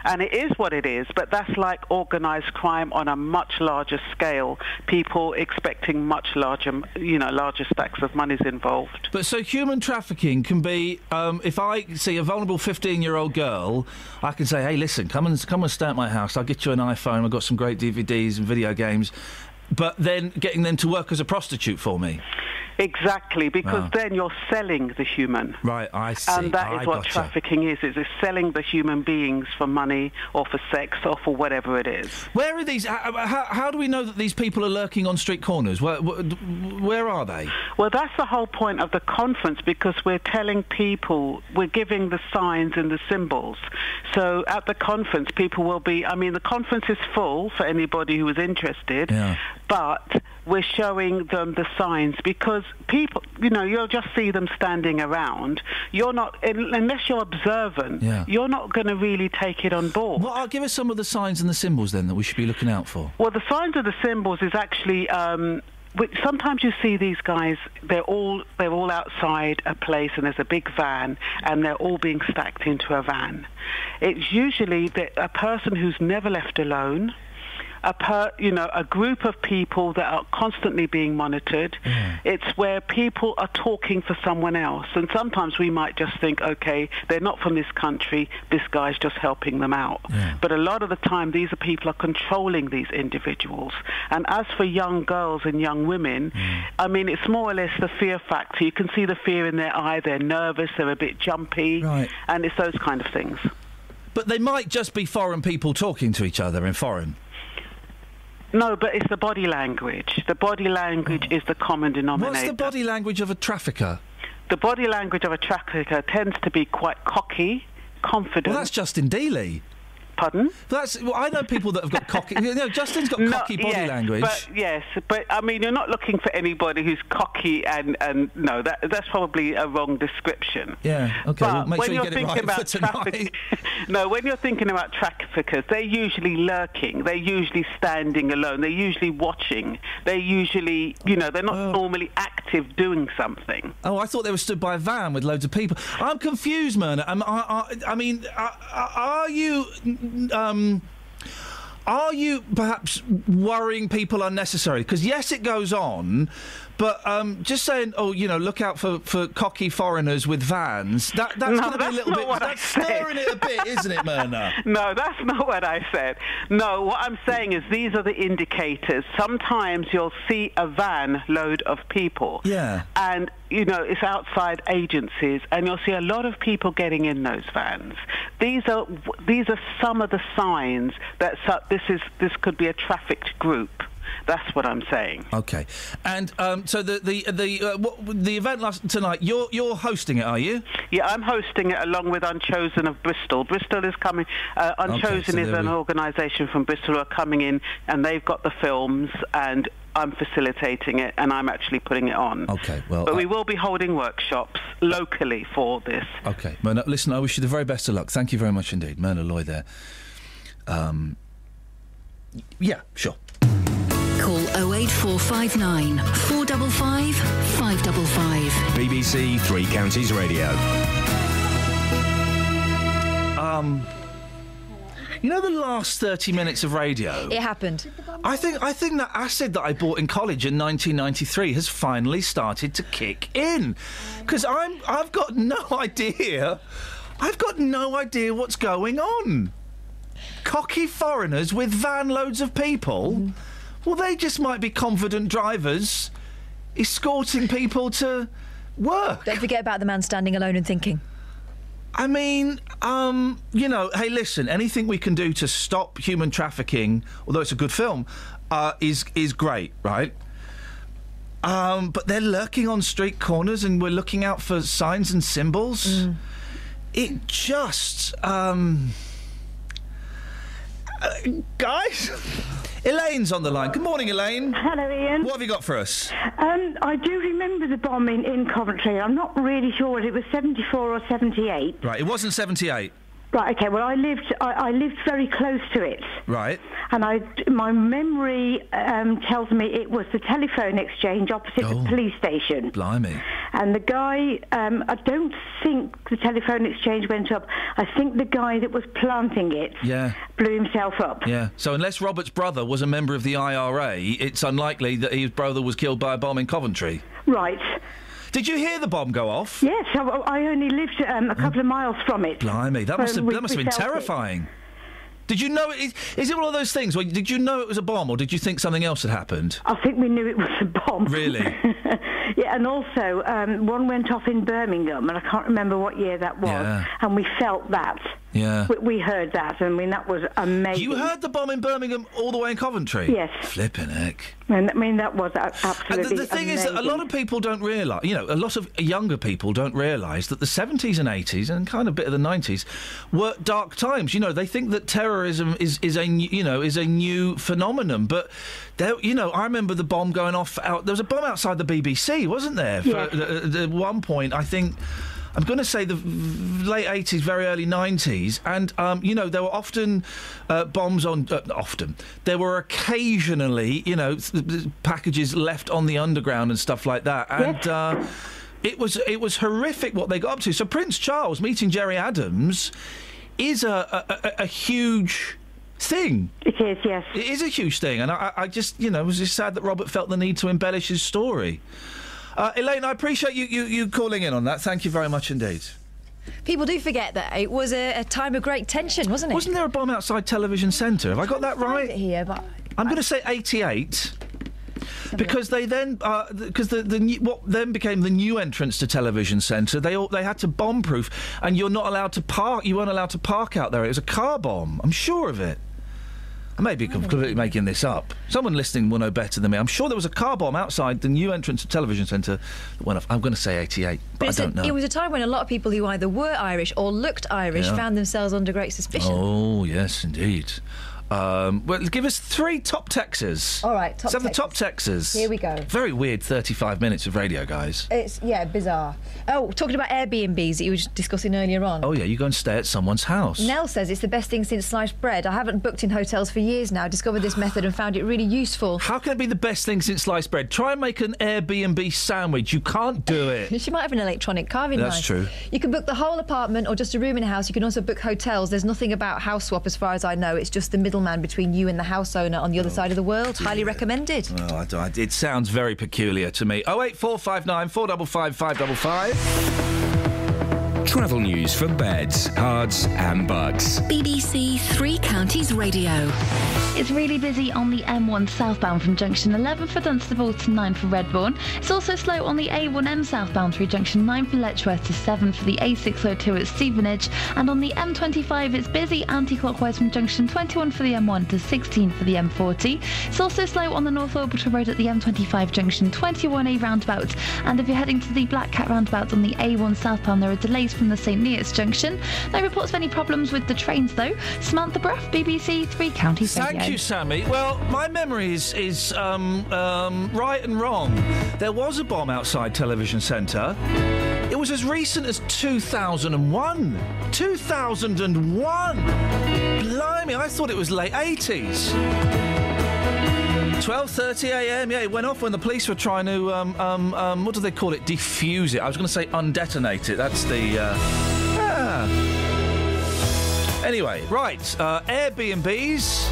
And it is what it is, but that's like organised crime on a much larger scale. People expecting much larger, larger stacks of money's involved. But so human trafficking can be, if I see a vulnerable 15-year-old girl, I can say, hey, listen, come and stay at my house. I'll get you an iPhone. I've got some great DVDs and video games. But then getting them to work as a prostitute for me. Exactly, because then you're selling the human. Right, I see. And that is what trafficking is. It's selling the human beings for money or for sex or for whatever it is. Where are these? How do we know that these people are lurking on street corners? Where are they? Well, that's the whole point of the conference, because we're telling people, we're giving the signs and the symbols. So at the conference, people will be, the conference is full for anybody who is interested, but we're showing them the signs, because people, you'll just see them standing around. You're not, unless you're observant, you're not going to really take it on board. Well, I'll give us some of the signs and the symbols then that we should be looking out for. Well, the signs and the symbols is actually, sometimes you see these guys, they're all outside a place and there's a big van and they're all being stacked into a van. It's usually a person who's never left alone, a group of people that are constantly being monitored. It's where people are talking for someone else, and sometimes we might just think, okay, they're not from this country, this guy's just helping them out. But a lot of the time these are people are controlling these individuals. And as for young girls and young women, it's more or less the fear factor. You can see the fear in their eye, they're nervous, they're a bit jumpy, and it's those kind of things. But they might just be foreign people talking to each other in foreign. No, but it's the body language. The body language is the common denominator. What's the body language of a trafficker? The body language of a trafficker tends to be quite cocky, confident. Well, that's Justin Dealey. Pardon? I know people that have got cocky... Justin's got cocky body language. But you're not looking for anybody who's cocky and no, that's probably a wrong description. Yeah, OK, but make when sure you you're get it right for tonight. No, when you're thinking about traffickers, they're usually lurking, they're usually standing alone, they're usually watching, they're usually, they're not normally active doing something. Oh, I thought they were stood by a van with loads of people. I'm confused, Myrna. Are you perhaps worrying people unnecessarily? Because yes, it goes on, but just saying, look out for cocky foreigners with vans. That's going to be a little bit. That's slurring it a bit, isn't it, Myrna? No, that's not what I said. No, what I'm saying is these are the indicators. Sometimes you'll see a van load of people. Yeah. And it's outside agencies, and you'll see a lot of people getting in those vans. These are some of the signs that this could be a trafficked group. That's what I'm saying. Okay, and so the event tonight, you're hosting it, are you? Yeah, I'm hosting it along with Unchosen of Bristol. Bristol is coming. Unchosen is an organisation from Bristol who are coming in, and they've got the films, and I'm facilitating it, and I'm actually putting it on. Okay, well, but we will be holding workshops locally for this. Okay, Myrna, listen, I wish you the very best of luck. Thank you very much indeed, Myrna Loy there. Yeah, sure. Call 08459 455 555. BBC Three Counties Radio. You know the last 30 minutes of radio? It happened. I think that acid that I bought in college in 1993 has finally started to kick in. Because I've got no idea. I've got no idea what's going on. Cocky foreigners with van loads of people? Well, they just might be confident drivers escorting people to work. Don't forget about the man standing alone and thinking. I mean, you know, hey, listen, anything we can do to stop human trafficking, although it's a good film, is great, right? But they're lurking on street corners and we're looking out for signs and symbols. It just... guys... Elaine's on the line. Good morning, Elaine. Hello, Ian. What have you got for us? I do remember the bomb in Coventry. I'm not really sure whether it was 74 or 78. Right, it wasn't 78. Right, okay. Well, I lived very close to it. Right. And my memory tells me it was the telephone exchange opposite the police station. Blimey. And the guy, I don't think the telephone exchange went up. I think the guy that was planting it blew himself up. Yeah. So unless Robert's brother was a member of the IRA, it's unlikely that his brother was killed by a bomb in Coventry. Right. Did you hear the bomb go off? Yes, I only lived a couple of miles from it. Blimey, that must have been terrifying. Did you know it? Is it one of those things where did you know it was a bomb, or did you think something else had happened? I think we knew it was a bomb. Really? Yeah, and also one went off in Birmingham, and I can't remember what year that was, and we felt that. Yeah. We heard that. I mean, that was amazing. You heard the bomb in Birmingham all the way in Coventry? Yes. Flipping heck. And, I mean, that was absolutely And the thing amazing. is that a lot of people don't realise, you know, a lot of younger people don't realise that the 70s and 80s and kind of a bit of the 90s were dark times. You know, they think that terrorism is a new phenomenon, but there, you know, I remember the bomb going off. There was a bomb outside the BBC, wasn't there? Yes. At one point, I think. I'm going to say the late 80s, very early 90s, and, you know, there were often bombs on... There were occasionally, you know, packages left on the underground and stuff like that, and it was horrific what they got up to. So Prince Charles meeting Gerry Adams is a huge... thing. It is, yes. It is a huge thing, and I just, you know, was just sad that Robert felt the need to embellish his story. Elaine, I appreciate you calling in on that. Thank you very much indeed. People do forget that it was a time of great tension, wasn't it? Wasn't there a bomb outside Television Centre? Have I got that right? Here, but I'm going to say 88. Because they then, because what then became the new entrance to Television Centre, they had to bomb-proof, and you're not allowed to park. You weren't allowed to park out there. It was a car bomb. I'm sure of it. I may be completely making this up. Someone listening will know better than me. I'm sure there was a car bomb outside the new entrance to Television Centre that went off. I'm going to say 88, but I don't know. It was a time when a lot of people who either were Irish or looked Irish found themselves under great suspicion. Oh, yes, indeed. Well, give us 3 top texters. All right, top Let's have the top texters. Here we go. Very weird 35 minutes of radio, guys. It's, bizarre. Oh, talking about Airbnbs that you were discussing earlier on. Oh, yeah, you go and stay at someone's house. Nell says it's the best thing since sliced bread. I haven't booked in hotels for years now. Discovered this method and found it really useful. How can it be the best thing since sliced bread? Try and make an Airbnb sandwich. You can't do it. She might have an electronic carving knife. That's true. You can book the whole apartment or just a room in a house. You can also book hotels. There's nothing about house swap as far as I know. It's just the middleman between you and the house owner on the other side of the world. Highly recommended. Well, it sounds very peculiar to me. 08459 455 555. Travel news for beds, cards and bugs. BBC Three Counties Radio. It's really busy on the M1 southbound from junction 11 for Dunstable to 9 for Redbourne. It's also slow on the A1M southbound through junction 9 for Letchworth to 7 for the A602 at Stevenage. And on the M25 it's busy anti-clockwise from junction 21 for the M1 to 16 for the M40. It's also slow on the North Orbital Road at the M25 junction 21A roundabout. And if you're heading to the Black Cat roundabout on the A1 southbound, there are delays from the St Neots junction. No reports of any problems with the trains though. Samantha Bruff, BBC Three Counties Radio. Thank you, Sammy. Well, my memory is right and wrong. There was a bomb outside Television Centre. It was as recent as 2001. 2001! Blimey, I thought it was late 80s. 12:30 a.m. Yeah, it went off when the police were trying to, what do they call it? Defuse it. I was going to say undetonate it. That's the, Anyway, right, Airbnbs,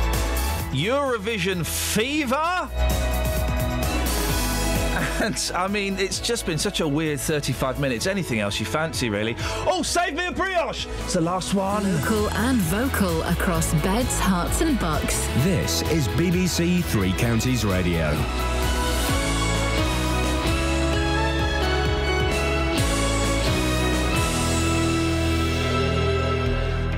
Eurovision fever. And, I mean, it's just been such a weird 35 minutes. Anything else you fancy, really? Oh, save me a brioche! It's the last one. Local and vocal across beds, hearts and bucks. This is BBC Three Counties Radio.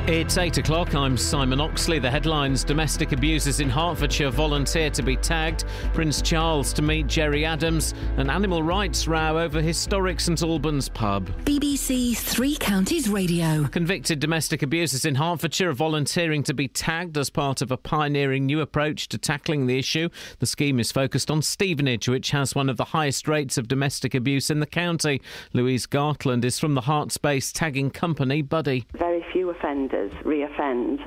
It's 8 o'clock. I'm Simon Oxley. The headlines: domestic abusers in Hertfordshire volunteer to be tagged, Prince Charles to meet Gerry Adams, an animal rights row over historic St Albans pub. BBC Three Counties Radio. Convicted domestic abusers in Hertfordshire are volunteering to be tagged as part of a pioneering new approach to tackling the issue. The scheme is focused on Stevenage, which has one of the highest rates of domestic abuse in the county. Louise Gartland is from the Herts-based tagging company Buddy. Very few offenders re-offend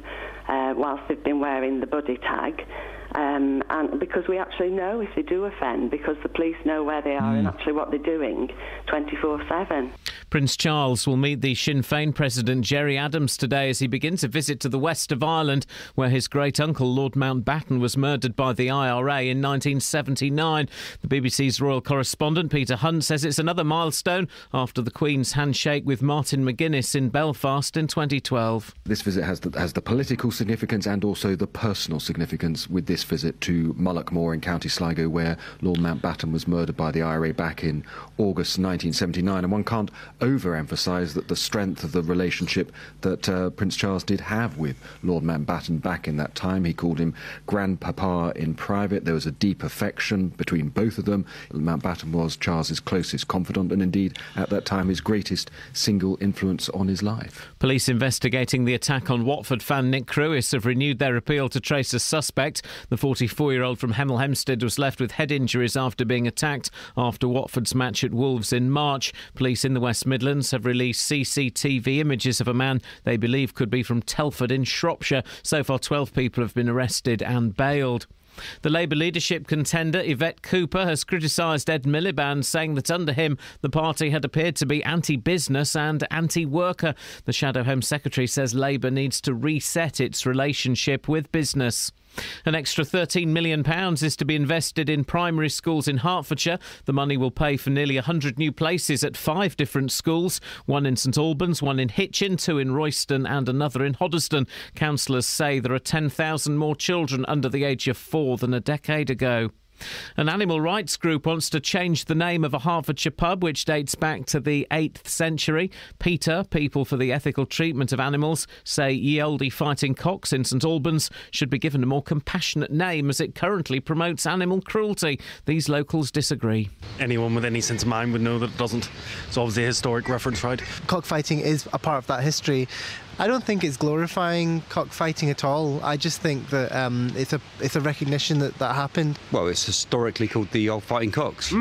whilst they've been wearing the Buddy tag. And because we actually know if they do offend, because the police know where they are and actually what they're doing 24/7. Prince Charles will meet the Sinn Féin President Gerry Adams today as he begins a visit to the west of Ireland, where his great-uncle Lord Mountbatten was murdered by the IRA in 1979. The BBC's royal correspondent Peter Hunt says it's another milestone after the Queen's handshake with Martin McGuinness in Belfast in 2012. This visit has the political significance and also the personal significance with this visit to Mullaghmore in County Sligo, where Lord Mountbatten was murdered by the IRA back in August 1979. And one can't overemphasise that the strength of the relationship that Prince Charles did have with Lord Mountbatten back in that time. He called him grandpapa in private. There was a deep affection between both of them. Mountbatten was Charles's closest confidant and indeed at that time his greatest single influence on his life. Police investigating the attack on Watford fan Nick Crewis have renewed their appeal to trace a suspect. The 44-year-old from Hemel Hempstead was left with head injuries after being attacked after Watford's match at Wolves in March. Police in the West Midlands have released CCTV images of a man they believe could be from Telford in Shropshire. So far, 12 people have been arrested and bailed. The Labour leadership contender Yvette Cooper has criticised Ed Miliband, saying that under him the party had appeared to be anti-business and anti-worker. The Shadow Home Secretary says Labour needs to reset its relationship with business. An extra £13 million is to be invested in primary schools in Hertfordshire. The money will pay for nearly 100 new places at 5 different schools, one in St Albans, one in Hitchin, 2 in Royston and another in Hoddesdon. Councillors say there are 10,000 more children under the age of 4 than a decade ago. An animal rights group wants to change the name of a Hertfordshire pub which dates back to the 8th century. PETA, People for the Ethical Treatment of Animals, say Ye Olde Fighting Cocks in St Albans should be given a more compassionate name as it currently promotes animal cruelty. These locals disagree. Anyone with any sense of mind would know that it doesn't. It's obviously a historic reference, right? Cockfighting is a part of that history. I don't think it's glorifying cockfighting at all. I just think that it's a recognition that happened. Well, it's historically called the Old Fighting Cocks,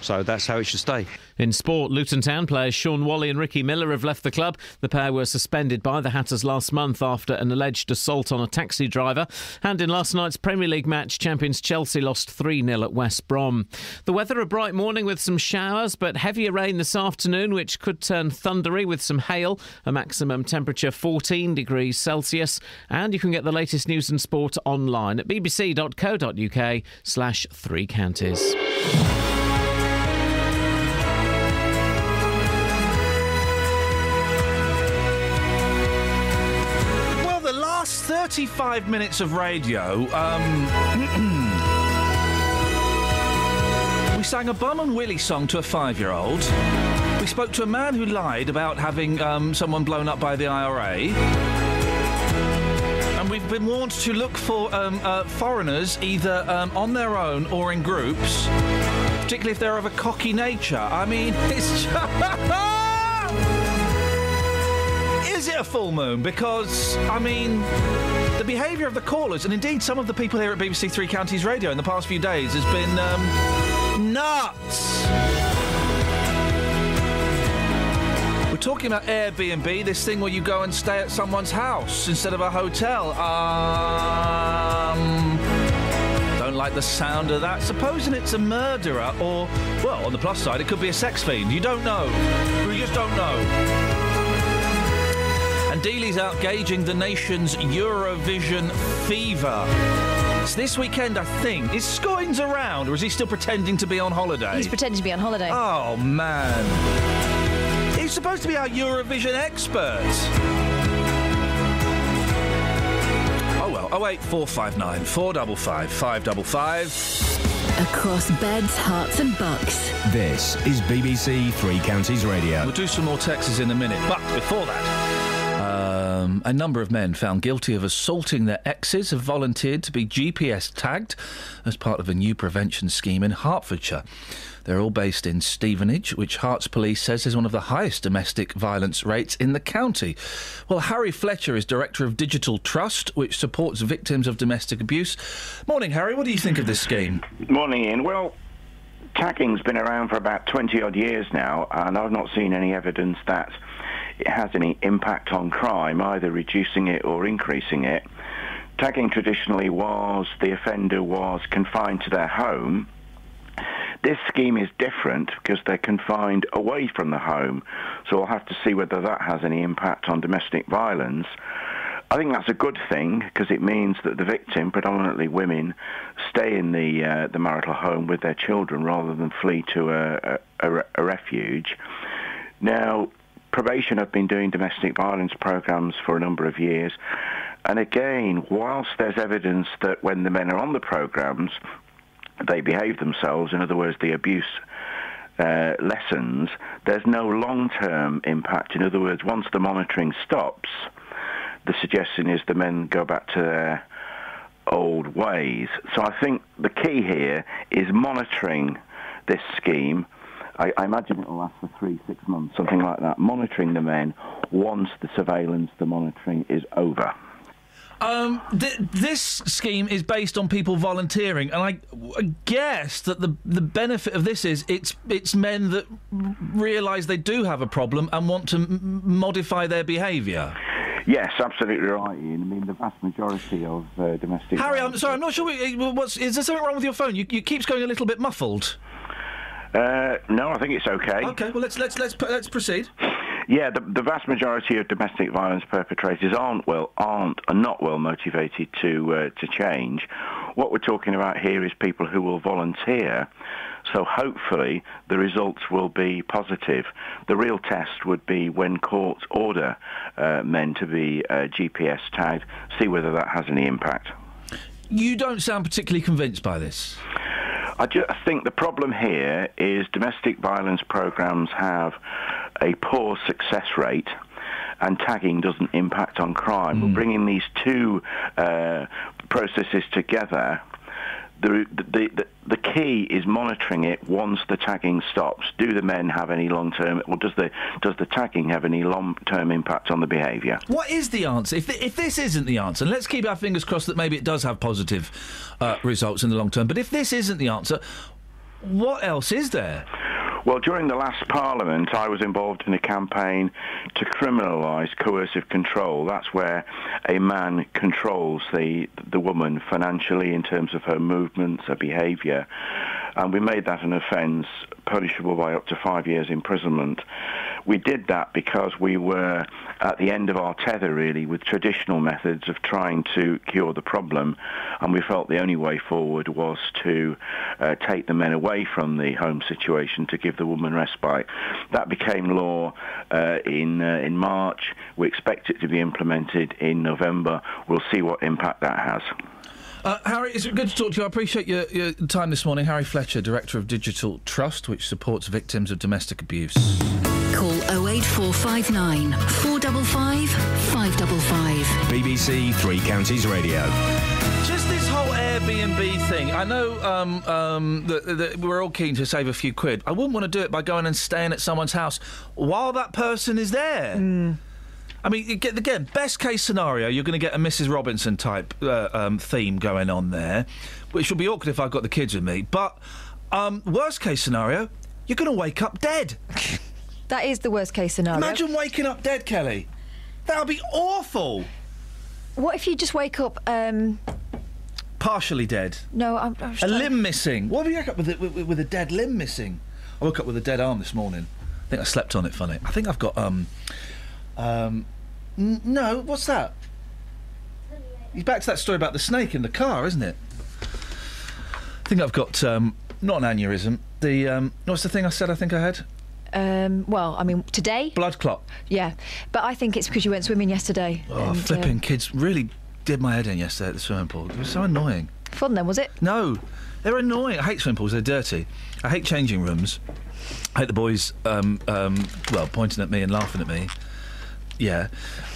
so that's how it should stay. In sport, Luton Town players Sean Whalley and Ricky Miller have left the club. The pair were suspended by the Hatters last month after an alleged assault on a taxi driver. And in last night's Premier League match, champions Chelsea lost 3-0 at West Brom. The weather, a bright morning with some showers, but heavier rain this afternoon, which could turn thundery with some hail. A maximum temperature 14 degrees Celsius. And you can get the latest news and sport online at bbc.co.uk/3 counties. Well, the last 35 minutes of radio, we sang a Bum and Willie song to a 5-year-old. We spoke to a man who lied about having someone blown up by the IRA. And we've been warned to look for foreigners either on their own or in groups, particularly if they're of a cocky nature. I mean, it's just... Is it a full moon? Because, I mean, the behaviour of the callers, and indeed some of the people here at BBC Three Counties Radio in the past few days, has been nuts. We're talking about Airbnb, this thing where you go and stay at someone's house instead of a hotel. Don't like the sound of that. Supposing it's a murderer or, well, on the plus side, it could be a sex fiend. You don't know. You just don't know. And And Dealey's out gauging the nation's Eurovision fever. It's this weekend, I think. Is Scoins around, or is he still pretending to be on holiday? He's pretending to be on holiday. Oh, man. He's supposed to be our Eurovision expert. Oh, well. 08459 455 555. Across beds, hearts and bucks. This is BBC Three Counties Radio. We'll do some more texts in a minute, but before that... a number of men found guilty of assaulting their exes have volunteered to be GPS tagged as part of a new prevention scheme in Hertfordshire. They're all based in Stevenage, which Herts Police says is one of the highest domestic violence rates in the county. Well, Harry Fletcher is Director of Digital Trust, which supports victims of domestic abuse. Morning, Harry. What do you think of this scheme? Morning, Ian. Well, tagging's been around for about 20-odd years now, and I've not seen any evidence that it has any impact on crime, either reducing it or increasing it. Tagging traditionally was the offender was confined to their home. This scheme is different because they're confined away from the home, so we'll have to see whether that has any impact on domestic violence. I think that's a good thing because it means that the victim, predominantly women, stay in the marital home with their children rather than flee to a refuge. Now, probation have been doing domestic violence programmes for a number of years, and again, whilst there's evidence that when the men are on the programmes, they behave themselves, in other words, the abuse lessons, there's no long-term impact. In other words, once the monitoring stops, the suggestion is the men go back to their old ways. So I think the key here is monitoring this scheme. I imagine it will last for 3-6 months, something like that, monitoring the men once the surveillance, the monitoring is over. This scheme is based on people volunteering, and I guess that the benefit of this is it's men that realise they do have a problem and want to modify their behaviour. Yes, absolutely right, Ian. I mean, the vast majority of domestic... Harry, I'm sorry, I'm not sure... is there something wrong with your phone? You keeps going a little bit muffled. No, I think it's okay. OK, well, let's proceed. Yeah, the vast majority of domestic violence perpetrators are not well motivated to change. What we're talking about here is people who will volunteer, so hopefully the results will be positive. The real test would be when courts order men to be GPS tagged, see whether that has any impact. You don't sound particularly convinced by this. I think the problem here is domestic violence programmes have a poor success rate, and tagging doesn't impact on crime. We're bringing these two processes together. The key is monitoring it once the tagging stops. Do the men have any long-term, or does the tagging have any long-term impact on the behaviour? What is the answer? If this isn't the answer, and let's keep our fingers crossed that maybe it does have positive results in the long term, but if this isn't the answer, what else is there? Well, during the last Parliament, I was involved in a campaign to criminalise coercive control. That's where a man controls the woman financially in terms of her movements, her behaviour. And we made that an offence punishable by up to 5 years imprisonment. We did that because we were at the end of our tether, really, with traditional methods of trying to cure the problem, and we felt the only way forward was to take the men away from the home situation to give the woman respite. That became law in March. We expect it to be implemented in November. We'll see what impact that has. Harry, it's good to talk to you. I appreciate your time this morning. Harry Fletcher, Director of Digital Trust, which supports victims of domestic abuse. Call 08459 455 555. BBC Three Counties Radio. Just this whole Airbnb thing. I know that we're all keen to save a few quid. I wouldn't want to do it by going and staying at someone's house while that person is there. I mean, again, best case scenario, you're going to get a Mrs. Robinson type theme going on there, which will be awkward if I've got the kids with me. But worst case scenario, you're going to wake up dead. That is the worst case scenario. Imagine waking up dead, Kelly. That would be awful. What if you just wake up... partially dead? No, I'm a limb missing. What if you wake up with a dead limb missing? I woke up with a dead arm this morning. I think I slept on it funny. I think I've got No, what's that? He's back to that story about the snake in the car, isn't it? I think I've got, not an aneurysm. What's the thing I said I think I had? Well, I mean, today? Blood clot. Yeah, but I think it's because you went swimming yesterday. Oh, flipping kids really did my head in yesterday at the swimming pool. It was so annoying. Fun then, was it? No, they're annoying. I hate swimming pools, they're dirty. I hate changing rooms. I hate the boys, pointing at me and laughing at me. Yeah.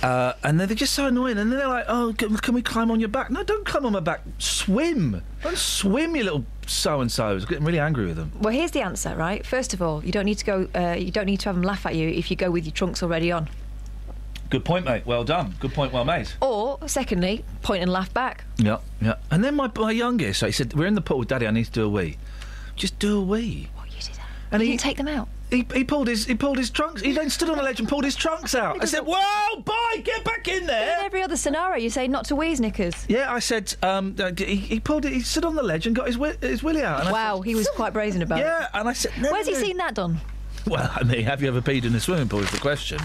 And they're just so annoying. And then they're like, oh, can we climb on your back? No, don't climb on my back. Swim. Don't swim, you little so-and-so. I was getting really angry with them. Well, here's the answer, right? First of all, you don't need to go. You don't need to have them laugh at you if you go with your trunks already on. Good point, mate. Well done. Good point, well made. Or, secondly, point and laugh back. Yeah, yeah. And then my youngest, so he said, we're in the pool with Daddy, I need to do a wee. Just do a wee. What, you did that? And you didn't take them out? He pulled his trunks. He then stood on the ledge and pulled his trunks out. I said, "Whoa, boy, get back in there!" In every other scenario, you say not to wheeze knickers. Yeah, I said. He pulled it. He stood on the ledge and got his willy out. And wow, he was quite brazen about it. Yeah, and I said, "Where's he seen that done?" Well, I mean, have you ever peed in a swimming pool? Is the question.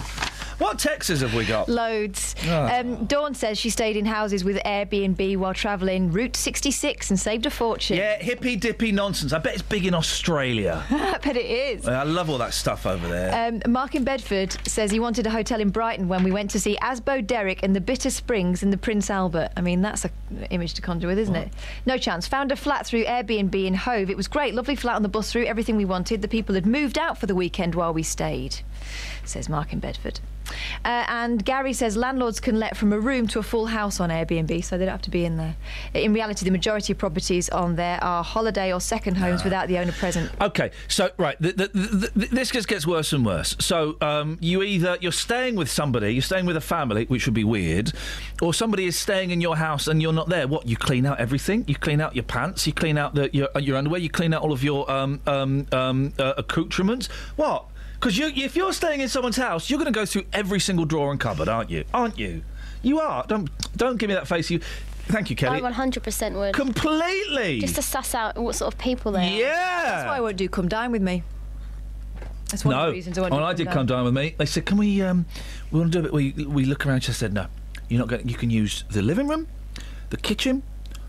What texts have we got? Loads. Oh. Dawn says she stayed in houses with Airbnb while travelling Route 66 and saved a fortune. Yeah, hippy-dippy nonsense. I bet it's big in Australia. I bet it is. I love all that stuff over there. Mark in Bedford says he wanted a hotel in Brighton when we went to see Asbo Derrick and the Bitter Springs and the Prince Albert. I mean, that's an image to conjure with, isn't it? No chance. Found a flat through Airbnb in Hove. It was great. Lovely flat on the bus route. Everything we wanted. The people had moved out for the weekend while we stayed, says Mark in Bedford. And Gary says landlords can let from a room to a full house on Airbnb, so they don't have to be in there. In reality, the majority of properties on there are holiday or second homes without the owner present. Okay, so right, this just gets worse and worse. So you're staying with somebody, you're staying with a family, which would be weird, or somebody is staying in your house and you're not there. What? You clean out everything. You clean out your pants. You clean out your underwear. You clean out all of your accoutrements. What? Because if you're staying in someone's house, you're going to go through every single drawer and cupboard, aren't you? Aren't you? You are. Don't give me that face. Thank you, Kelly. I 100% would. Completely. Just to suss out what sort of people they are. Yeah. That's why I won't do come dine with me. That's one of the reasons I won't do I did come dine with me. They said, can we want to do a bit? We look around. She said, no, you're not going. You can use the living room, the kitchen,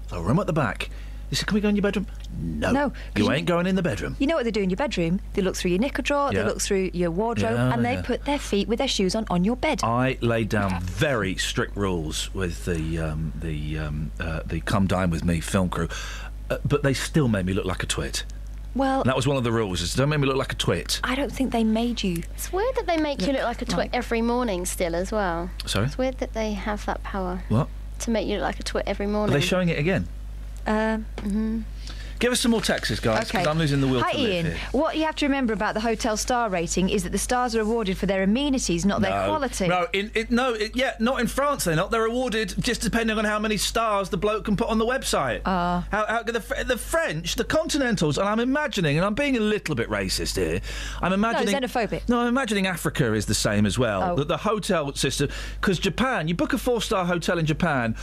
the room at the back. They said, can we go in your bedroom? No. You ain't going in the bedroom. You know what they do in your bedroom? They look through your knicker drawer, they look through your wardrobe, and they put their feet with their shoes on your bed. I laid down very strict rules with the Come Dine With Me film crew, but they still made me look like a twit. Well, and that was one of the rules, is don't make me look like a twit. I don't think they made you. It's weird that they make you look like a twit every morning still as well. Sorry? It's weird that they have that power. What? To make you look like a twit every morning. Are they showing it again? Give us some more texts, guys, because I'm losing the will Hi, to live Ian. here. What you have to remember about the hotel star rating is that the stars are awarded for their amenities, not their quality. No, not in France. They're not. They're awarded just depending on how many stars the bloke can put on the website. How the French, the Continentals, and I'm imagining, and I'm being a little bit racist here. I'm imagining xenophobic. No, I'm imagining Africa is the same as well. The hotel system, because Japan, you book a 4-star hotel in Japan,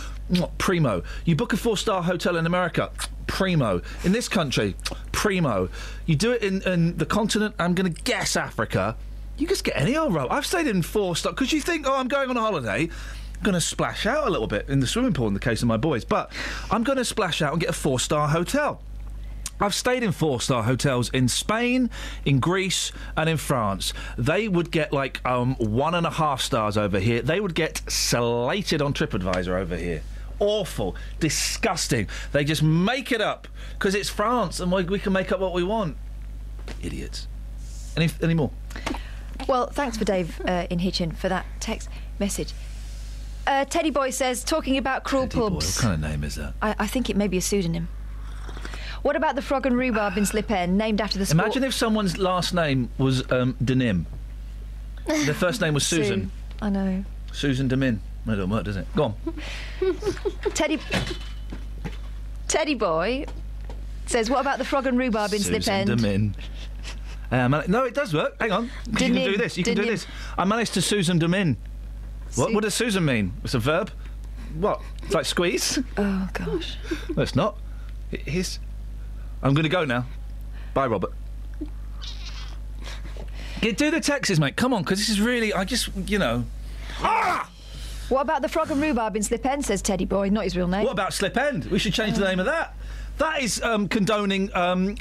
primo. You book a 4-star hotel in America, primo. In this country, primo. You do it in the continent, I'm going to guess Africa, you just get any old row. I've stayed in 4-star, because you think, I'm going on a holiday, I'm going to splash out a little bit in the swimming pool in the case of my boys, but I'm going to splash out and get a 4-star hotel. I've stayed in 4-star hotels in Spain, in Greece, and in France. They would get 1.5 stars over here. They would get slated on TripAdvisor over here. Awful, disgusting. They just make it up because it's France and we can make up what we want. Idiots. Any more? Well, thanks for Dave in Hitchin for that text message. Teddy Boy says, talking about cruel Teddy pubs. Boy, what kind of name is that? I think it may be a pseudonym. What about the Frog and Rhubarb in Slip End, named after the sport? Imagine if someone's last name was Denim. Their first name was Susan. I know. Susan Demin. That don't work, does it? Go on. Teddy Boy says, what about the Frog and Rhubarb in Slip End? Susan Demin. No, it does work. Hang on. You can do this. You can do this. I managed to Susan Demin. What does Susan mean? It's a verb? What? It's like squeeze? Oh, gosh. No, it's not. I'm going to go now. Bye, Robert. Do the texts, mate. Come on, because this is really... Ah! What about the frog and rhubarb in Slip End, says Teddy Boy, not his real name. What about Slip End? We should change the name of that. That is condoning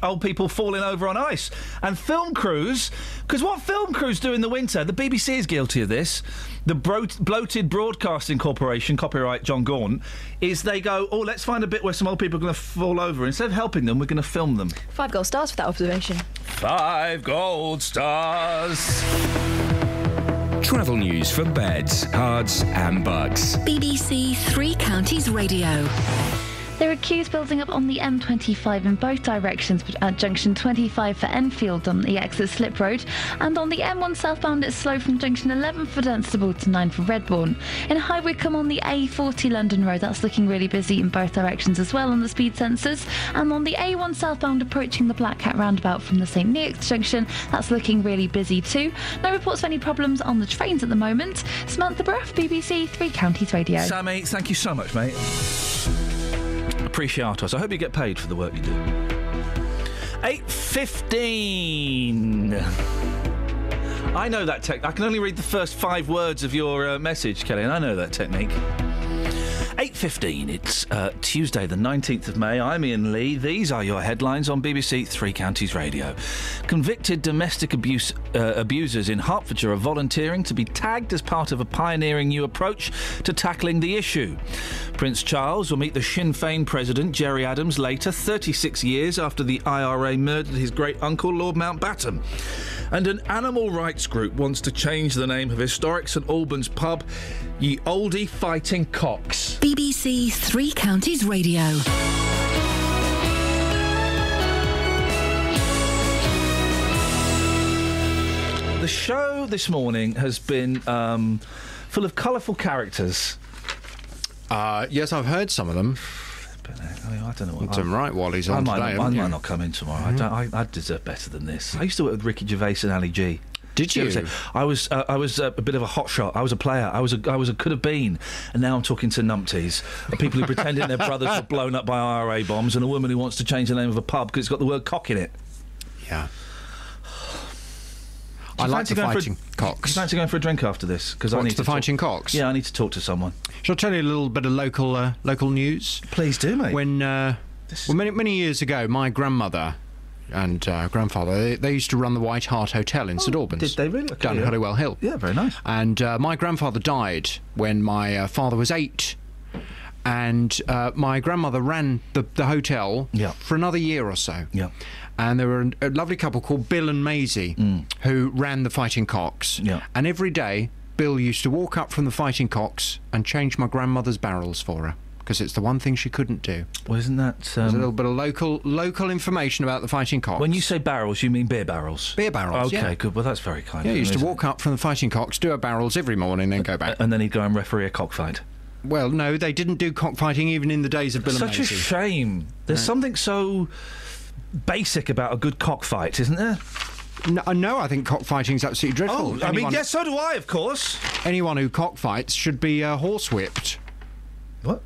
old people falling over on ice. And film crews, because what film crews do in the winter, the BBC is guilty of this, the bloated Broadcasting Corporation, copyright John Gaunt, is they go, oh, let's find a bit where some old people are going to fall over. Instead of helping them, we're going to film them. 5 gold stars for that observation. 5 gold stars. Travel news for beds, cards and bugs. BBC Three Counties Radio. There are queues building up on the M25 in both directions at junction 25 for Enfield on the exit Slip Road, and on the M1 southbound it's slow from junction 11 for Dunstable to 9 for Redbourne. In High Wycombe on the A40 London Road, that's looking really busy in both directions as well on the speed sensors, and on the A1 southbound approaching the Black Cat roundabout from the St Neots junction, that's looking really busy too. No reports of any problems on the trains at the moment. Samantha Bruff, BBC Three Counties Radio. Sammy, thank you so much, mate. Appreciatos. I hope you get paid for the work you do. 8:15. I know that technique. I can only read the first 5 words of your message, Kelly, and I know that technique. 8:15. It's Tuesday, the 19th of May. I'm Iain Lee. These are your headlines on BBC Three Counties Radio. Convicted domestic abusers in Hertfordshire are volunteering to be tagged as part of a pioneering new approach to tackling the issue. Prince Charles will meet the Sinn Féin president, Gerry Adams, later, 36 years after the IRA murdered his great-uncle, Lord Mountbatten. And an animal rights group wants to change the name of historic St Albans pub, Ye Oldie Fighting Cocks. BBC Three Counties Radio. The show this morning has been full of colourful characters. Yes, I've heard some of them. I don't know. Some right Wally's on today. I might not come in tomorrow. I deserve better than this. I used to work with Ricky Gervais and Ali G. Did you? I was a bit of a hotshot. I was a player. I was a could have been, and now I'm talking to numpties, people who pretending their brothers were blown up by IRA bombs, and a woman who wants to change the name of a pub because it's got the word cock in it. Yeah. I like the Fighting Cocks. Do you fancy going for a drink after this? Because I need to the Fighting Cocks. Yeah, I need to talk to someone. Shall I tell you a little bit of local news? Please do, mate. When many years ago, my grandmother and grandfather they used to run the White Hart Hotel in St Albans. Did they really? Okay, down Hollywell Hill. Yeah, very nice. And my grandfather died when my father was 8. And my grandmother ran the hotel for another year or so. Yeah. And there were a lovely couple called Bill and Maisie who ran the Fighting Cocks. Yeah. And every day, Bill used to walk up from the Fighting Cocks and change my grandmother's barrels for her, because it's the one thing she couldn't do. Well, isn't that... There's a little bit of local information about the Fighting Cocks. When you say barrels, you mean beer barrels? Beer barrels, Okay, good. Well, that's very kind. Yeah, he used to walk up from the Fighting Cocks, do her barrels every morning, then go back. And then he'd go and referee a cockfight. Well, no, they didn't do cockfighting even in the days of Bill and Maisie. Such a shame. There's something so basic about a good cockfight, isn't there? No, I think cockfighting's absolutely dreadful. Oh, I mean, yes, so do I, of course. Anyone who cockfights should be horsewhipped. What?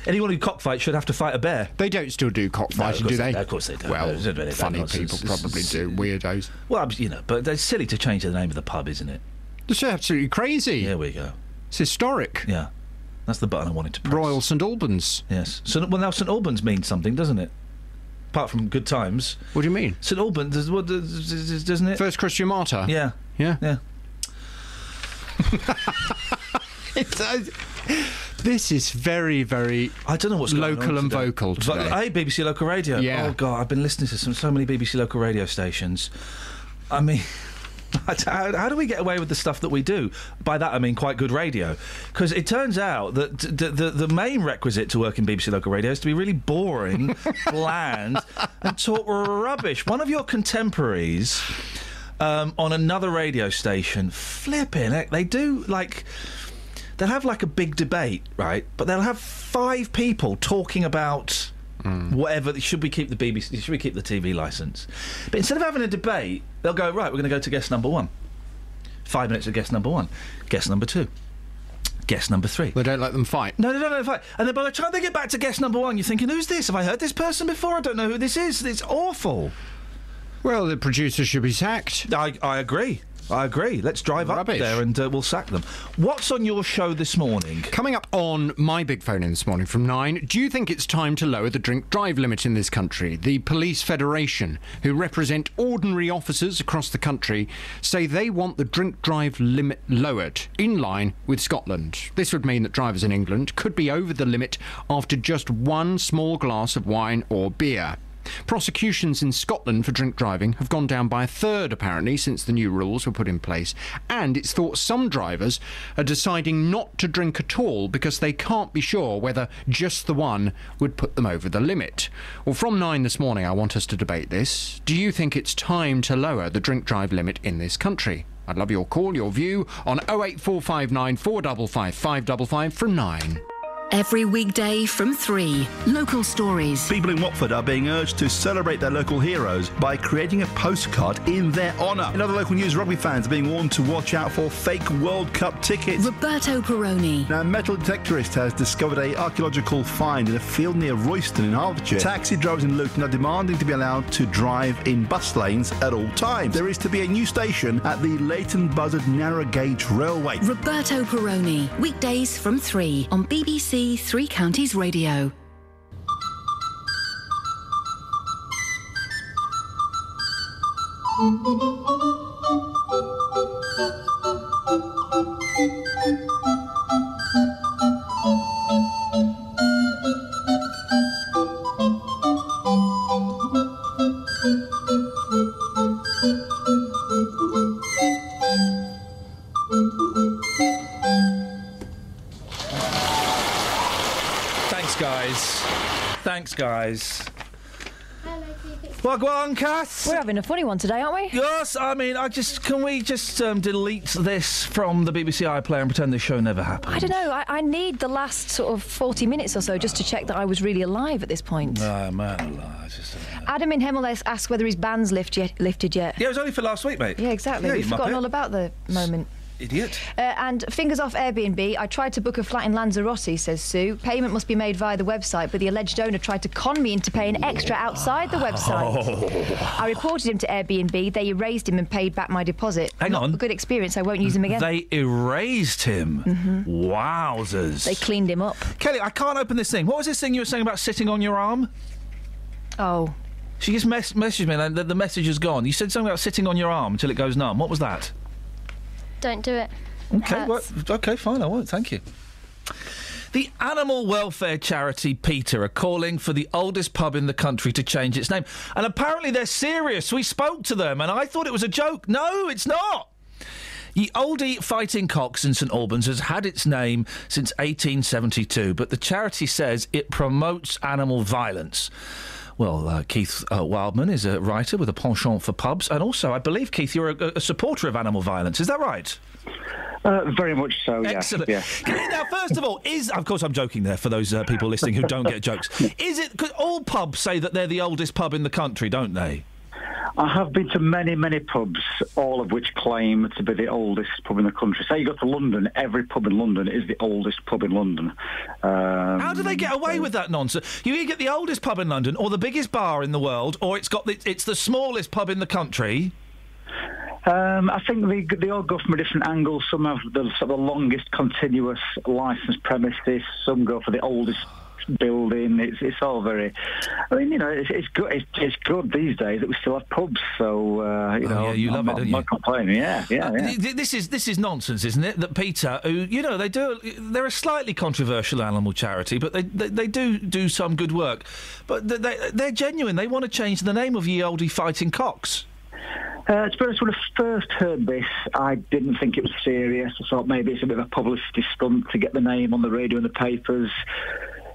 Anyone who cockfights should have to fight a bear. They don't still do cockfighting, do they? Of course they do. Well, funny people probably do, weirdos. Well, but it's silly to change the name of the pub, isn't it? It's absolutely crazy. Here we go. It's historic. Yeah. That's the button I wanted to press. Royal St Albans. Yes. Well, now St Albans means something, doesn't it? Apart from good times. What do you mean? St Albans, doesn't it? First Christian martyr. Yeah. Yeah. Yeah. This is very, very I don't know what's local and today. vocal today. Hey, BBC Local Radio. Yeah. Oh, God, I've been listening to so many BBC Local Radio stations. I mean... How do we get away with the stuff that we do? By that I mean quite good radio. Because it turns out that the main requisite to work in BBC Local Radio is to be really boring, bland, and talk rubbish. One of your contemporaries on another radio station, flipping heck, they do like... They'll have like a big debate, right? But they'll have 5 people talking about... whatever, should we keep the BBC, should we keep the TV licence? But instead of having a debate, they'll go, right, we're going to go to guest number 1. 5 minutes of guest number 1. Guest number 2. Guest number 3. They don't let them fight. No, they don't let them fight. And then by the time they get back to guest number 1, you're thinking, who's this? Have I heard this person before? I don't know who this is. It's awful. Well, the producer should be sacked. I agree. I agree. Let's drive up there and we'll sack them. What's on your show this morning? Coming up on my big phone in this morning from 9, do you think it's time to lower the drink-drive limit in this country? The Police Federation, who represent ordinary officers across the country, say they want the drink-drive limit lowered, in line with Scotland. This would mean that drivers in England could be over the limit after just one small glass of wine or beer. Prosecutions in Scotland for drink driving have gone down by a third, apparently, since the new rules were put in place, and it's thought some drivers are deciding not to drink at all because they can't be sure whether just the one would put them over the limit. Well, from 9 this morning, I want us to debate this. Do you think it's time to lower the drink drive limit in this country? I'd love your call, your view, on 08459 455 555 from 9. Every weekday from 3. Local stories. People in Watford are being urged to celebrate their local heroes by creating a postcard in their honour. In other local news, rugby fans are being warned to watch out for fake World Cup tickets. Roberto Peroni. Now, a metal detectorist has discovered an archaeological find in a field near Royston in Hertfordshire. Taxi drivers in Luton are demanding to be allowed to drive in bus lanes at all times. There is to be a new station at the Leighton Buzzard Narrow Gauge Railway. Roberto Peroni. Weekdays from 3 on BBC Three Counties Radio. Thanks, guys. Well, go on, Kath. We're having a funny one today, aren't we? Yes, I mean, can we just delete this from the BBC iPlayer and pretend this show never happened? I don't know. I need the last sort of 40 minutes or so just to check that I was really alive at this point. No, man alive. Adam in Hemel asked whether his band's lifted yet. Yeah, it was only for last week, mate. Yeah, exactly. Yeah, We've forgotten all about the moment. Idiot. And fingers off Airbnb. I tried to book a flat in Lanzarote, says Sue. Payment must be made via the website, but the alleged owner tried to con me into paying extra outside the website. I reported him to Airbnb. They erased him and paid back my deposit. Hang on. A good experience. I won't use him again. They erased him? Mm-hmm. Wowzers. They cleaned him up. Kelly, I can't open this thing. What was this thing you were saying about sitting on your arm? Oh. She just messaged me and the message is gone. You said something about sitting on your arm until it goes numb. What was that? Don't do it. Okay, well, okay, fine, I won't, thank you. The animal welfare charity PETA are calling for the oldest pub in the country to change its name. And apparently they're serious. We spoke to them and I thought it was a joke. No, it's not. Ye Oldie Fighting Cocks in St Albans has had its name since 1872, but the charity says it promotes animal violence. Well, Keith Wildman is a writer with a penchant for pubs, and also, I believe, Keith, you're a supporter of animal violence. Is that right? Very much so, yeah. Excellent. Yeah. Now, first of all, of course I'm joking there for those people listening who don't get jokes. Is it, because all pubs say that they're the oldest pub in the country, don't they? I have been to many, many pubs, all of which claim to be the oldest pub in the country. Say you go to London, every pub in London is the oldest pub in London. How do they get away with that nonsense? You either get the oldest pub in London, or the biggest bar in the world, or it's the smallest pub in the country. I think they all go from a different angle. Some have the longest continuous licensed premises. Some go for the oldest building. It's all very. I mean, it's good. It's good these days that we still have pubs. So yeah, you love it, don't you? I'm not complaining. Yeah. This is nonsense, isn't it? That PETA, who they're a slightly controversial animal charity, but they do some good work. But they're genuine. They want to change the name of Ye Oldie Fighting Cocks. To be honest, when I first heard this, I didn't think it was serious. I thought maybe it's a bit of a publicity stunt to get the name on the radio and the papers.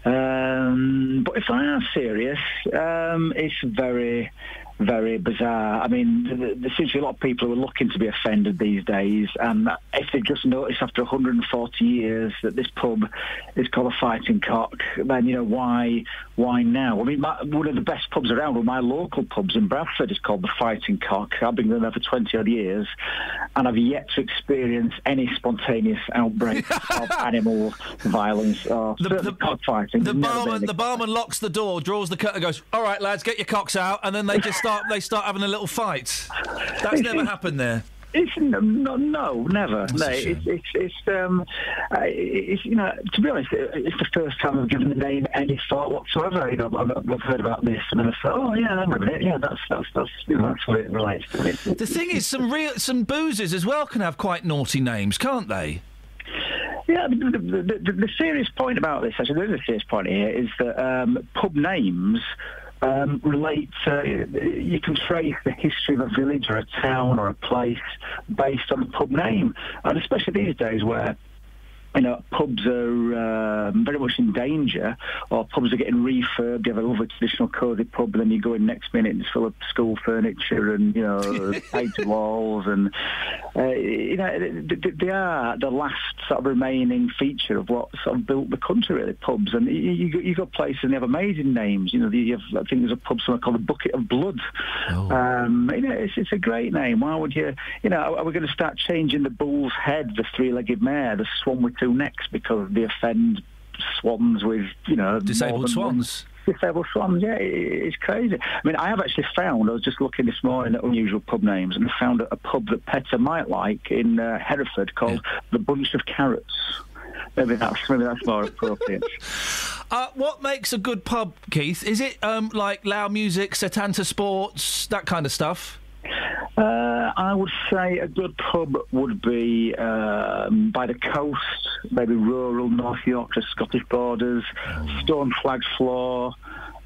But if I am serious, it's very, very bizarre. I mean, there seems to be a lot of people who are looking to be offended these days, and if they just notice after 140 years that this pub is called a Fighting Cock, then, why now? I mean, one of the best pubs around, one of my local pubs in Bradford, is called the Fighting Cock. I've been going there for 20-odd years, and I've yet to experience any spontaneous outbreaks of animal violence or cockfighting. The barman locks the door, draws the curtain, goes, "All right, lads, get your cocks out," and then they just start having a little fight. That's never happened there. It's no, never. No, it's you know, to be honest, it's the first time I've given the name any thought whatsoever. You know, I've heard about this and then I thought, oh yeah, hang on a minute, yeah, that's you know, that's what it relates to. The thing is, some boozers as well can have quite naughty names, can't they? Yeah, the serious point about this, actually, there is a serious point here, is that pub names relate to, you can trace the history of a village or a town or a place based on the pub name. And especially these days where, you know, pubs are very much in danger, or pubs are getting refurbed. You have a lovely traditional cosy pub, and then you go in next minute and it's full of school furniture and, you know, painted walls, and you know, they are the last sort of remaining feature of what sort of built the country, really, pubs. And you go places and they have amazing names. You know, I think there's a pub somewhere called the Bucket of Blood. You know, it's a great name. Why would you know, are we going to start changing the bull's head, the three-legged mare, the swan with two necks, because they offend swans with, you know, disabled swans? Disabled swans, yeah, it's crazy. I mean, I have actually found, I was just looking this morning at unusual pub names, and I found a pub that Petter might like in Hereford called The Bunch of Carrots. Maybe that's more appropriate. What makes a good pub, Keith? Is it like loud music, Setanta Sports, that kind of stuff? I would say a good pub would be by the coast, maybe rural North Yorkshire, Scottish borders, stone flagged floor,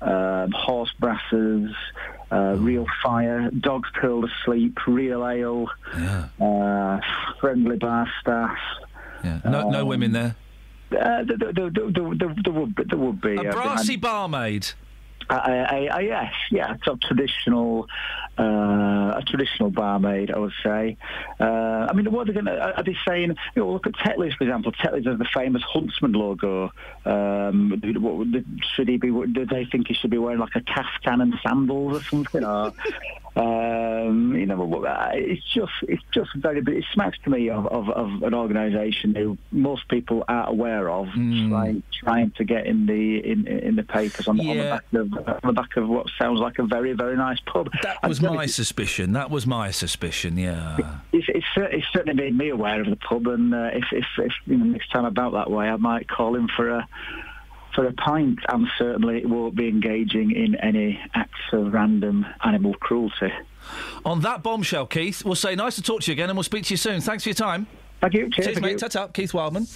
horse brasses, real fire, dogs curled asleep, real ale, friendly bar staff. Yeah. No women there. There would be a brassy barmaid. Yes, yeah, sort of traditional, a traditional barmaid, I would say. I mean, what are they saying? You know, look at Tetley's, for example. Tetley's has the famous Huntsman logo. Should he be? Do they think he should be wearing like a caftan and sandals or something? Or, you know, it's just very. It smacks to me of an organisation who most people aren't aware of, trying to get in the papers on the back of what sounds like a very, very nice pub. That was my suspicion. Yeah. It's certainly made me aware of the pub, and if you know, next time about that way, I might call him for a pint, and certainly won't be engaging in any acts of random animal cruelty. On that bombshell, Keith, we'll say nice to talk to you again, and we'll speak to you soon. Thanks for your time. Thank you. Cheers, mate. Ta-ta. Keith Wildman.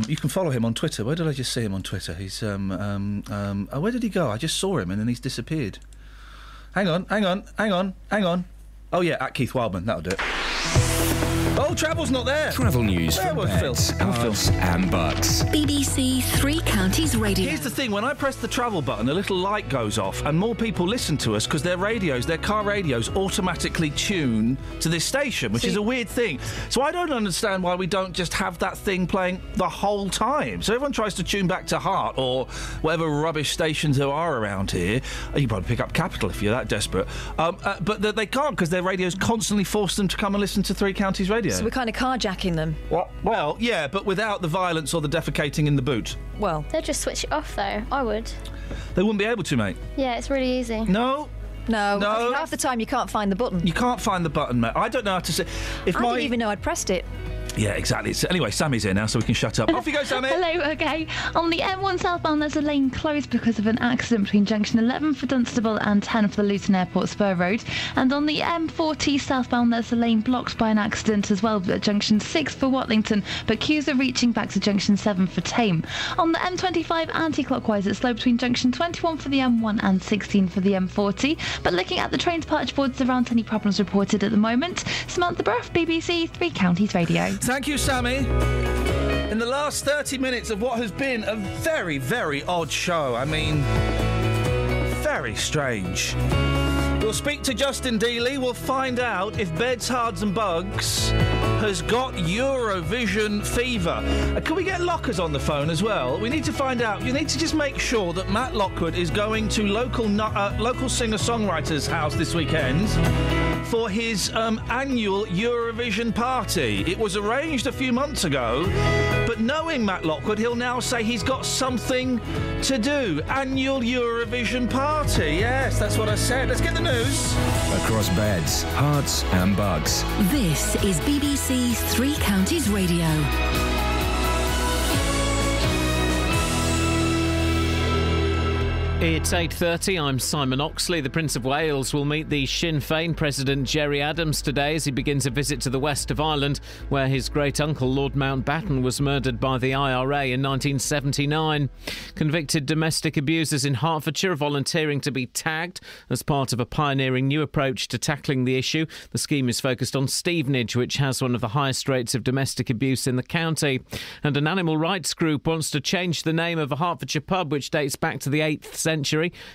You can follow him on Twitter. Where did I just see him on Twitter? He's where did he go? I just saw him and then he's disappeared. Hang on. Oh yeah, at Keith Wildman. That'll do it. Oh, Travel's not there. Travel news There for was beds, Phil. cards and bugs. BBC Three Counties Radio. Here's the thing, when I press the travel button, a little light goes off and more people listen to us because their car radios automatically tune to this station, which is a weird thing. So I don't understand why we don't just have that thing playing the whole time. So everyone tries to tune back to Heart or whatever rubbish stations there are around here. You can probably pick up Capital if you're that desperate. But they can't because their radios constantly force them to come and listen to Three Counties Radio. So we're kind of carjacking them. Well, yeah, but without the violence or the defecating in the boot. Well, they'll just switch it off, though. I would. They wouldn't be able to, mate. Yeah, it's really easy. No. I mean, half the time you can't find the button. You can't find the button, mate. I don't know how to say. I didn't even know I'd pressed it. Yeah, exactly. Anyway, Sammy's here now, so we can shut up. Off you go, Sammy. Hello, okay. On the M1 southbound, there's a lane closed because of an accident between junction 11 for Dunstable and 10 for the Luton Airport Spur Road. And on the M40 southbound, there's a lane blocked by an accident as well at junction 6 for Watlington, but queues are reaching back to junction 7 for Tame. On the M25 anti-clockwise, it's slow between junction 21 for the M1 and 16 for the M40. But looking at the train departure boards, there aren't any problems reported at the moment. Samantha Bruff, BBC Three Counties Radio. Thank you, Sammy. In the last 30 minutes of what has been a very, very odd show. I mean, very strange. We'll speak to Justin Dealey. We'll find out if Beds, Cards and Bugs has got Eurovision fever. Can we get Lockers on the phone as well? We need to find out. You need to just make sure that Matt Lockwood is going to local singer-songwriters' house this weekend for his annual Eurovision party. It was arranged a few months ago, but knowing Matt Lockwood, he'll now say he's got something to do. Annual Eurovision party. Yes, that's what I said. Let's get the news. across beds, hearts and bugs. This is BBC Three Counties Radio. It's 8:30. I'm Simon Oxley. The Prince of Wales will meet the Sinn Féin President Gerry Adams today as he begins a visit to the west of Ireland, where his great-uncle Lord Mountbatten was murdered by the IRA in 1979. Convicted domestic abusers in Hertfordshire are volunteering to be tagged as part of a pioneering new approach to tackling the issue. The scheme is focused on Stevenage, which has one of the highest rates of domestic abuse in the county. And an animal rights group wants to change the name of a Hertfordshire pub which dates back to the 8th century.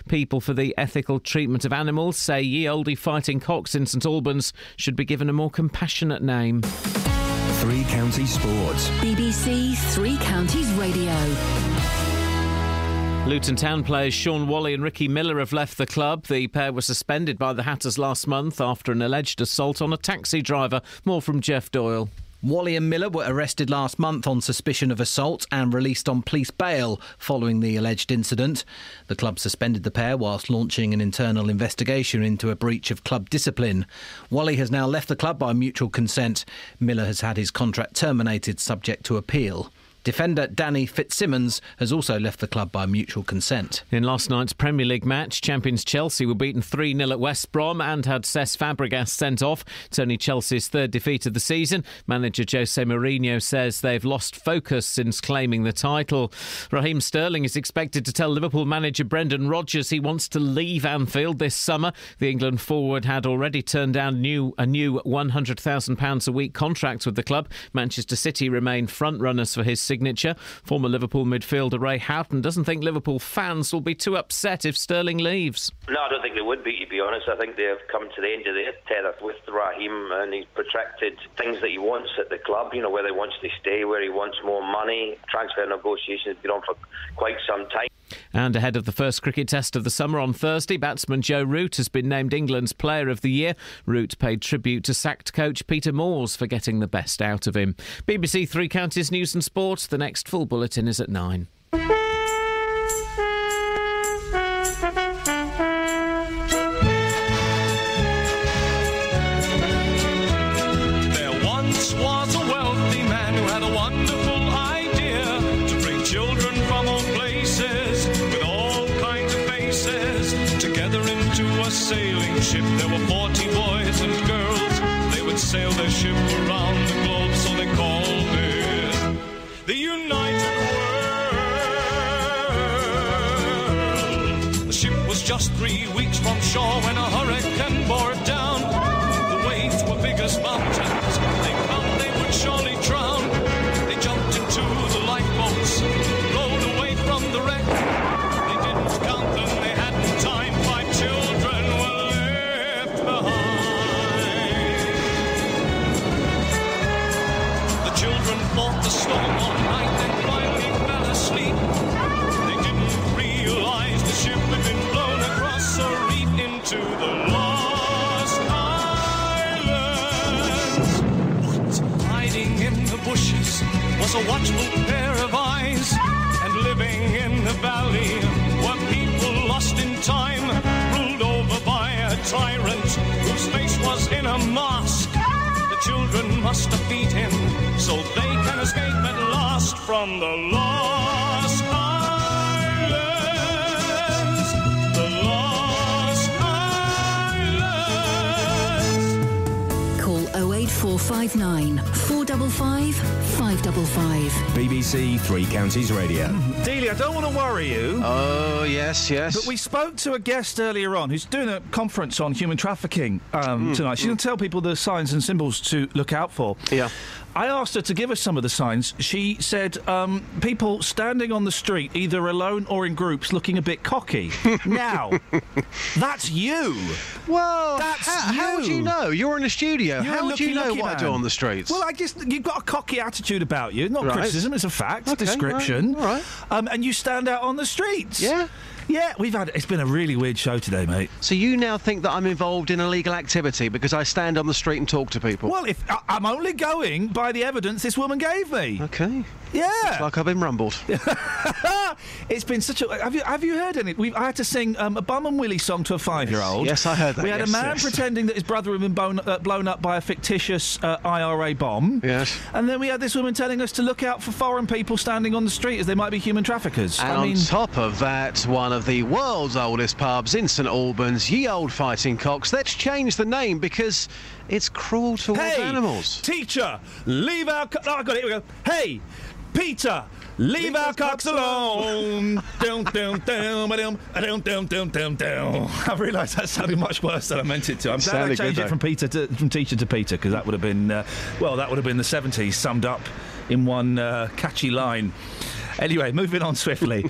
People for the ethical treatment of animals say Ye Olde Fighting Cocks in St Albans should be given a more compassionate name. Three Counties Sports. BBC Three Counties Radio. Luton Town players Sean Whalley and Ricky Miller have left the club. The pair were suspended by the Hatters last month after an alleged assault on a taxi driver. More from Jeff Doyle. Whalley and Miller were arrested last month on suspicion of assault and released on police bail following the alleged incident. The club suspended the pair whilst launching an internal investigation into a breach of club discipline. Whalley has now left the club by mutual consent. Miller has had his contract terminated subject to appeal. Defender Danny Fitzsimmons has also left the club by mutual consent. In last night's Premier League match, champions Chelsea were beaten 3-0 at West Brom and had Cesc Fabregas sent off. It's only Chelsea's third defeat of the season. Manager Jose Mourinho says they've lost focus since claiming the title. Raheem Sterling is expected to tell Liverpool manager Brendan Rodgers he wants to leave Anfield this summer. The England forward had already turned down a new £100,000 a week contract with the club. Manchester City remain front-runners for his signature. Former Liverpool midfielder Ray Houghton doesn't think Liverpool fans will be too upset if Sterling leaves. No, I don't think they would be, to be honest. I think they've come to the end of their tether with Raheem, and he's protracted things that he wants at the club, you know, where he wants to stay, where he wants more money. Transfer negotiations have been on for quite some time. And ahead of the first cricket test of the summer on Thursday, batsman Joe Root has been named England's Player of the Year. Root paid tribute to sacked coach Peter Moores for getting the best out of him. BBC Three Counties News and Sports. The next full bulletin is at 9. There once was a wealthy man who had a wonderful idea to bring children from all places with all kinds of faces together into a sailing ship. There were 40 boys and girls. They would sail their ship around the globe, so they called it the United World. The ship was just 3 weeks from shore when a hurricane bore it down. The waves were big as mountains. They found they would surely drown. They jumped into the lifeboats, rowed away from the wreck. They didn't count them, they hadn't time. 5 children were left behind. The children fought the storm all night and finally fell asleep. They didn't realize the ship had been blown across a reef into the Lost Islands. What? Hiding in the bushes was a watchful pair of eyes, and living in the valley were people lost in time, ruled over by a tyrant whose face was in a mask. The children must defeat him so they can escape at last from the Lost Islands. The Lost Islands. Call 08459 455 555. BBC Three Counties Radio. Delia, I don't want to worry you. Oh, yes. But we spoke to a guest earlier on who's doing a conference on human trafficking tonight. She's going to tell people the signs and symbols to look out for. Yeah. I asked her to give us some of the signs. She said people standing on the street, either alone or in groups, looking a bit cocky. Now, that's you. Well, that's how do you know? You're in a studio. How do you know what I do on the streets? Well, I guess you've got a cocky attitude about you. Not criticism, it's a fact, Okay, description. all right. And you stand out on the streets. Yeah? Yeah, it's been a really weird show today, mate. So you now think that I'm involved in illegal activity because I stand on the street and talk to people? Well, if I'm only going by the evidence this woman gave me. Okay. Yeah. Looks like I've been rumbled. It's been such a... Have you heard any... I had to sing a Bum and Willie song to a 5-year-old. Yes, I heard that. We had a man pretending that his brother had been blown up by a fictitious IRA bomb. Yes. And then we had this woman telling us to look out for foreign people standing on the street as they might be human traffickers. And on top of that, one of the world's oldest pubs in St Albans, Ye Old Fighting Cocks. Let's change the name because it's cruel towards animals. Teacher, leave our... Oh, I got it. Here we go. Hey, Peter, leave our cocks alone. I've realised that sounded much worse than I meant it to. I'm glad I changed it from teacher to Peter, because that would have been, that would have been the 70s summed up in one catchy line. Anyway, moving on swiftly.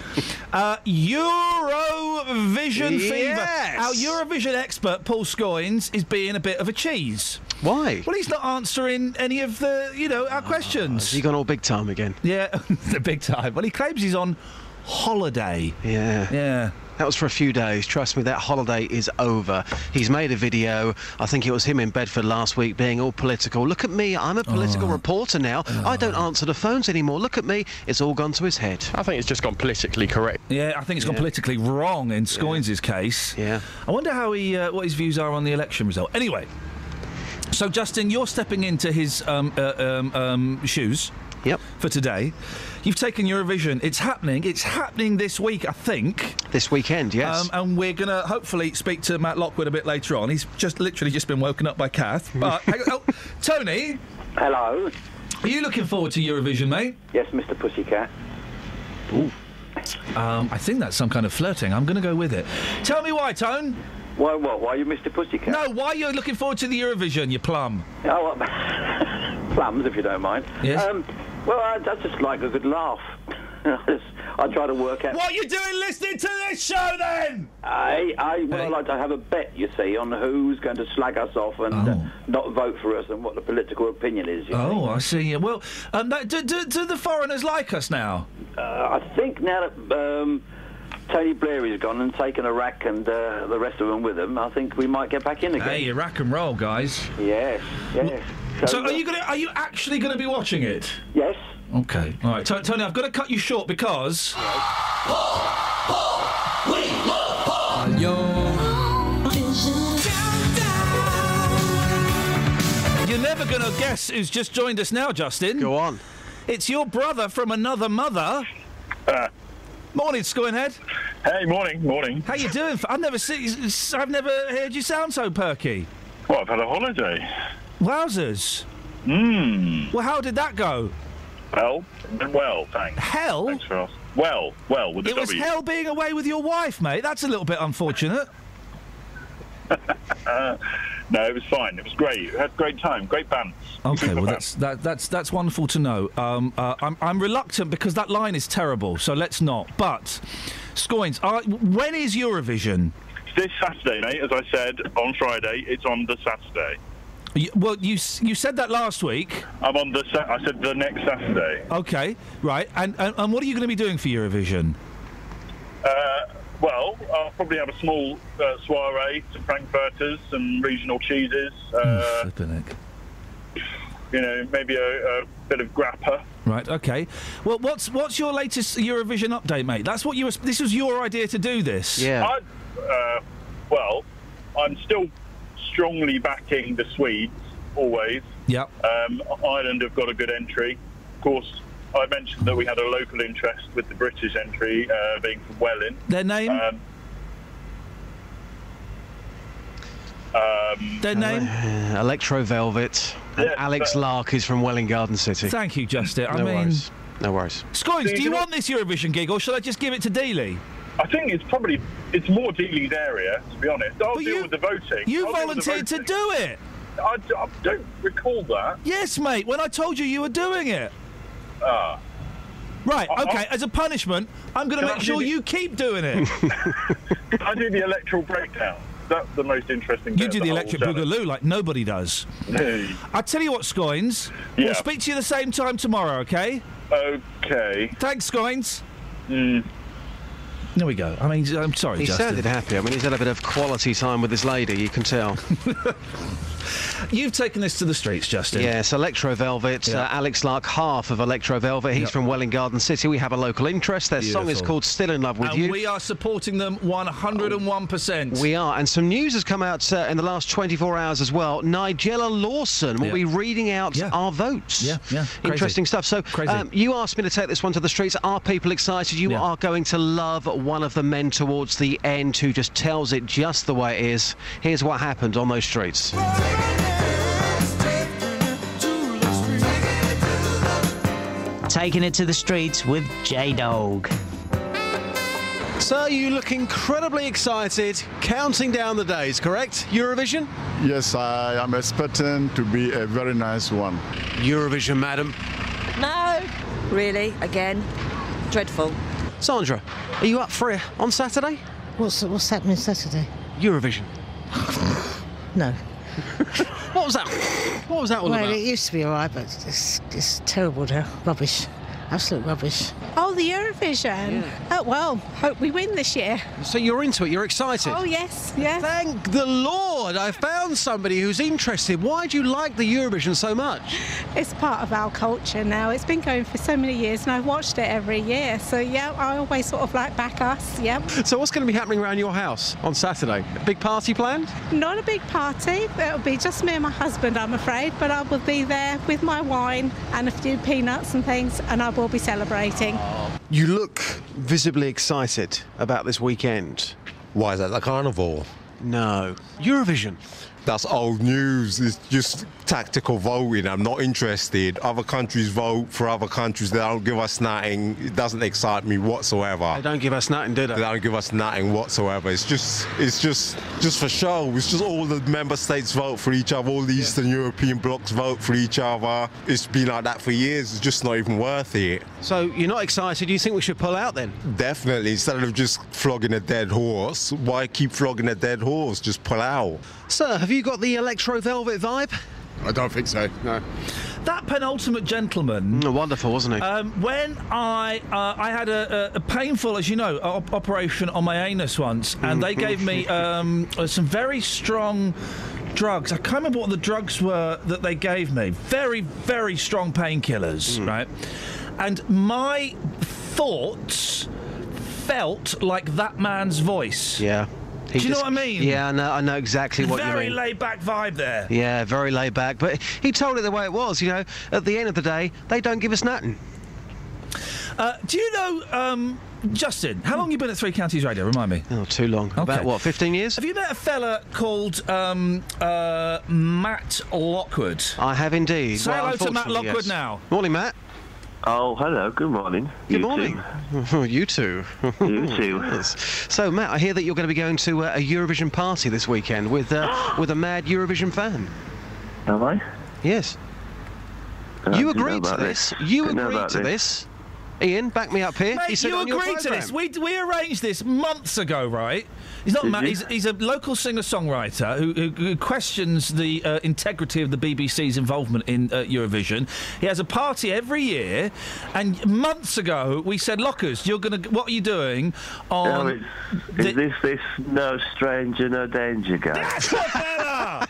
Eurovision fever. Our Eurovision expert, Paul Scoynes, is being a bit of a cheese. Why? Well, he's not answering any of the, our questions. Has he gone all big time again? Yeah, the big time. Well, he claims he's on holiday. Yeah. Yeah. That was for a few days. Trust me, that holiday is over. He's made a video. I think it was him in Bedford last week being all political. Look at me. I'm a political reporter now. I don't answer the phones anymore. Look at me. It's all gone to his head. I think it's just gone politically correct. Yeah, I think it's gone politically wrong in Scoynes' case. Yeah. I wonder how what his views are on the election result. Anyway, so Justin, you're stepping into his shoes. Yep. For today. You've taken Eurovision. It's happening. It's happening this week, I think. This weekend, yes. And we're going to hopefully speak to Matt Lockwood a bit later on. He's literally just been woken up by Kath. But, Tony. Hello. Are you looking forward to Eurovision, mate? Yes, Mr. Pussycat. Ooh. I think that's some kind of flirting. I'm going to go with it. Tell me why, Tone. Why, what? Why are you Mr. Pussycat? No, why are you looking forward to the Eurovision, you plum? Oh, plums, if you don't mind. Yes? Well, I just like a good laugh. I try to work out... What are you doing listening to this show, then? I like to have a bet, you see, on who's going to slag us off and not vote for us and what the political opinion is. I see. Well, do the foreigners like us now? I think now that... Tony Blair is gone and taken Iraq and the rest of them with him, I think we might get back in again. Hey, Iraq and roll, guys. Yes. So are you actually going to be watching it? Yes. Okay. All right, Tony, I've got to cut you short because... You're never going to guess who's just joined us now, Justin. Go on. It's your brother from another mother. Morning, Scoynehead. Hey, morning. How you doing? I've never heard you sound so perky. Well, I've had a holiday. Wowzers. Well, how did that go? Well, thanks. Hell? Thanks for asking. Well, with a It was W. hell being away with your wife, mate. That's a little bit unfortunate. No, it was fine. It was great. We had a great time. Great bands. Okay, well that's wonderful to know. I'm reluctant because that line is terrible. So let's not. But Scoynes, when is Eurovision? This Saturday, mate. As I said on Friday, it's on the Saturday. You said that last week. I'm on the. I said the next Saturday. Okay, right. And what are you going to be doing for Eurovision? Well, I'll probably have a small soiree, some frankfurters, some regional cheeses. Flippin' heck. Maybe a bit of grappa. Right. Okay. Well, what's your latest Eurovision update, mate? That's what this was your idea to do this. Yeah. Well, I'm still strongly backing the Swedes always. Yep. Ireland have got a good entry, of course. I mentioned that we had a local interest with the British entry being from Welling. Their name? Their name? Electro Velvet. And Alex Lark is from Welling Garden City. Thank you, Justin. No worries. Scoynes, do you want this Eurovision gig, or should I just give it to Dealey? I think it's more Dealey's area, to be honest. I'll deal with the voting. You volunteered to do it. I don't recall that. Yes, mate. When I told you you were doing it. Right, okay, as a punishment, I'm going to make sure you keep doing it. I do the electoral breakdown. That's the most interesting bit. You do the electric boogaloo like nobody does. Hey. I tell you what, Scoynes, we'll speak to you the same time tomorrow, okay? Okay. Thanks, Scoynes. There we go. I mean, I'm sorry, He Justin. sounded happy. I mean, he's had a bit of quality time with his lady, you can tell. You've taken this to the streets, Justin. Yes, Electro Velvet. Alex Lark, half of Electro Velvet. He's from Welwyn Garden City. We have a local interest. Their song is called Still in Love with You. And we are supporting them 101%. We are. And some news has come out in the last 24 hours as well. Nigella Lawson will be reading out our votes. Yeah. Interesting stuff. So you asked me to take this one to the streets. Are people excited? You are going to love one of the men towards the end who just tells it just the way it is. Here's what happened on those streets. Taking it to the streets with J-Dog. Sir, you look incredibly excited, counting down the days, correct? Eurovision? Yes, I am expecting to be a very nice one. Eurovision, madam? No, really, again, dreadful. Sandra, are you up for it on Saturday? What's happening Saturday? Eurovision. No. What was that? What was that all about? Well, it used to be all right, but it's terrible now. Rubbish. Absolute rubbish. Oh, the Eurovision. Yeah. Oh, well, hope we win this year. So you're into it, you're excited? Oh, yes, yes. Thank the Lord, I found somebody who's interested. Why do you like the Eurovision so much? It's part of our culture now. It's been going for so many years and I've watched it every year. So, yeah, I always sort of like back us, yeah. So what's going to be happening around your house on Saturday? A big party planned? Not a big party. It'll be just me and my husband, I'm afraid. But I will be there with my wine and a few peanuts and things, and I will be celebrating. You look visibly excited about this weekend. Why is that, the carnival? No. Eurovision. That's old news. It's just tactical voting. I'm not interested. Other countries vote for other countries. They don't give us nothing. It doesn't excite me whatsoever. They don't give us nothing, do they? They don't give us nothing whatsoever. It's just for show. It's just all the member states vote for each other. All the Eastern European blocs vote for each other. It's been like that for years. It's just not even worth it. So you're not excited? You think we should pull out then? Definitely. Instead of just flogging a dead horse, why keep flogging a dead horse? Just pull out. Sir, have you got the Electro Velvet vibe? I don't think so, no. That penultimate gentleman... wonderful, wasn't he? When I had a painful, as you know, operation on my anus once, and they gave me some very strong drugs. I can't remember what the drugs were that they gave me. Very, very strong painkillers, right? And my thoughts felt like that man's voice. Yeah. Do you know what I mean? Yeah, I know exactly what you mean. Very laid-back vibe there. Yeah, very laid back. But he told it the way it was, you know. At the end of the day, they don't give us nothing. Do you know, Justin, how long have you been at Three Counties Radio? Remind me. Oh, too long. Okay. About, what, 15 years? Have you met a fella called Matt Lockwood? I have indeed. Say hello to Matt Lockwood now. Morning, Matt. Oh, hello. Good morning. Good morning. You too. You too. Yes. So, Matt, I hear that you're going to be going to a Eurovision party this weekend with a mad Eurovision fan. Am I? Yes. You agreed to this. You agreed to this. Iain, back me up here. Mate, he said you agreed to this. We arranged this months ago, right? He's not Matt. He's a local singer-songwriter who questions the integrity of the BBC's involvement in Eurovision. He has a party every year, and months ago we said, "Lockers, what are you doing on?" Is this no stranger, no danger guy? That's what, fella!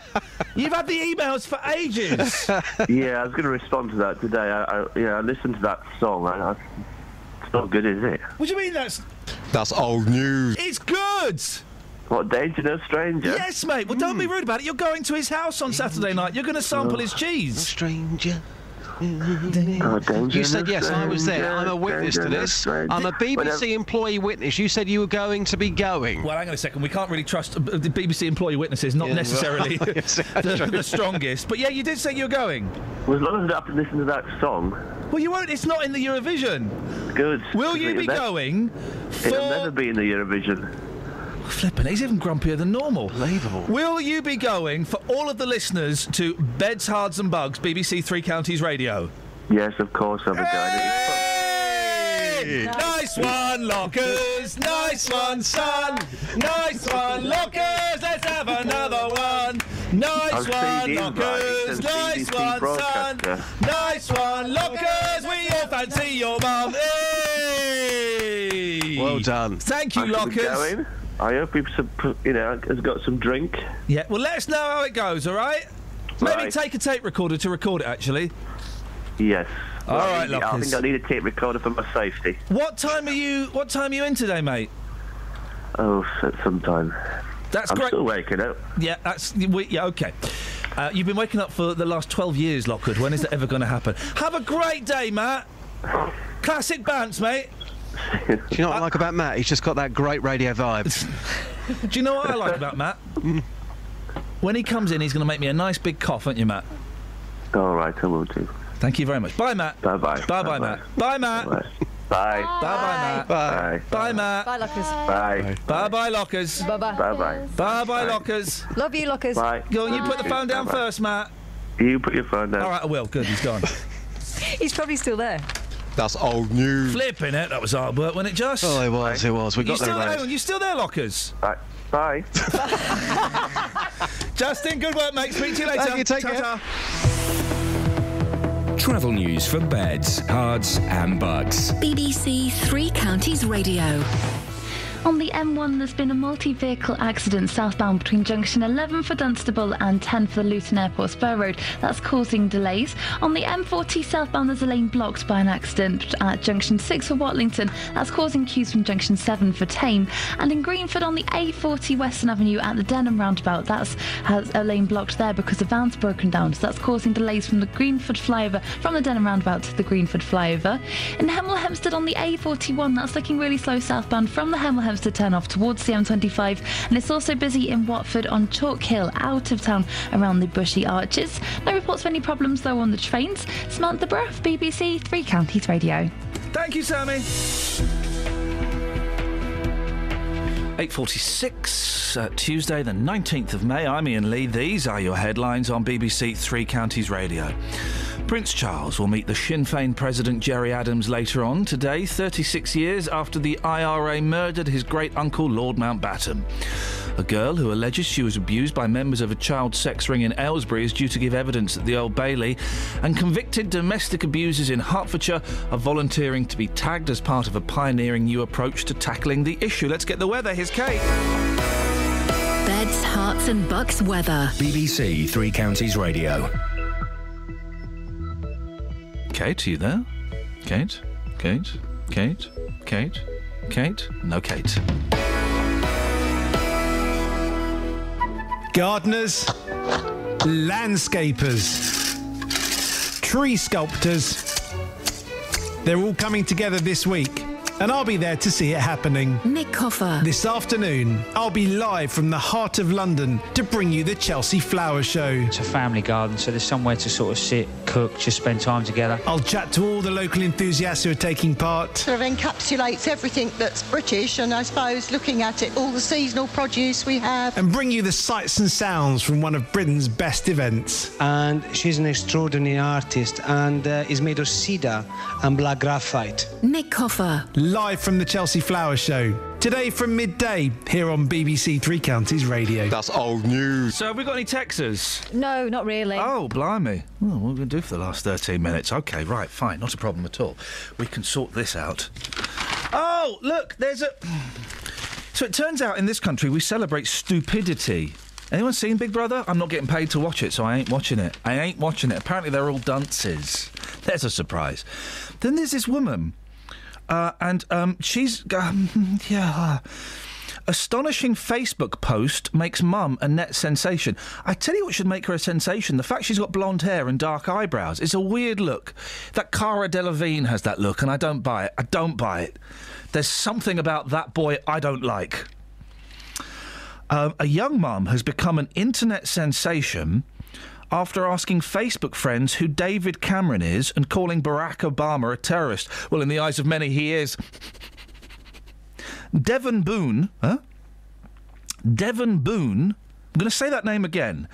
You've had the emails for ages. Yeah, I was going to respond to that today. I listened to that song. It's not good, is it? What do you mean that's old news? It's good. What, danger, no stranger? Yes, mate. Well, don't be rude about it. You're going to his house on Saturday night. You're going to sample his cheese. No stranger. Danger, You said yes, I was there. stranger, I'm a witness to danger, this. no stranger. I'm a BBC employee witness. You said you were going to be going. Well, hang on a second. We can't really trust the BBC employee witnesses, not necessarily the strongest. But yeah, you did say you were going. Well, as long as I don't have to listen to that song. Well, you won't. It's not in the Eurovision. Good. Will you be going It'll never be in the Eurovision. Flippin', he's even grumpier than normal. Unbelievable. Will you be going, for all of the listeners, to Beds, Hards and Bugs, BBC Three Counties Radio? Yes, of course I'll be going. Hey! Nice one, Lockers. Nice one, son. Nice one, Lockers. Let's have another one. Nice one, Lockers. Nice one, son. Nice one, Lockers. We all fancy your mum. Hey! Well done. Thank you, Lockers. I hope he's, has got some drink. Yeah, well, let us know how it goes, all right? Maybe take a tape recorder to record it, actually. Yes. All right, Lockers. I think I need a tape recorder for my safety. What time are you in today, mate? Oh, sometime. That's I'm great. still waking up. Yeah, okay. You've been waking up for the last 12 years, Lockwood. When is that ever going to happen? Have a great day, Matt. Classic bounce, mate. Do you know what I like about Matt? He's just got that great radio vibe. Do you know what I like about Matt? When he comes in, he's going to make me a nice big cough, aren't you, Matt? All right, I will do. Thank you very much. Bye, Matt. Bye-bye. Bye-bye, Matt. Bye, Matt. Bye. Bye. Bye-bye, Matt. Bye. Bye, Matt. Bye, Lockers. Bye. Bye-bye, Lockers. Bye-bye. Bye-bye. Bye-bye, Lockers. Love you, Lockers. Bye. Go on, you put the phone down Bye-bye. first, Matt. You put your phone down. All right, I will. Good, he's gone. He's probably still there. That's old news. Flipping it. That was hard work, wasn't it, Just? Oh, it was. We got there right. Hang on, you still there, Lockers? Bye. Justin, good work, mate. Speak to you later. Thank you, take care. Ta-ta. Travel news for beds, cards, and bugs. BBC Three Counties Radio. On the M1, there's been a multi-vehicle accident southbound between junction 11 for Dunstable and 10 for the Luton Airport Spur Road. That's causing delays. On the M40 southbound, there's a lane blocked by an accident at junction 6 for Watlington. That's causing queues from junction 7 for Tame. And in Greenford, on the A40 Western Avenue at the Denham roundabout, has a lane blocked there because the van's broken down. So that's causing delays from the Greenford flyover, from the Denham roundabout to the Greenford flyover. In Hemel Hempstead on the A41, that's looking really slow southbound from the Hemel Hempstead turn off towards the M25, and it's also busy in Watford on Chalk Hill out of town around the Bushy Arches. No reports of any problems though on the trains. Samantha Bruff, BBC Three Counties Radio. Thank you, Sammy. 8:46, Tuesday the 19th of May. I'm Iain Lee. These are your headlines on BBC Three Counties Radio. Prince Charles will meet the Sinn Féin President Gerry Adams later on today, 36 years after the IRA murdered his great-uncle Lord Mountbatten. A girl who alleges she was abused by members of a child sex ring in Aylesbury is due to give evidence at the Old Bailey, and convicted domestic abusers in Hertfordshire are volunteering to be tagged as part of a pioneering new approach to tackling the issue. Let's get the weather. Here's Kate. Beds, Herts and Bucks weather. BBC Three Counties Radio. Kate, are you there? Kate? Kate? Kate? Kate? Kate? No Kate. Gardeners, landscapers, tree sculptors, they're all coming together this week, and I'll be there to see it happening. Nick Coffer. This afternoon, I'll be live from the heart of London to bring you the Chelsea Flower Show. It's a family garden, so there's somewhere to sort of sit, cook, just spend time together. I'll chat to all the local enthusiasts who are taking part. Sort of encapsulates everything that's British, and I suppose looking at it, all the seasonal produce we have. And bring you the sights and sounds from one of Britain's best events. And she's an extraordinary artist and is made of cedar and black graphite. Nick Coffer. Live from the Chelsea Flower Show. Today from midday, here on BBC Three Counties Radio. That's old news. So have we got any texters? No, not really. Oh, blimey. Well, what are we going to do for the last 13 minutes? OK, right, fine, not a problem at all. We can sort this out. Oh, look, there's a... So it turns out in this country we celebrate stupidity. Anyone seen Big Brother? I'm not getting paid to watch it, so I ain't watching it. Apparently they're all dunces. There's a surprise. Then there's this woman... and she's... Astonishing Facebook post makes mum a net sensation. I tell you what should make her a sensation. The fact she's got blonde hair and dark eyebrows. It's a weird look. That Cara Delevingne has that look, and I don't buy it. I don't buy it. There's something about that boy I don't like. A young mum has become an internet sensation after asking Facebook friends who David Cameron is and calling Barack Obama a terrorist. Well, in the eyes of many, he is. Devon Boone, Devon Boone, I'm going to say that name again.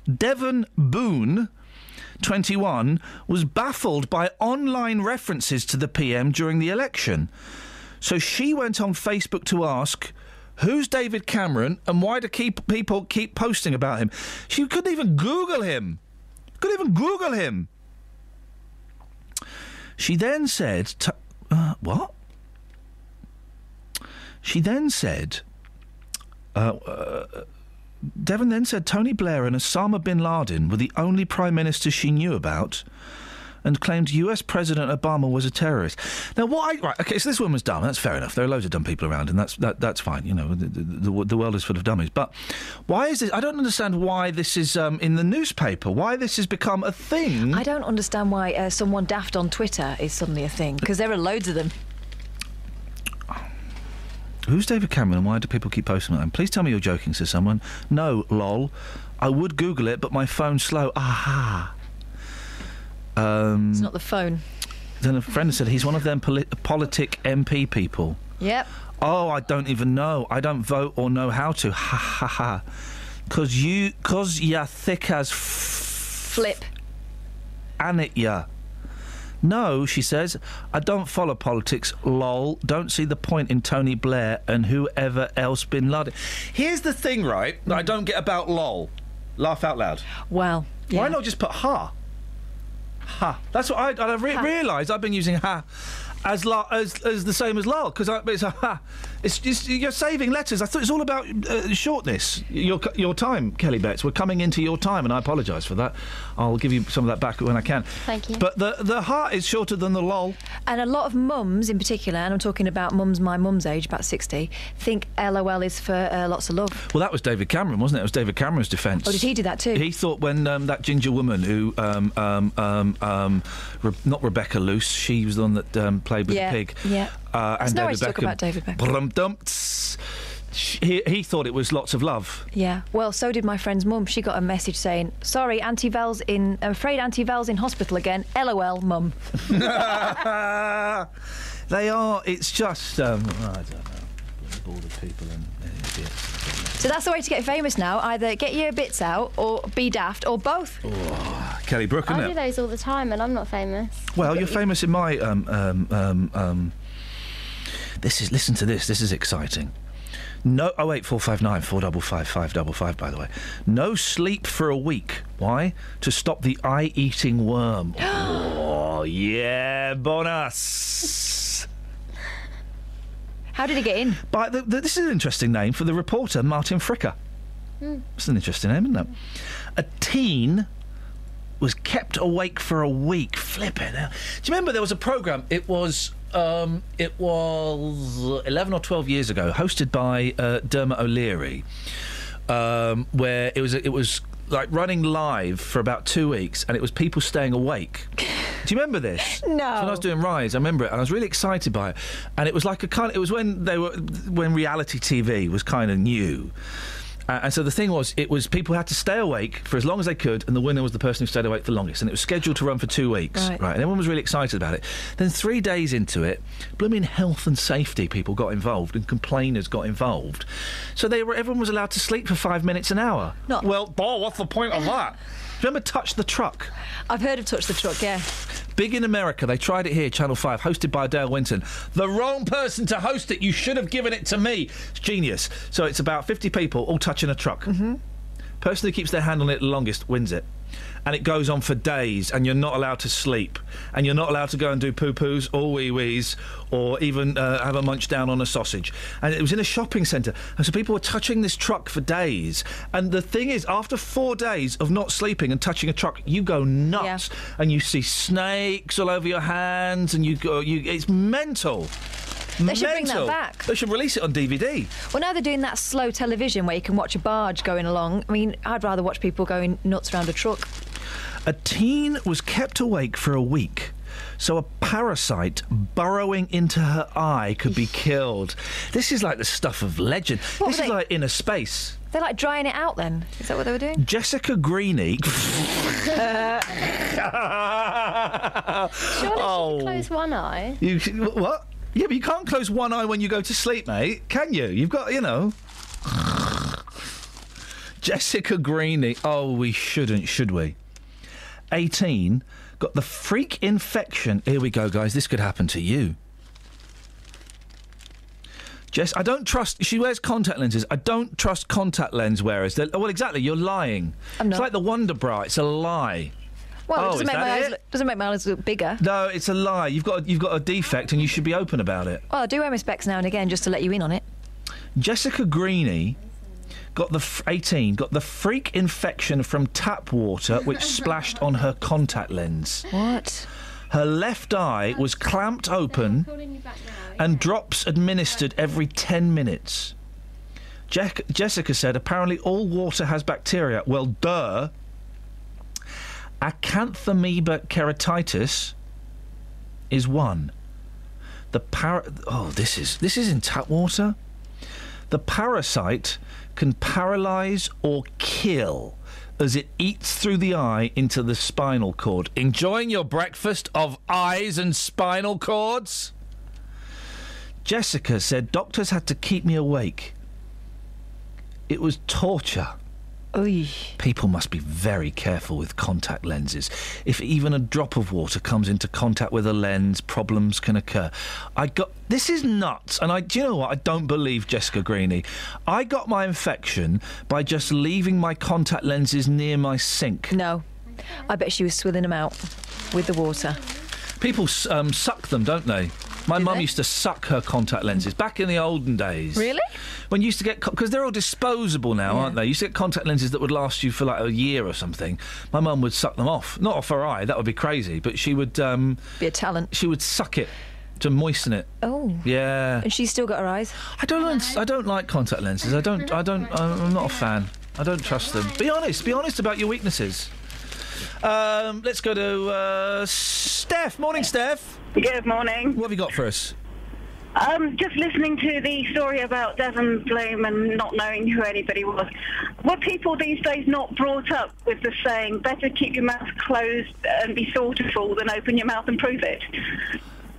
Devon Boone, 21, was baffled by online references to the PM during the election. So she went on Facebook to ask, who's David Cameron and why do people keep posting about him? She couldn't even Google him. She then said... what? She then said... Devon then said Tony Blair and Osama bin Laden were the only prime ministers she knew about, and claimed US President Obama was a terrorist. Now, right, okay, so this woman's dumb. That's fair enough. There are loads of dumb people around, and that's fine. You know, the world is full of dummies. But why is this? I don't understand why this is in the newspaper. Why this has become a thing. I don't understand why someone daft on Twitter is suddenly a thing, because there are loads of them. Who's David Cameron, and why do people keep posting about him? Please tell me you're joking, says someone. No, lol. I would Google it, but my phone's slow. Aha. It's not the phone. Then a friend said he's one of them politic MP people. Yep. Oh, I don't even know. I don't vote or know how to. Ha ha ha. Cause you're thick as flip. And it ya. No, she says, I don't follow politics, lol. Don't see the point in Tony Blair and whoever else bin Laden. Here's the thing, right, that I don't get about lol. Laugh out loud. Well, yeah. Why not just put ha? Ha. That's what I realised. I've been using ha as the same as lol, because it's a ha. It's just, you're saving letters. I thought it's all about shortness. Your time, Kelly Betts. We're coming into your time, and I apologise for that. I'll give you some of that back when I can. Thank you. But the ha is shorter than the lol. And a lot of mums, in particular, and I'm talking about mums my mum's age, about 60, think LOL is for lots of love. Well, that was David Cameron, wasn't it? It was David Cameron's defence. Oh, did he do that too? He thought when that ginger woman who, not Rebecca Luce, she was the one that played with the pig. Yeah. And no David way to talk about David Beckham. He thought it was lots of love. Yeah. Well, so did my friend's mum. She got a message saying, "Sorry, Auntie Val's I'm afraid Auntie Val's in hospital again. LOL, mum." They are. It's just. I don't know. Bored of people and idiots. So that's the way to get famous now. Either get your bits out, or be daft, or both. Oh, Kelly Brook, isn't I do those all the time, and I'm not famous. Well, you're famous in my Listen to this. This is exciting. No, 08459 455 555. By the way, no sleep for a week. Why? To stop the eye-eating worm. Oh yeah, bonus. How did he get in? This is an interesting name for the reporter, Martin Fricker. It's an interesting name, isn't it? A teen was kept awake for a week. Flipping out. Do you remember there was a programme? It was 11 or 12 years ago, hosted by Dermot O'Leary, where it was like running live for about 2 weeks, and it was people staying awake. Do you remember this? No. So when I was doing Rise, I remember it, and I was really excited by it. And it was like it was when reality TV was kind of new. And so the thing was, people had to stay awake for as long as they could, and the winner was the person who stayed awake the longest. And it was scheduled to run for 2 weeks, right? And everyone was really excited about it. Then 3 days into it, blooming health and safety people got involved, and complainers got involved. So everyone was allowed to sleep for 5 minutes an hour. Well, what's the point of that? Remember Touch the Truck? I've heard of Touch the Truck, yeah. Big in America. They tried it here, Channel 5, hosted by Dale Winton. The wrong person to host it. You should have given it to me. It's genius. So it's about 50 people all touching a truck. Mm-hmm. Person who keeps their hand on it the longest wins it. And it goes on for days, and you're not allowed to sleep. And you're not allowed to go and do poo-poos or wee-wees or even have a munch down on a sausage. And it was in a shopping centre. And so people were touching this truck for days. And the thing is, after 4 days of not sleeping and touching a truck, you go nuts. Yeah. And you see snakes all over your hands, and it's mental. They should bring that back. They should release it on DVD. Well, now they're doing that slow television where you can watch a barge going along. I mean, I'd rather watch people going nuts around a truck. A teen was kept awake for a week so a parasite burrowing into her eye could be killed. This is like the stuff of legend. This is like Inner Space. They're like drying it out then? Is that what they were doing? Jessica Greenie... Surely she can close one eye. What? Yeah, but you can't close one eye when you go to sleep, mate. Can you? You've got, Jessica Greenie. Oh, we shouldn't, should we? 18, got the freak infection. Here we go, guys. This could happen to you. Jess, I don't trust... She wears contact lenses. I don't trust contact lens wearers. Well, exactly. You're lying. I'm not. It's like the Wonder Bra. It's a lie. Well, it doesn't make my eyes look bigger. No, it's a lie. You've got a defect, and you should be open about it. Well, I do wear my specs now and again just to let you in on it. Jessica Greenie got the 18 got the freak infection from tap water which splashed on her contact lens. What? Her left eye was clamped open and drops administered every 10 minutes. Jessica said apparently all water has bacteria. Well, duh. Acanthamoeba keratitis is one. This is in tap water. The parasite can paralyse or kill as it eats through the eye into the spinal cord. Enjoying your breakfast of eyes and spinal cords? Jessica said doctors had to keep me awake. It was torture. Oy. People must be very careful with contact lenses. If even a drop of water comes into contact with a lens, problems can occur. This is nuts, and do you know what? I don't believe Jessica Greeny. I got my infection by just leaving my contact lenses near my sink. No. I bet she was swilling them out with the water. People suck them, don't they? My mum used to suck her contact lenses back in the olden days. Really? When you used to get... Because they're all disposable now, aren't they? You used to get contact lenses that would last you for like a year or something. My mum would suck them off. Not off her eye, that would be crazy, but she would... be a talent. She would suck it to moisten it. Oh. Yeah. And she's still got her eyes? I don't like contact lenses. I'm not a fan. I don't trust them. Be honest about your weaknesses. Let's go to Steph. Morning, Steph. Good morning. What have you got for us? Just listening to the story about Desmond Bloom and not knowing who anybody was. Were people these days not brought up with the saying, better keep your mouth closed and be thought a fool than open your mouth and prove it?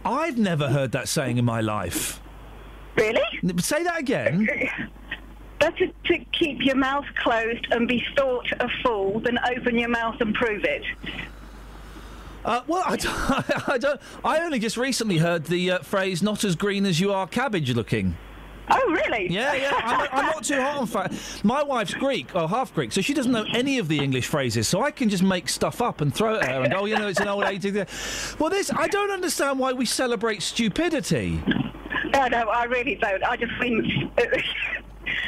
I've never heard that saying in my life. Really? Say that again. Better to keep your mouth closed and be thought a fool than open your mouth and prove it. Well, I don't. I only just recently heard the phrase "not as green as you are cabbage looking." Oh, really? Yeah. I'm not too hot on fat. My wife's Greek, or half Greek, so she doesn't know any of the English phrases. So I can just make stuff up and throw it at her and go, it's an old 80s. Well, I don't understand why we celebrate stupidity. No, I really don't. I just think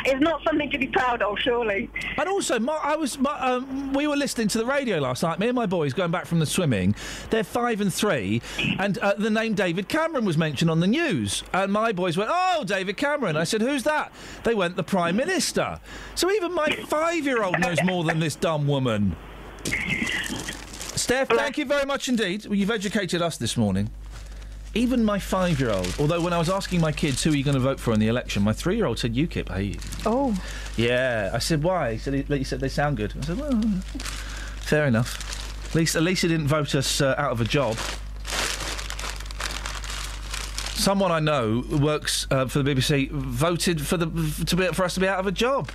it's not something to be proud of, surely. And also, we were listening to the radio last night. Me and my boys going back from the swimming. They're 5 and 3, and the name David Cameron was mentioned on the news. And my boys went, "Oh, David Cameron." I said, "Who's that?" They went, "The Prime Minister." So even my 5-year-old knows more than this dumb woman. Steph, thank you very much indeed. Well, you've educated us this morning. Even my 5-year-old, although when I was asking my kids who are you going to vote for in the election, my 3-year-old said UKIP. Hey. Oh. Yeah. I said, why? He said they sound good. I said, well, fair enough. At least he didn't vote us out of a job. Someone I know who works for the BBC voted for us to be out of a job.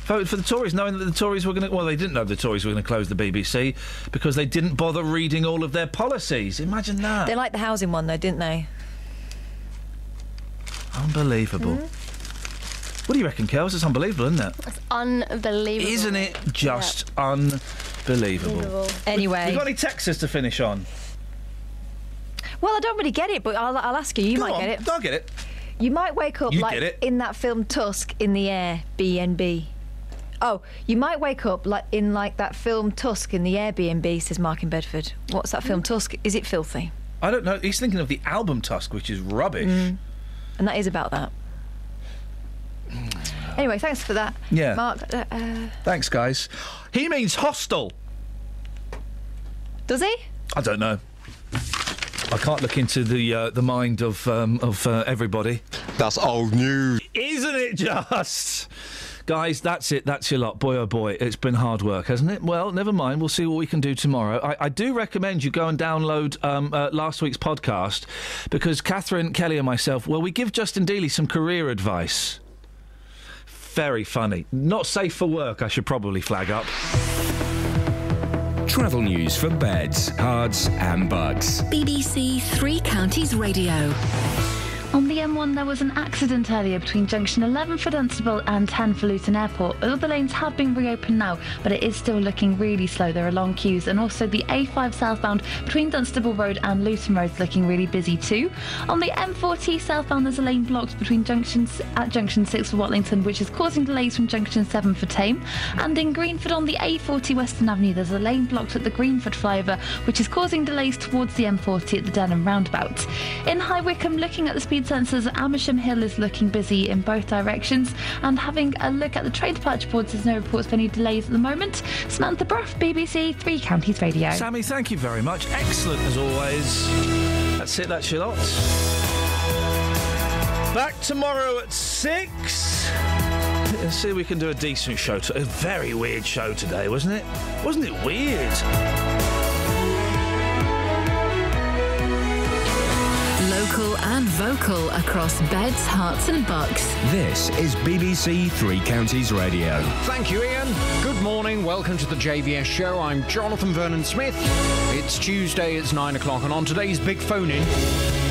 Voted for the Tories, knowing that the Tories were going to... Well, they didn't know the Tories were going to close the BBC because they didn't bother reading all of their policies. Imagine that. They liked the housing one, though, didn't they? Unbelievable. What do you reckon, Kels? It's unbelievable, isn't it? It's unbelievable. Isn't it just unbelievable? Anyway. You got any texts to finish on? Well, I don't really get it, but I'll ask you. You might get it. I'll get it. You might wake up in that film Tusk in the air, B&B. Oh, you might wake up in that film Tusk in the Airbnb, says Mark in Bedford. What's that film Tusk? Is it filthy? I don't know. He's thinking of the album Tusk, which is rubbish. And that is about that. Anyway, thanks for that, yeah. Mark. Thanks, guys. He means hostile. Does he? I don't know. I can't look into the mind of everybody. That's old news. Isn't it just? Guys, that's it. That's your lot. Boy, oh boy, it's been hard work, hasn't it? Well, never mind. We'll see what we can do tomorrow. I do recommend you go and download last week's podcast because Catherine, Kelly and myself, we give Justin Dealey some career advice. Very funny. Not safe for work, I should probably flag up. Travel news for beds, cards and bugs. BBC Three Counties Radio. On the M1, there was an accident earlier between junction 11 for Dunstable and 10 for Luton Airport. All the lanes have been reopened now, but it is still looking really slow. There are long queues, and also the A5 southbound between Dunstable Road and Luton Road is looking really busy too. On the M40 southbound, there's a lane blocked between junction 6 for Watlington, which is causing delays from junction 7 for Tame. And in Greenford on the A40 Western Avenue, there's a lane blocked at the Greenford flyover, which is causing delays towards the M40 at the Denham roundabout. In High Wycombe, looking at the speed sensors, Amersham Hill is looking busy in both directions. And having a look at the train departure boards, there's no reports of any delays at the moment. Samantha Bruff, BBC Three Counties Radio. Sammy, thank you very much. Excellent as always. That's it, that's your lot. Back tomorrow at 6. Let's see if we can do a decent show. A very weird show today, wasn't it? Wasn't it weird? Local and vocal across Beds, Herts and Bucks. This is BBC Three Counties Radio. Thank you, Ian. Good morning. Welcome to the JVS show. I'm Jonathan Vernon Smith. It's Tuesday, it's 9 o'clock, and on today's Big Phone-In,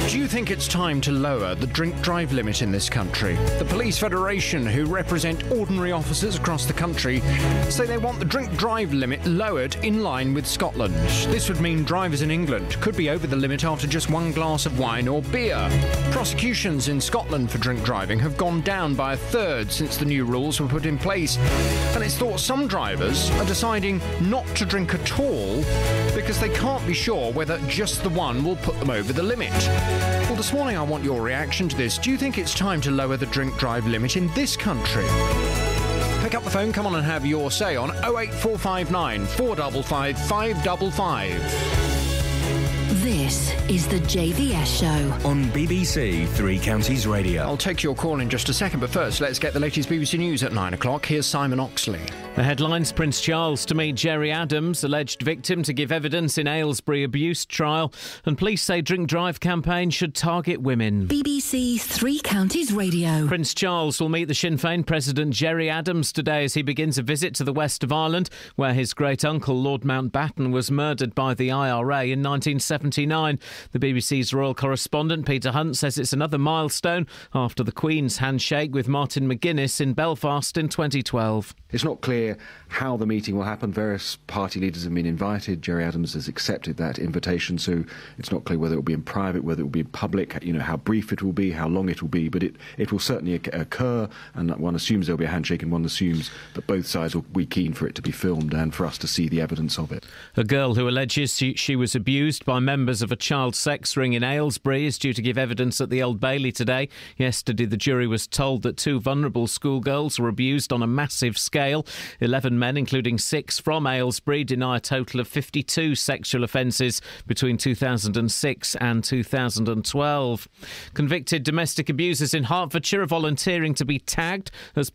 do you think it's time to lower the drink-drive limit in this country? The Police Federation, who represent ordinary officers across the country, say they want the drink-drive limit lowered in line with Scotland. This would mean drivers in England could be over the limit after just one glass of wine or beer. Prosecutions in Scotland for drink driving have gone down by a third since the new rules were put in place. And it's thought some drivers are deciding not to drink at all because they can't be sure whether just the one will put them over the limit. Well, this morning I want your reaction to this. Do you think it's time to lower the drink-drive limit in this country? Pick up the phone, come on and have your say on 08459 455 555. This is the JVS show on BBC Three Counties Radio. I'll take your call in just a second, but first let's get the latest BBC News at 9 o'clock. Here's Simon Oxley. The headlines: Prince Charles to meet Jerry Adams, alleged victim to give evidence in Aylesbury abuse trial, and police say drink drive campaign should target women. BBC Three Counties Radio. Prince Charles will meet the Sinn Féin President Jerry Adams today as he begins a visit to the west of Ireland, where his great-uncle Lord Mountbatten was murdered by the IRA in 1979. The BBC's royal correspondent Peter Hunt says it's another milestone after the Queen's handshake with Martin McGuinness in Belfast in 2012. It's not clear how the meeting will happen. Various party leaders have been invited. Jerry Adams has accepted that invitation, so it's not clear whether it will be in private, whether it will be in public, how brief it will be, how long it will be, but it will certainly occur, and one assumes there'll be a handshake, and one assumes that both sides will be keen for it to be filmed and for us to see the evidence of it. A girl who alleges she was abused by members of a child sex ring in Aylesbury is due to give evidence at the Old Bailey today. Yesterday, the jury was told that 2 vulnerable schoolgirls were abused on a massive scale. 11 men, including 6 from Aylesbury, deny a total of 52 sexual offences between 2006 and 2012. Convicted domestic abusers in Hertfordshire are volunteering to be tagged as